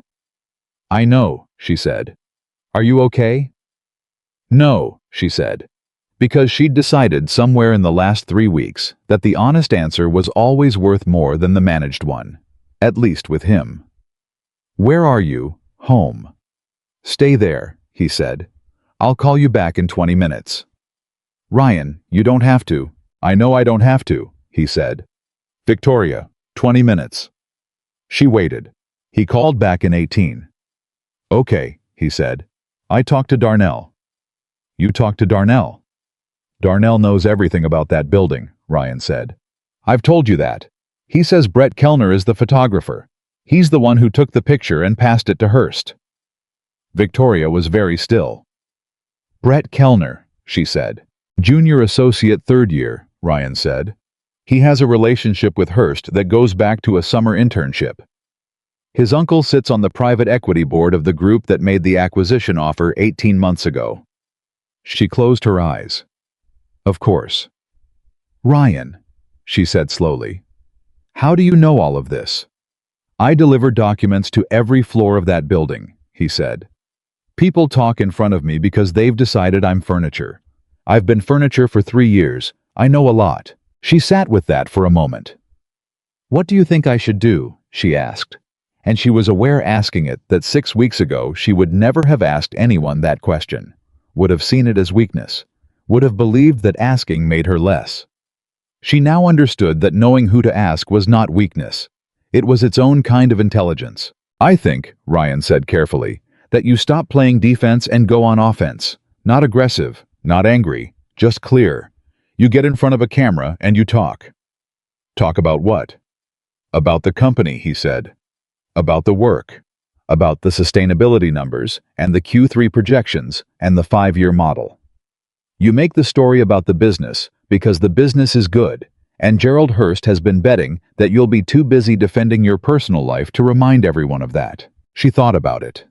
"I know," she said. "Are you okay?" "No," she said. Because she'd decided somewhere in the last 3 weeks that the honest answer was always worth more than the managed one. At least with him. "Where are you?" "Home." "Stay there," he said. "I'll call you back in 20 minutes. "Ryan, you don't have to." "I know I don't have to," he said. "Victoria, 20 minutes. She waited. He called back in 18. "Okay," he said. "I talked to Darnell." "You talked to Darnell?" "Darnell knows everything about that building," Ryan said. "I've told you that. He says Brett Kellner is the photographer. He's the one who took the picture and passed it to Hurst." Victoria was very still. "Brett Kellner," she said. "Junior associate 3rd year," Ryan said. "He has a relationship with Hurst that goes back to a summer internship. His uncle sits on the private equity board of the group that made the acquisition offer 18 months ago." She closed her eyes. "Of course." "Ryan," she said slowly, "how do you know all of this?" "I deliver documents to every floor of that building," he said. "People talk in front of me because they've decided I'm furniture. I've been furniture for 3 years. I know a lot." She sat with that for a moment. "What do you think I should do?" she asked. And she was aware asking it that 6 weeks ago she would never have asked anyone that question, would have seen it as weakness, would have believed that asking made her less. She now understood that knowing who to ask was not weakness. It was its own kind of intelligence. "I think," Ryan said carefully, "that you stop playing defense and go on offense. Not aggressive, not angry, just clear. You get in front of a camera and you talk." "Talk about what?" "About the company," he said. "About the work. About the sustainability numbers and the Q3 projections and the 5-year model. You make the story about the business because the business is good, and Gerald Hurst has been betting that you'll be too busy defending your personal life to remind everyone of that." She thought about it.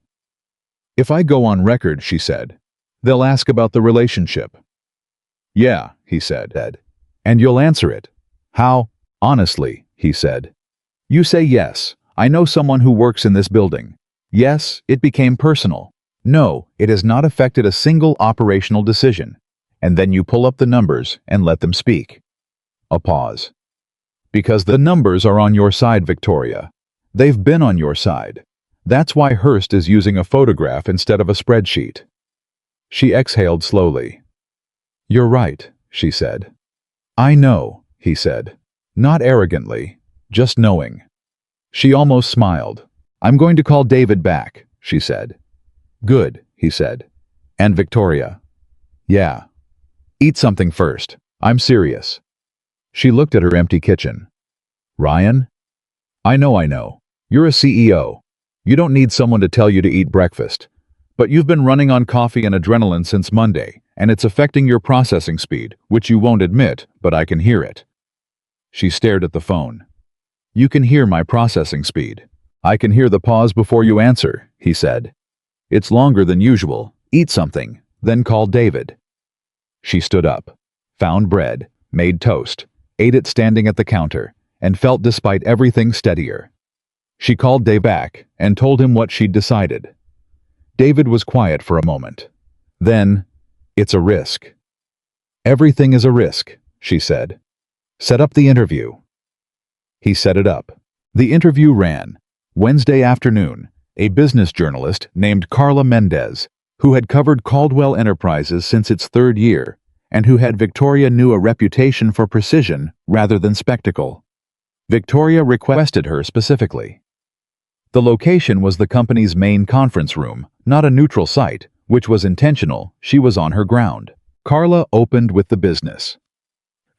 "If I go on record," she said, They'll ask about the relationship. Yeah, he said. And you'll answer it. How? Honestly, he said. You say yes. I know someone who works in this building. Yes, it became personal. No, it has not affected a single operational decision. And then you pull up the numbers and let them speak. A pause. Because the numbers are on your side, Victoria. They've been on your side. That's why Hearst is using a photograph instead of a spreadsheet. She exhaled slowly. You're right, she said. I know, he said. Not arrogantly, just knowing. She almost smiled. I'm going to call David back, she said. Good, he said. And Victoria? Yeah. Eat something first. I'm serious. She looked at her empty kitchen. Ryan? I know. You're a CEO. You don't need someone to tell you to eat breakfast. But you've been running on coffee and adrenaline since Monday, and it's affecting your processing speed, which you won't admit, but I can hear it. She stared at the phone. You can hear my processing speed. I can hear the pause before you answer, he said. It's longer than usual. Eat something, then call David. She stood up, found bread, made toast, ate it standing at the counter, and felt despite everything steadier. She called Dave back and told him what she'd decided. David was quiet for a moment. Then, it's a risk. Everything is a risk, she said. Set up the interview. He set it up. The interview ran. Wednesday afternoon, a business journalist named Carla Mendez, who had covered Caldwell Enterprises since its third year, and who had Victoria knew a reputation for precision rather than spectacle. Victoria requested her specifically. The location was the company's main conference room, not a neutral site, which was intentional. She was on her ground. Carla opened with the business.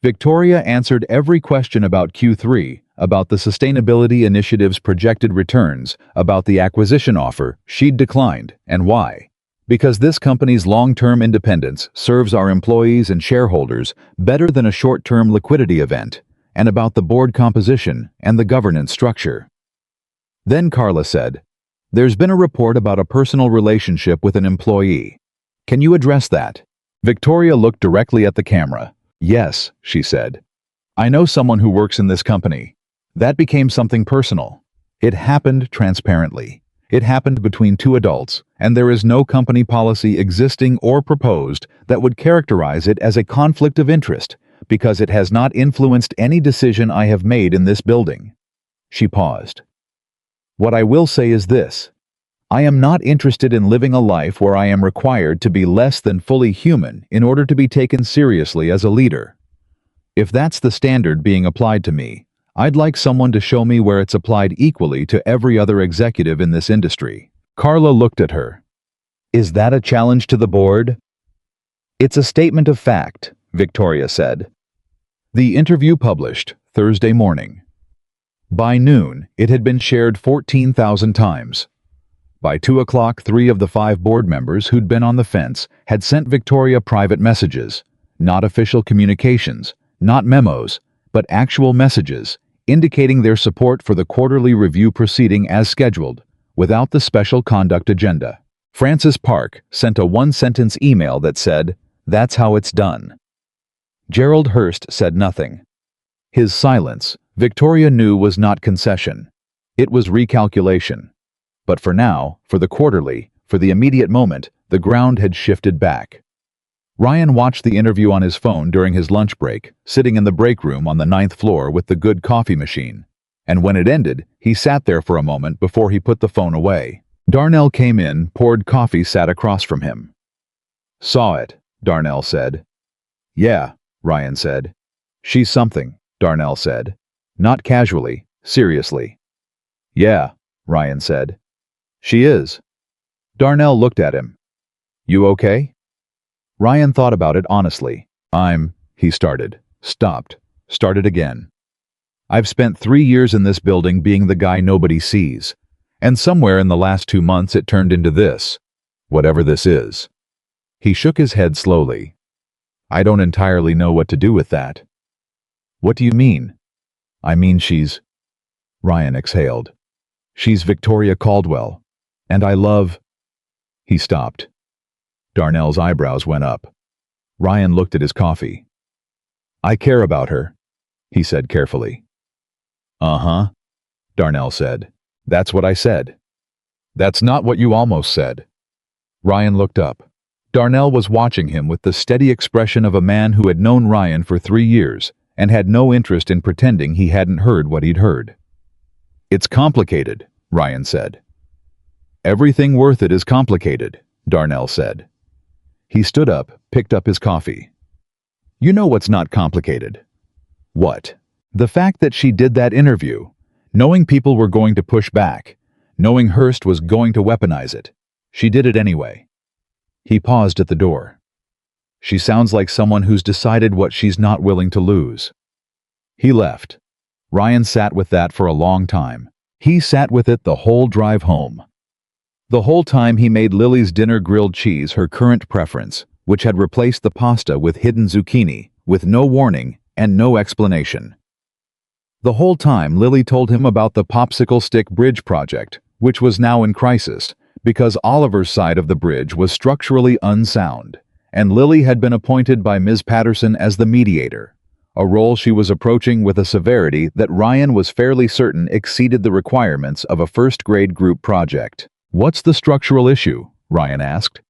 Victoria answered every question about Q3, about the sustainability initiative's projected returns, about the acquisition offer she'd declined, and why. Because this company's long-term independence serves our employees and shareholders better than a short-term liquidity event, and about the board composition and the governance structure. Then Carla said, There's been a report about a personal relationship with an employee. Can you address that? Victoria looked directly at the camera. Yes, she said. I know someone who works in this company. That became something personal. It happened transparently. It happened between two adults, and there is no company policy existing or proposed that would characterize it as a conflict of interest, because it has not influenced any decision I have made in this building. She paused. What I will say is this. I am not interested in living a life where I am required to be less than fully human in order to be taken seriously as a leader. If that's the standard being applied to me, I'd like someone to show me where it's applied equally to every other executive in this industry. Carla looked at her. Is that a challenge to the board? It's a statement of fact, Victoria said. The interview published Thursday morning. By noon, it had been shared 14,000 times. By 2 o'clock, 3 of the 5 board members who'd been on the fence had sent Victoria private messages, not official communications, not memos, but actual messages, indicating their support for the quarterly review proceeding as scheduled, without the special conduct agenda. Francis Park sent a one-sentence email that said, "That's how it's done." Gerald Hearst said nothing. His silence, Victoria knew, was not concession. It was recalculation. But for now, for the quarterly, for the immediate moment, the ground had shifted back. Ryan watched the interview on his phone during his lunch break, sitting in the break room on the 9th floor with the good coffee machine. And when it ended, he sat there for a moment before he put the phone away. Darnell came in, poured coffee, sat across from him. Saw it, Darnell said. Yeah, Ryan said. She's something, Darnell said. Not casually, seriously. Yeah, Ryan said. She is. Darnell looked at him. You okay? Ryan thought about it honestly. He started, stopped, started again. I've spent 3 years in this building being the guy nobody sees. And somewhere in the last 2 months it turned into this. Whatever this is. He shook his head slowly. I don't entirely know what to do with that. What do you mean? I mean she's... Ryan exhaled. She's Victoria Caldwell. And I love... He stopped. Darnell's eyebrows went up. Ryan looked at his coffee. I care about her, he said carefully. Uh-huh, Darnell said. That's what I said. That's not what you almost said. Ryan looked up. Darnell was watching him with the steady expression of a man who had known Ryan for 3 years and had no interest in pretending he hadn't heard what he'd heard. It's complicated, Ryan said. Everything worth it is complicated, Darnell said. He stood up, picked up his coffee. You know what's not complicated? What? The fact that she did that interview, knowing people were going to push back, knowing Hearst was going to weaponize it. She did it anyway. He paused at the door. She sounds like someone who's decided what she's not willing to lose. He left. Ryan sat with that for a long time. He sat with it the whole drive home. The whole time he made Lily's dinner grilled cheese her current preference, which had replaced the pasta with hidden zucchini, with no warning and no explanation. The whole time Lily told him about the popsicle stick bridge project, which was now in crisis, because Oliver's side of the bridge was structurally unsound, and Lily had been appointed by Ms. Patterson as the mediator, a role she was approaching with a severity that Ryan was fairly certain exceeded the requirements of a first-grade group project. What's the structural issue? Ryan asked.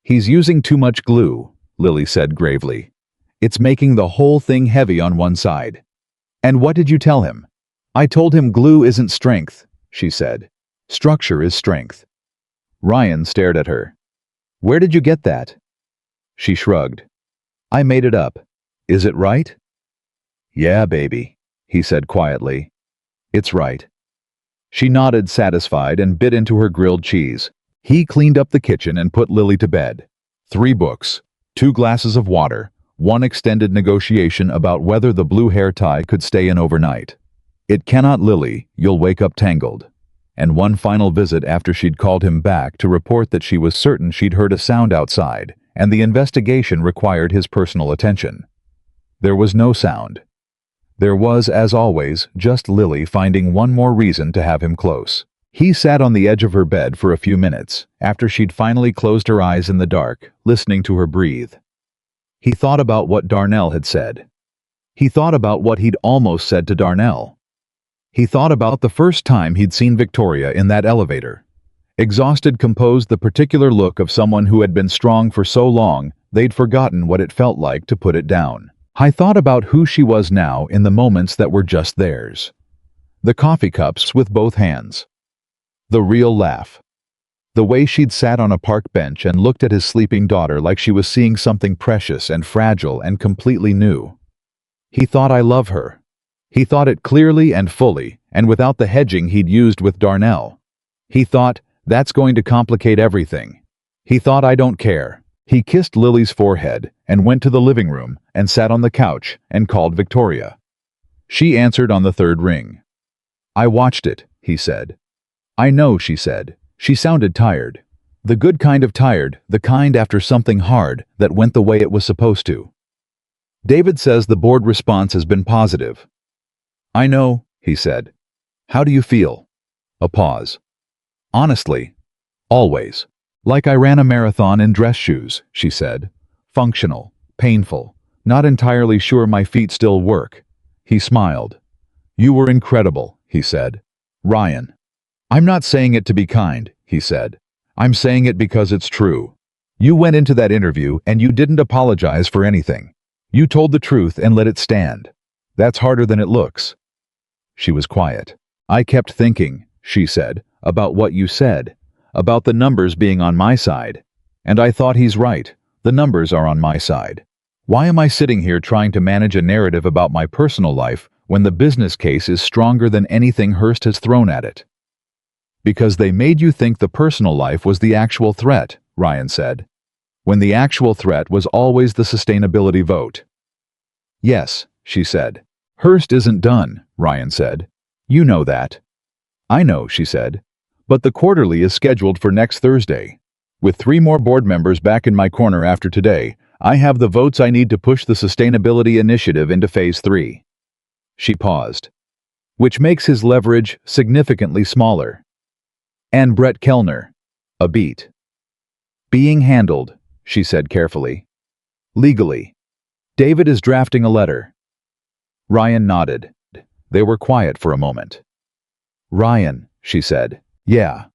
He's using too much glue, Lily said gravely. It's making the whole thing heavy on one side. And what did you tell him? I told him glue isn't strength, she said. Structure is strength. Ryan stared at her. Where did you get that? She shrugged. I made it up. Is it right? Yeah, baby, he said quietly. It's right. She nodded satisfied and bit into her grilled cheese. He cleaned up the kitchen and put Lily to bed. 3 books, 2 glasses of water, 1 extended negotiation about whether the blue hair tie could stay in overnight. It cannot, Lily, you'll wake up tangled. And 1 final visit after she'd called him back to report that she was certain she'd heard a sound outside, and the investigation required his personal attention. There was no sound. There was, as always, just Lily finding one more reason to have him close. He sat on the edge of her bed for a few minutes, after she'd finally closed her eyes in the dark, listening to her breathe. He thought about what Darnell had said. He thought about what he'd almost said to Darnell. He thought about the first time he'd seen Victoria in that elevator. Exhausted, composed, the particular look of someone who had been strong for so long they'd forgotten what it felt like to put it down. I thought about who she was now in the moments that were just theirs. The coffee cups with both hands. The real laugh. The way she'd sat on a park bench and looked at his sleeping daughter like she was seeing something precious and fragile and completely new. He thought, I love her. He thought it clearly and fully, and without the hedging he'd used with Darnell. He thought, that's going to complicate everything. He thought, I don't care. He kissed Lily's forehead and went to the living room and sat on the couch and called Victoria. She answered on the 3rd ring. I watched it, he said. I know, she said. She sounded tired. The good kind of tired, the kind after something hard that went the way it was supposed to. David says the board response has been positive. I know, he said. How do you feel? A pause. Honestly. Always. Like I ran a marathon in dress shoes, she said. Functional. Painful. Not entirely sure my feet still work. He smiled. You were incredible, he said. Ryan. I'm not saying it to be kind, he said. I'm saying it because it's true. You went into that interview and you didn't apologize for anything. You told the truth and let it stand. That's harder than it looks. She was quiet. I kept thinking, she said, about what you said, about the numbers being on my side. And I thought he's right. The numbers are on my side. Why am I sitting here trying to manage a narrative about my personal life when the business case is stronger than anything Hearst has thrown at it? Because they made you think the personal life was the actual threat, Ryan said, when the actual threat was always the sustainability vote. Yes, she said. Hearst isn't done, Ryan said. You know that. I know, she said. But the quarterly is scheduled for next Thursday. With 3 more board members back in my corner after today, I have the votes I need to push the sustainability initiative into phase 3. She paused. Which makes his leverage significantly smaller. And Brett Kellner. A beat. Being handled, she said carefully. Legally. David is drafting a letter. Ryan nodded. They were quiet for a moment. Ryan, she said. Yeah.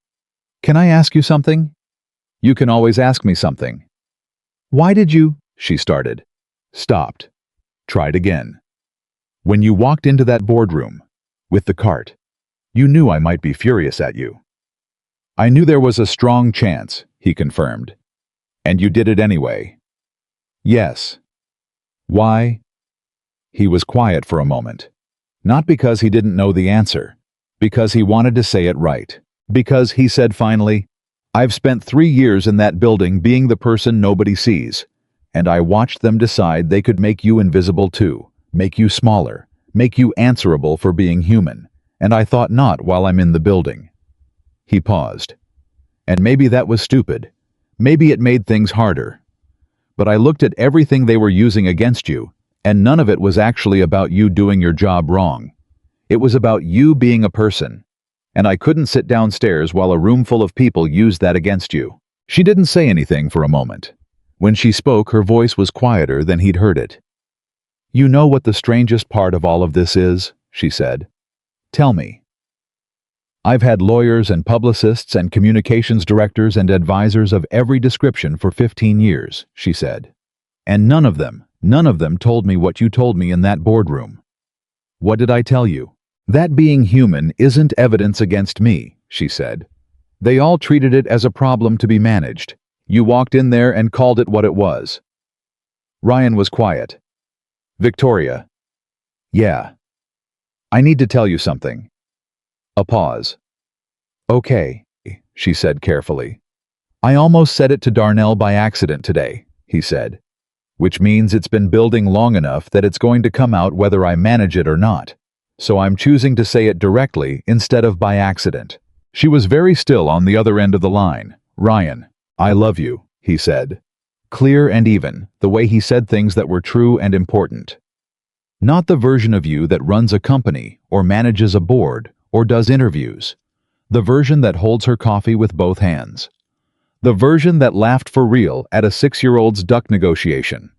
Can I ask you something? You can always ask me something. Why did you? She started. Stopped. Tried again. When you walked into that boardroom, with the cart, you knew I might be furious at you. I knew there was a strong chance, he confirmed. And you did it anyway. Yes. Why? He was quiet for a moment. Not because he didn't know the answer, because he wanted to say it right. Because, he said finally, I've spent 3 years in that building being the person nobody sees, and I watched them decide they could make you invisible too, make you smaller, make you answerable for being human, and I thought not while I'm in the building. He paused. And maybe that was stupid. Maybe it made things harder. But I looked at everything they were using against you, and none of it was actually about you doing your job wrong. It was about you being a person. And I couldn't sit downstairs while a room full of people used that against you. She didn't say anything for a moment. When she spoke, her voice was quieter than he'd heard it. You know what the strangest part of all of this is? She said. Tell me. I've had lawyers and publicists and communications directors and advisors of every description for 15 years, she said. And none of them told me what you told me in that boardroom. What did I tell you? That being human isn't evidence against me, she said. They all treated it as a problem to be managed. You walked in there and called it what it was. Ryan was quiet. Victoria. Yeah. I need to tell you something. A pause. Okay, she said carefully. I almost said it to Darnell by accident today, he said. Which means it's been building long enough that it's going to come out whether I manage it or not. So I'm choosing to say it directly instead of by accident. She was very still on the other end of the line. Ryan, I love you, he said. Clear and even, the way he said things that were true and important. Not the version of you that runs a company or manages a board or does interviews. The version that holds her coffee with both hands. The version that laughed for real at a 6-year-old's duck negotiation.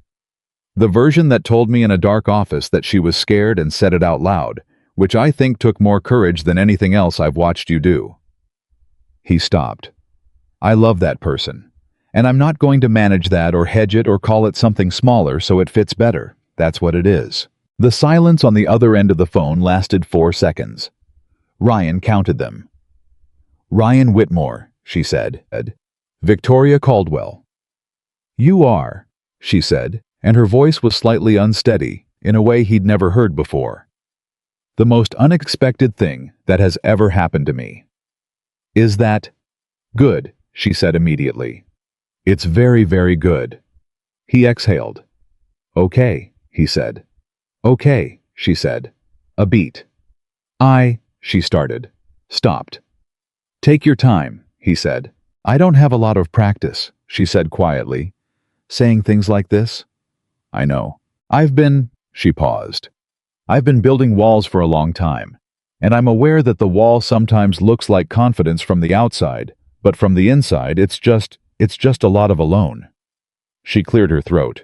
The version that told me in a dark office that she was scared and said it out loud, which I think took more courage than anything else I've watched you do. He stopped. I love that person. And I'm not going to manage that or hedge it or call it something smaller so it fits better. That's what it is. The silence on the other end of the phone lasted 4 seconds. Ryan counted them. Ryan Whitmore, she said. Victoria Caldwell. You are, she said, and her voice was slightly unsteady, in a way he'd never heard before. The most unexpected thing that has ever happened to me. Is that good, she said immediately. It's very, very good. He exhaled. Okay, he said. Okay, she said. A beat. She started. Stopped. Take your time, he said. I don't have a lot of practice, she said quietly. Saying things like this? I know. She paused. I've been building walls for a long time, and I'm aware that the wall sometimes looks like confidence from the outside, but from the inside it's just a lot of alone. She cleared her throat.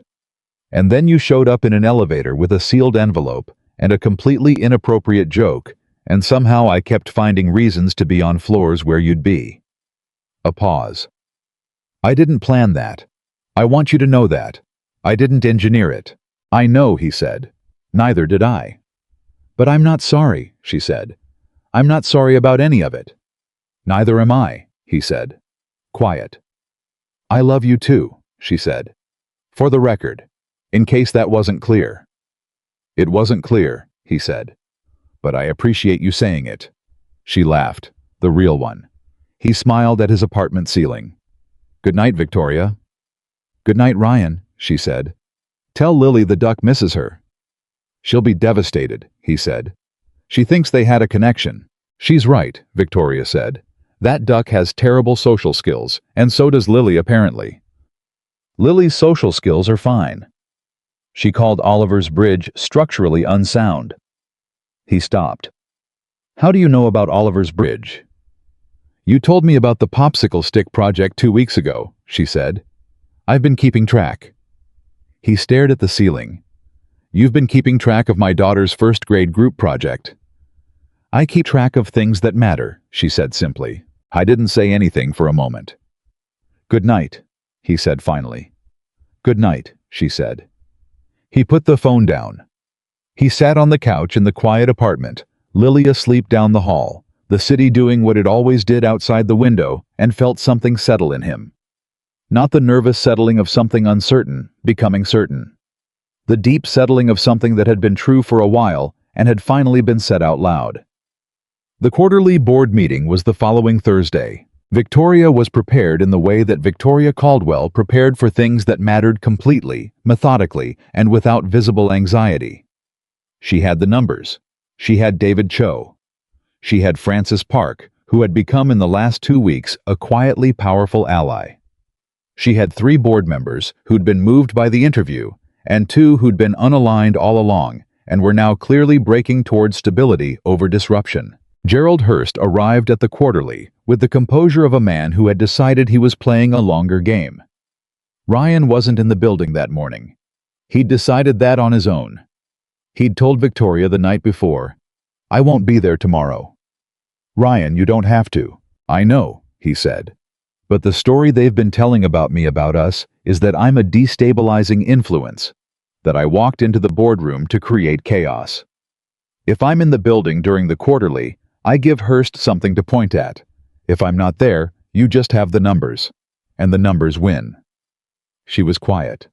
And then you showed up in an elevator with a sealed envelope and a completely inappropriate joke, and somehow I kept finding reasons to be on floors where you'd be. A pause. I didn't plan that. I want you to know that. I didn't engineer it. I know, he said. Neither did I. But I'm not sorry, she said. I'm not sorry about any of it. Neither am I, he said. Quiet. I love you too, she said. For the record, in case that wasn't clear. It wasn't clear, he said. But I appreciate you saying it. She laughed, the real one. He smiled at his apartment ceiling. Good night, Victoria. Good night, Ryan, she said. Tell Lily the duck misses her. She'll be devastated, he said. She thinks they had a connection. She's right, Victoria said. That duck has terrible social skills, and so does Lily apparently. Lily's social skills are fine. She called Oliver's bridge structurally unsound. He stopped. How do you know about Oliver's bridge? You told me about the popsicle stick project 2 weeks ago, she said. I've been keeping track. He stared at the ceiling. You've been keeping track of my daughter's first-grade group project. I keep track of things that matter, she said simply. I didn't say anything for a moment. Good night, he said finally. Good night, she said. He put the phone down. He sat on the couch in the quiet apartment, Lily asleep down the hall, the city doing what it always did outside the window, and felt something settle in him. Not the nervous settling of something uncertain, becoming certain. The deep settling of something that had been true for a while and had finally been said out loud. The quarterly board meeting was the following Thursday. Victoria was prepared in the way that Victoria Caldwell prepared for things that mattered completely, methodically, and without visible anxiety. She had the numbers. She had David Cho. She had Francis Park, who had become in the last 2 weeks a quietly powerful ally. She had 3 board members who'd been moved by the interview, and 2 who'd been unaligned all along, and were now clearly breaking towards stability over disruption. Gerald Hurst arrived at the quarterly with the composure of a man who had decided he was playing a longer game. Ryan wasn't in the building that morning. He'd decided that on his own. He'd told Victoria the night before, "I won't be there tomorrow." "Ryan, you don't have to." "I know," he said. "But the story they've been telling about me about us is that I'm a destabilizing influence, that I walked into the boardroom to create chaos. If I'm in the building during the quarterly, I give Hurst something to point at. If I'm not there, you just have the numbers. And the numbers win." She was quiet.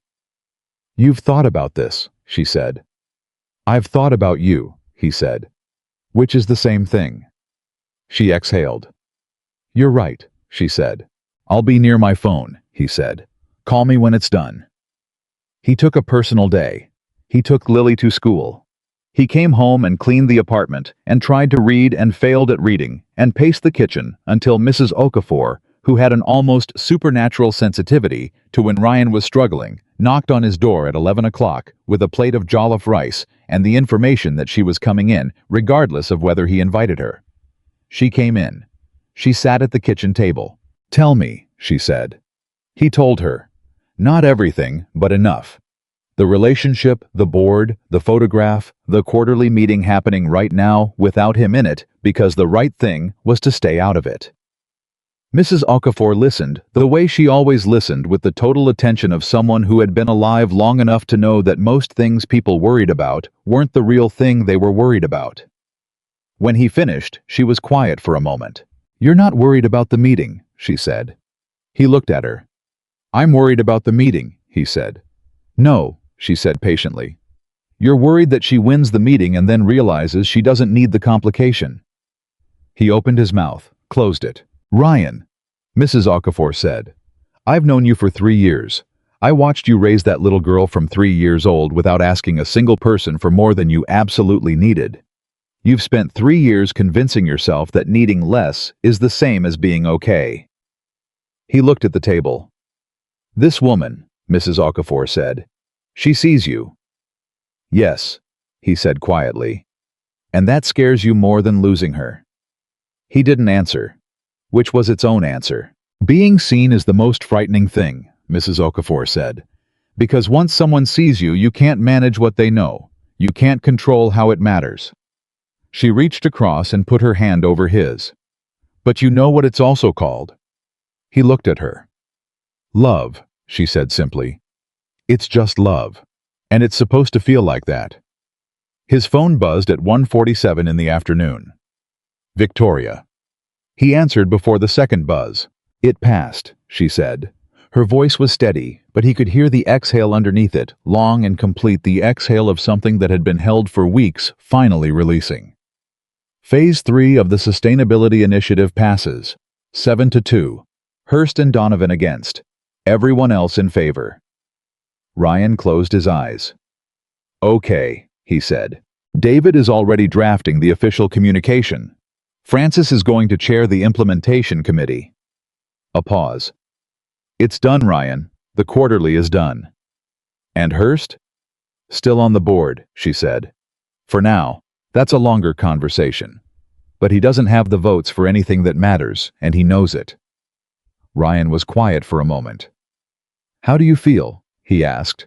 "You've thought about this," she said. "I've thought about you," he said. "Which is the same thing." She exhaled. "You're right," she said. "I'll be near my phone," he said. "Call me when it's done." He took a personal day. He took Lily to school. He came home and cleaned the apartment and tried to read and failed at reading and paced the kitchen until Mrs. Okafor, who had an almost supernatural sensitivity to when Ryan was struggling, knocked on his door at 11 o'clock with a plate of jollof rice and the information that she was coming in, regardless of whether he invited her. She came in. She sat at the kitchen table. "Tell me," she said. He told her. Not everything, but enough. The relationship, the board, the photograph, the quarterly meeting happening right now without him in it, because the right thing was to stay out of it. Mrs. Okafor listened the way she always listened, with the total attention of someone who had been alive long enough to know that most things people worried about weren't the real thing they were worried about. When he finished, she was quiet for a moment. "You're not worried about the meeting," she said. He looked at her. "I'm worried about the meeting," he said. "No," she said patiently. "You're worried that she wins the meeting and then realizes she doesn't need the complication." He opened his mouth, closed it. "Ryan," Mrs. Okafor said, "I've known you for 3 years. I watched you raise that little girl from 3 years old without asking a single person for more than you absolutely needed. You've spent 3 years convincing yourself that needing less is the same as being okay." He looked at the table. "This woman," Mrs. Okafor said, "she sees you." "Yes," he said quietly. "And that scares you more than losing her." He didn't answer, which was its own answer. "Being seen is the most frightening thing," Mrs. Okafor said. "Because once someone sees you, you can't manage what they know. You can't control how it matters." She reached across and put her hand over his. "But you know what it's also called?" He looked at her. "Love," she said simply. "It's just love. And it's supposed to feel like that." His phone buzzed at 1:47 in the afternoon. "Victoria." He answered before the second buzz. "It passed," she said. Her voice was steady, but he could hear the exhale underneath it, long and complete, the exhale of something that had been held for weeks, finally releasing. Phase 3 of the Sustainability Initiative passes. 7-2. Hurst and Donovan against. Everyone else in favor. Ryan closed his eyes. "Okay," he said. "David is already drafting the official communication. Francis is going to chair the implementation committee." A pause. "It's done, Ryan. The quarterly is done." "And Hurst?" "Still on the board," she said. "For now. That's a longer conversation. But he doesn't have the votes for anything that matters, and he knows it." Ryan was quiet for a moment. How do you feel? He asked.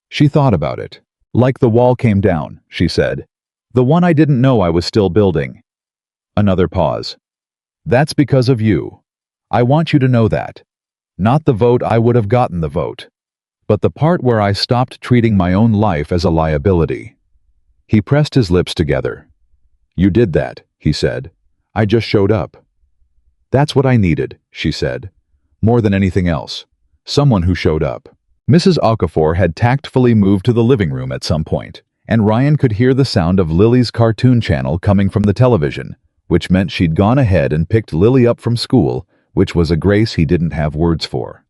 She thought about it. Like the wall came down, she said. The one I didn't know I was still building. Another pause. That's because of you. I want you to know that. Not the vote I would have gotten the vote, but the part where I stopped treating my own life as a liability. He pressed his lips together. You did that, he said. I just showed up. That's what I needed, she said. More than anything else. Someone who showed up. Mrs. Okafor had tactfully moved to the living room at some point, and Ryan could hear the sound of Lily's cartoon channel coming from the television, which meant she'd gone ahead and picked Lily up from school, which was a grace he didn't have words for.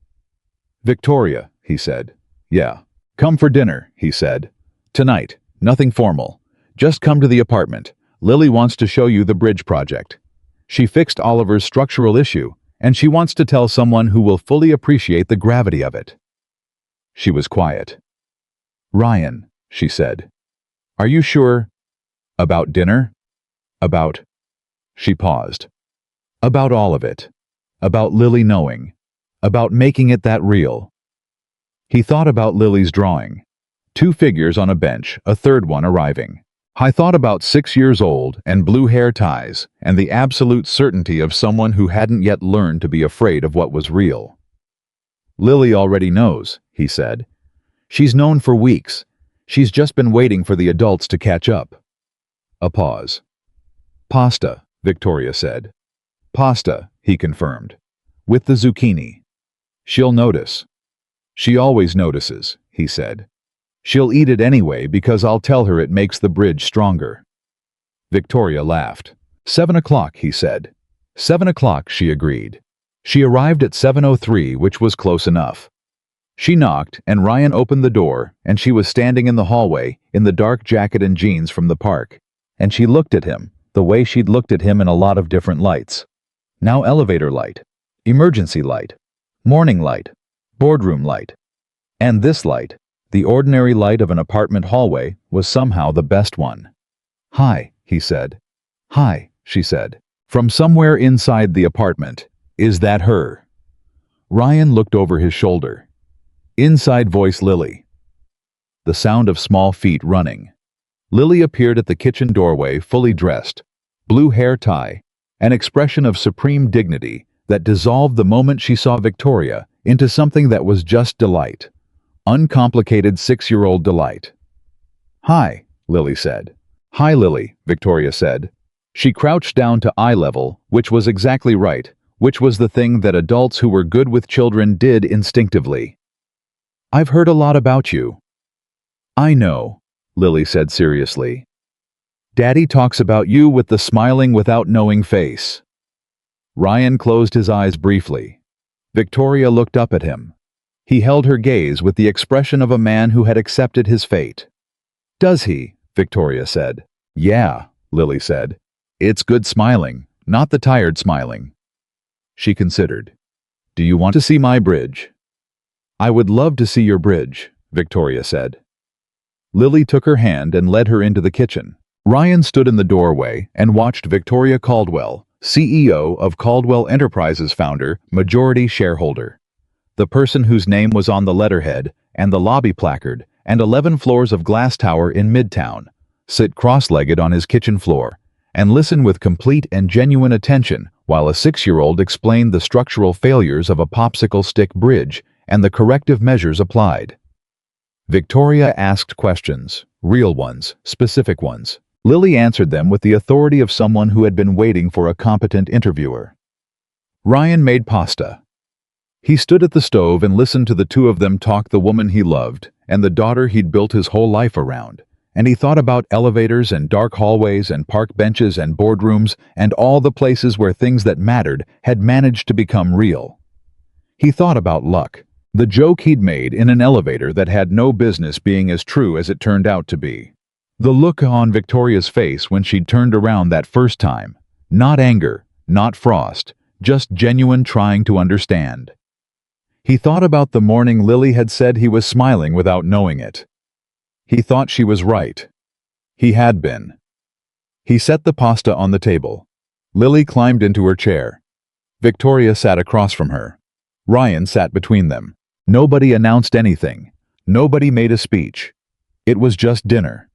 Victoria, he said. Yeah. Come for dinner, he said. Tonight, nothing formal. Just come to the apartment. Lily wants to show you the bridge project. She fixed Oliver's structural issue, and she wants to tell someone who will fully appreciate the gravity of it. She was quiet. Ryan, she said. Are you sure? About dinner? About... She paused. About all of it. About Lily knowing. About making it that real. He thought about Lily's drawing. 2 figures on a bench, a third one arriving. I thought about 6 years old and blue hair ties and the absolute certainty of someone who hadn't yet learned to be afraid of what was real. Lily already knows, he said. She's known for weeks. She's just been waiting for the adults to catch up. A pause. Pasta, Victoria said. Pasta, he confirmed. With the zucchini. She'll notice. She always notices, he said. She'll eat it anyway because I'll tell her it makes the bridge stronger. Victoria laughed. 7 o'clock, he said. 7 o'clock, she agreed. She arrived at 7:03, which was close enough. She knocked, and Ryan opened the door, and she was standing in the hallway, in the dark jacket and jeans from the park. And she looked at him, the way she'd looked at him in a lot of different lights. Now elevator light, emergency light, morning light, boardroom light. And this light, the ordinary light of an apartment hallway, was somehow the best one. Hi, he said. Hi, she said. From somewhere inside the apartment. Is that her? Ryan looked over his shoulder. Inside voice Lily. The sound of small feet running. Lily appeared at the kitchen doorway fully dressed, blue hair tie, an expression of supreme dignity that dissolved the moment she saw Victoria into something that was just delight. Uncomplicated 6-year-old delight. Hi, Lily said. Hi, Lily, Victoria said. She crouched down to eye level, which was exactly right, which was the thing that adults who were good with children did instinctively. I've heard a lot about you. I know, Lily said seriously. Daddy talks about you with the smiling without knowing face. Ryan closed his eyes briefly. Victoria looked up at him. He held her gaze with the expression of a man who had accepted his fate. Does he? Victoria said. Yeah, Lily said. It's good smiling, not the tired smiling. She considered. Do you want to see my bridge? I would love to see your bridge, Victoria said. Lily took her hand and led her into the kitchen. Ryan stood in the doorway and watched Victoria Caldwell, CEO of Caldwell Enterprises founder, majority shareholder. The person whose name was on the letterhead and the lobby placard and 11 floors of glass tower in Midtown, sit cross-legged on his kitchen floor and listen with complete and genuine attention while a 6-year-old explained the structural failures of a popsicle stick bridge and the corrective measures applied. Victoria asked questions, real ones, specific ones. Lily answered them with the authority of someone who had been waiting for a competent interviewer. Ryan made pasta. He stood at the stove and listened to the two of them talk, the woman he loved and the daughter he'd built his whole life around. And he thought about elevators and dark hallways and park benches and boardrooms and all the places where things that mattered had managed to become real. He thought about luck, the joke he'd made in an elevator that had no business being as true as it turned out to be. The look on Victoria's face when she'd turned around that first time. Not anger, not frost, just genuine trying to understand. He thought about the morning Lily had said he was smiling without knowing it. He thought she was right. He had been. He set the pasta on the table. Lily climbed into her chair. Victoria sat across from her. Ryan sat between them. Nobody announced anything. Nobody made a speech. It was just dinner.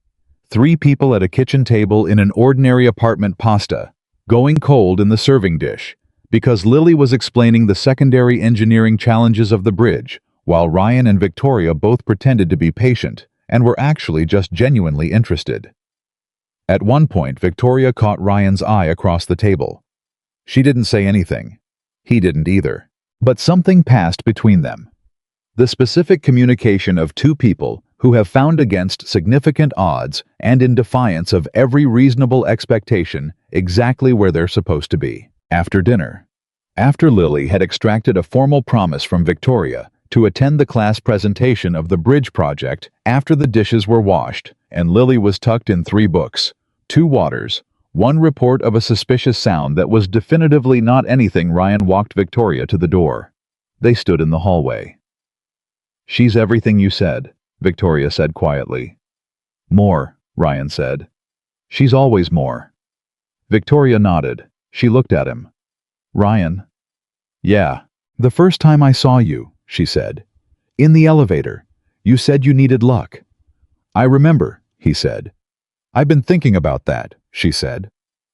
3 people at a kitchen table in an ordinary apartment, pasta, going cold in the serving dish, because Lily was explaining the secondary engineering challenges of the bridge, while Ryan and Victoria both pretended to be patient and were actually just genuinely interested. At one point, Victoria caught Ryan's eye across the table. She didn't say anything. He didn't either. But something passed between them. The specific communication of 2 people who have found against significant odds and in defiance of every reasonable expectation exactly where they're supposed to be. After dinner, after Lily had extracted a formal promise from Victoria to attend the class presentation of the bridge project after the dishes were washed, and Lily was tucked in 3 books, 2 waters, 1 report of a suspicious sound that was definitively not anything, Ryan walked Victoria to the door. They stood in the hallway. "She's everything you said," Victoria said quietly. "More," Ryan said. "She's always more." Victoria nodded. She looked at him. "Ryan?" "Yeah. The first time I saw you," she said. "In the elevator. You said you needed luck." "I remember," he said. "I've been thinking about that," she said.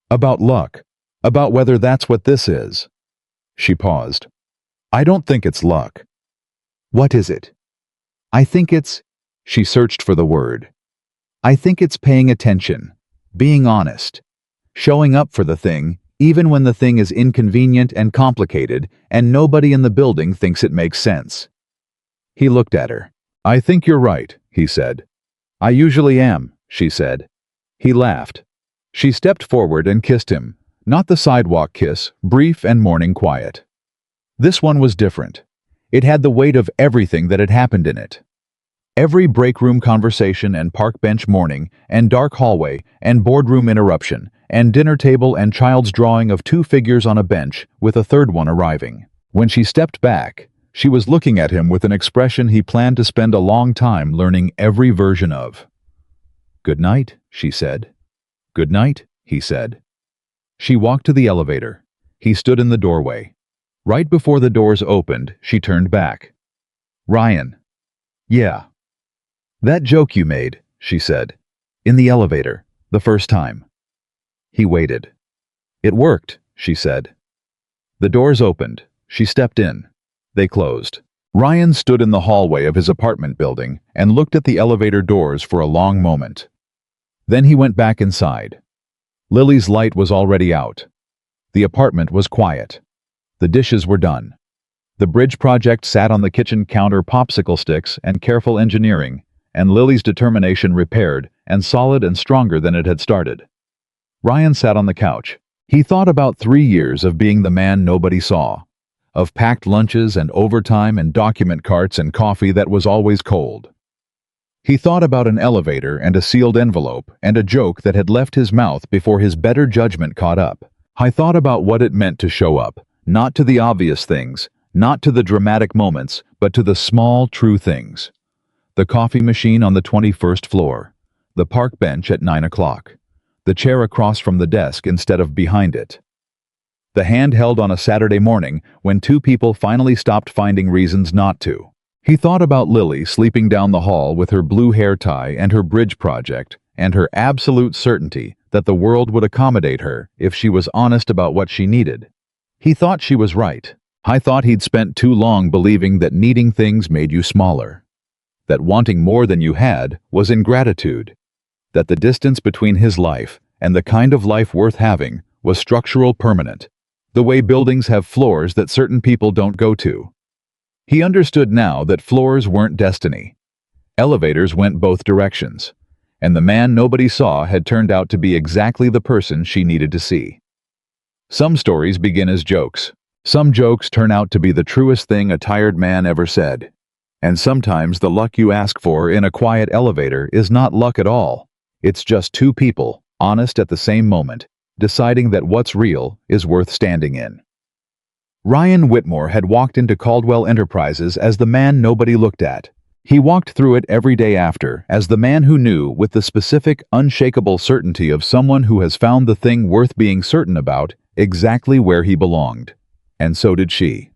"About luck. About whether that's what this is." She paused. "I don't think it's luck." "What is it?" "I think it's—" She searched for the word. "I think it's paying attention, being honest, showing up for the thing, even when the thing is inconvenient and complicated and nobody in the building thinks it makes sense." He looked at her. "I think you're right," he said. "I usually am," she said. He laughed. She stepped forward and kissed him, not the sidewalk kiss, brief and morning quiet. This one was different. It had the weight of everything that had happened in it. Every break room conversation and park bench morning and dark hallway and boardroom interruption and dinner table and child's drawing of 2 figures on a bench with a third one arriving. When she stepped back, she was looking at him with an expression he planned to spend a long time learning every version of. "Good night," she said. "Good night," he said. She walked to the elevator. He stood in the doorway. Right before the doors opened, she turned back. "Ryan." "Yeah." "That joke you made," she said. "In the elevator, the first time." He waited. "It worked," she said. The doors opened. She stepped in. They closed. Ryan stood in the hallway of his apartment building and looked at the elevator doors for a long moment. Then he went back inside. Lily's light was already out. The apartment was quiet. The dishes were done. The bridge project sat on the kitchen counter, popsicle sticks and careful engineering, and Lily's determination repaired and solid and stronger than it had started. Ryan sat on the couch. He thought about 3 years of being the man nobody saw, of packed lunches and overtime and document carts and coffee that was always cold. He thought about an elevator and a sealed envelope and a joke that had left his mouth before his better judgment caught up. I thought about what it meant to show up, not to the obvious things, not to the dramatic moments, but to the small, true things. The coffee machine on the 21st floor, the park bench at 9 o'clock, the chair across from the desk instead of behind it. The hand held on a Saturday morning when 2 people finally stopped finding reasons not to. He thought about Lily sleeping down the hall with her blue hair tie and her bridge project, and her absolute certainty that the world would accommodate her if she was honest about what she needed. He thought she was right. I thought he'd spent too long believing that needing things made you smaller, that wanting more than you had was ingratitude, that the distance between his life and the kind of life worth having was structural, permanent, the way buildings have floors that certain people don't go to. He understood now that floors weren't destiny. Elevators went both directions, and the man nobody saw had turned out to be exactly the person she needed to see. Some stories begin as jokes. Some jokes turn out to be the truest thing a tired man ever said. And sometimes the luck you ask for in a quiet elevator is not luck at all. It's just 2 people, honest at the same moment, deciding that what's real is worth standing in. Ryan Whitmore had walked into Caldwell Enterprises as the man nobody looked at. He walked through it every day after as the man who knew with the specific, unshakable certainty of someone who has found the thing worth being certain about exactly where he belonged. And so did she.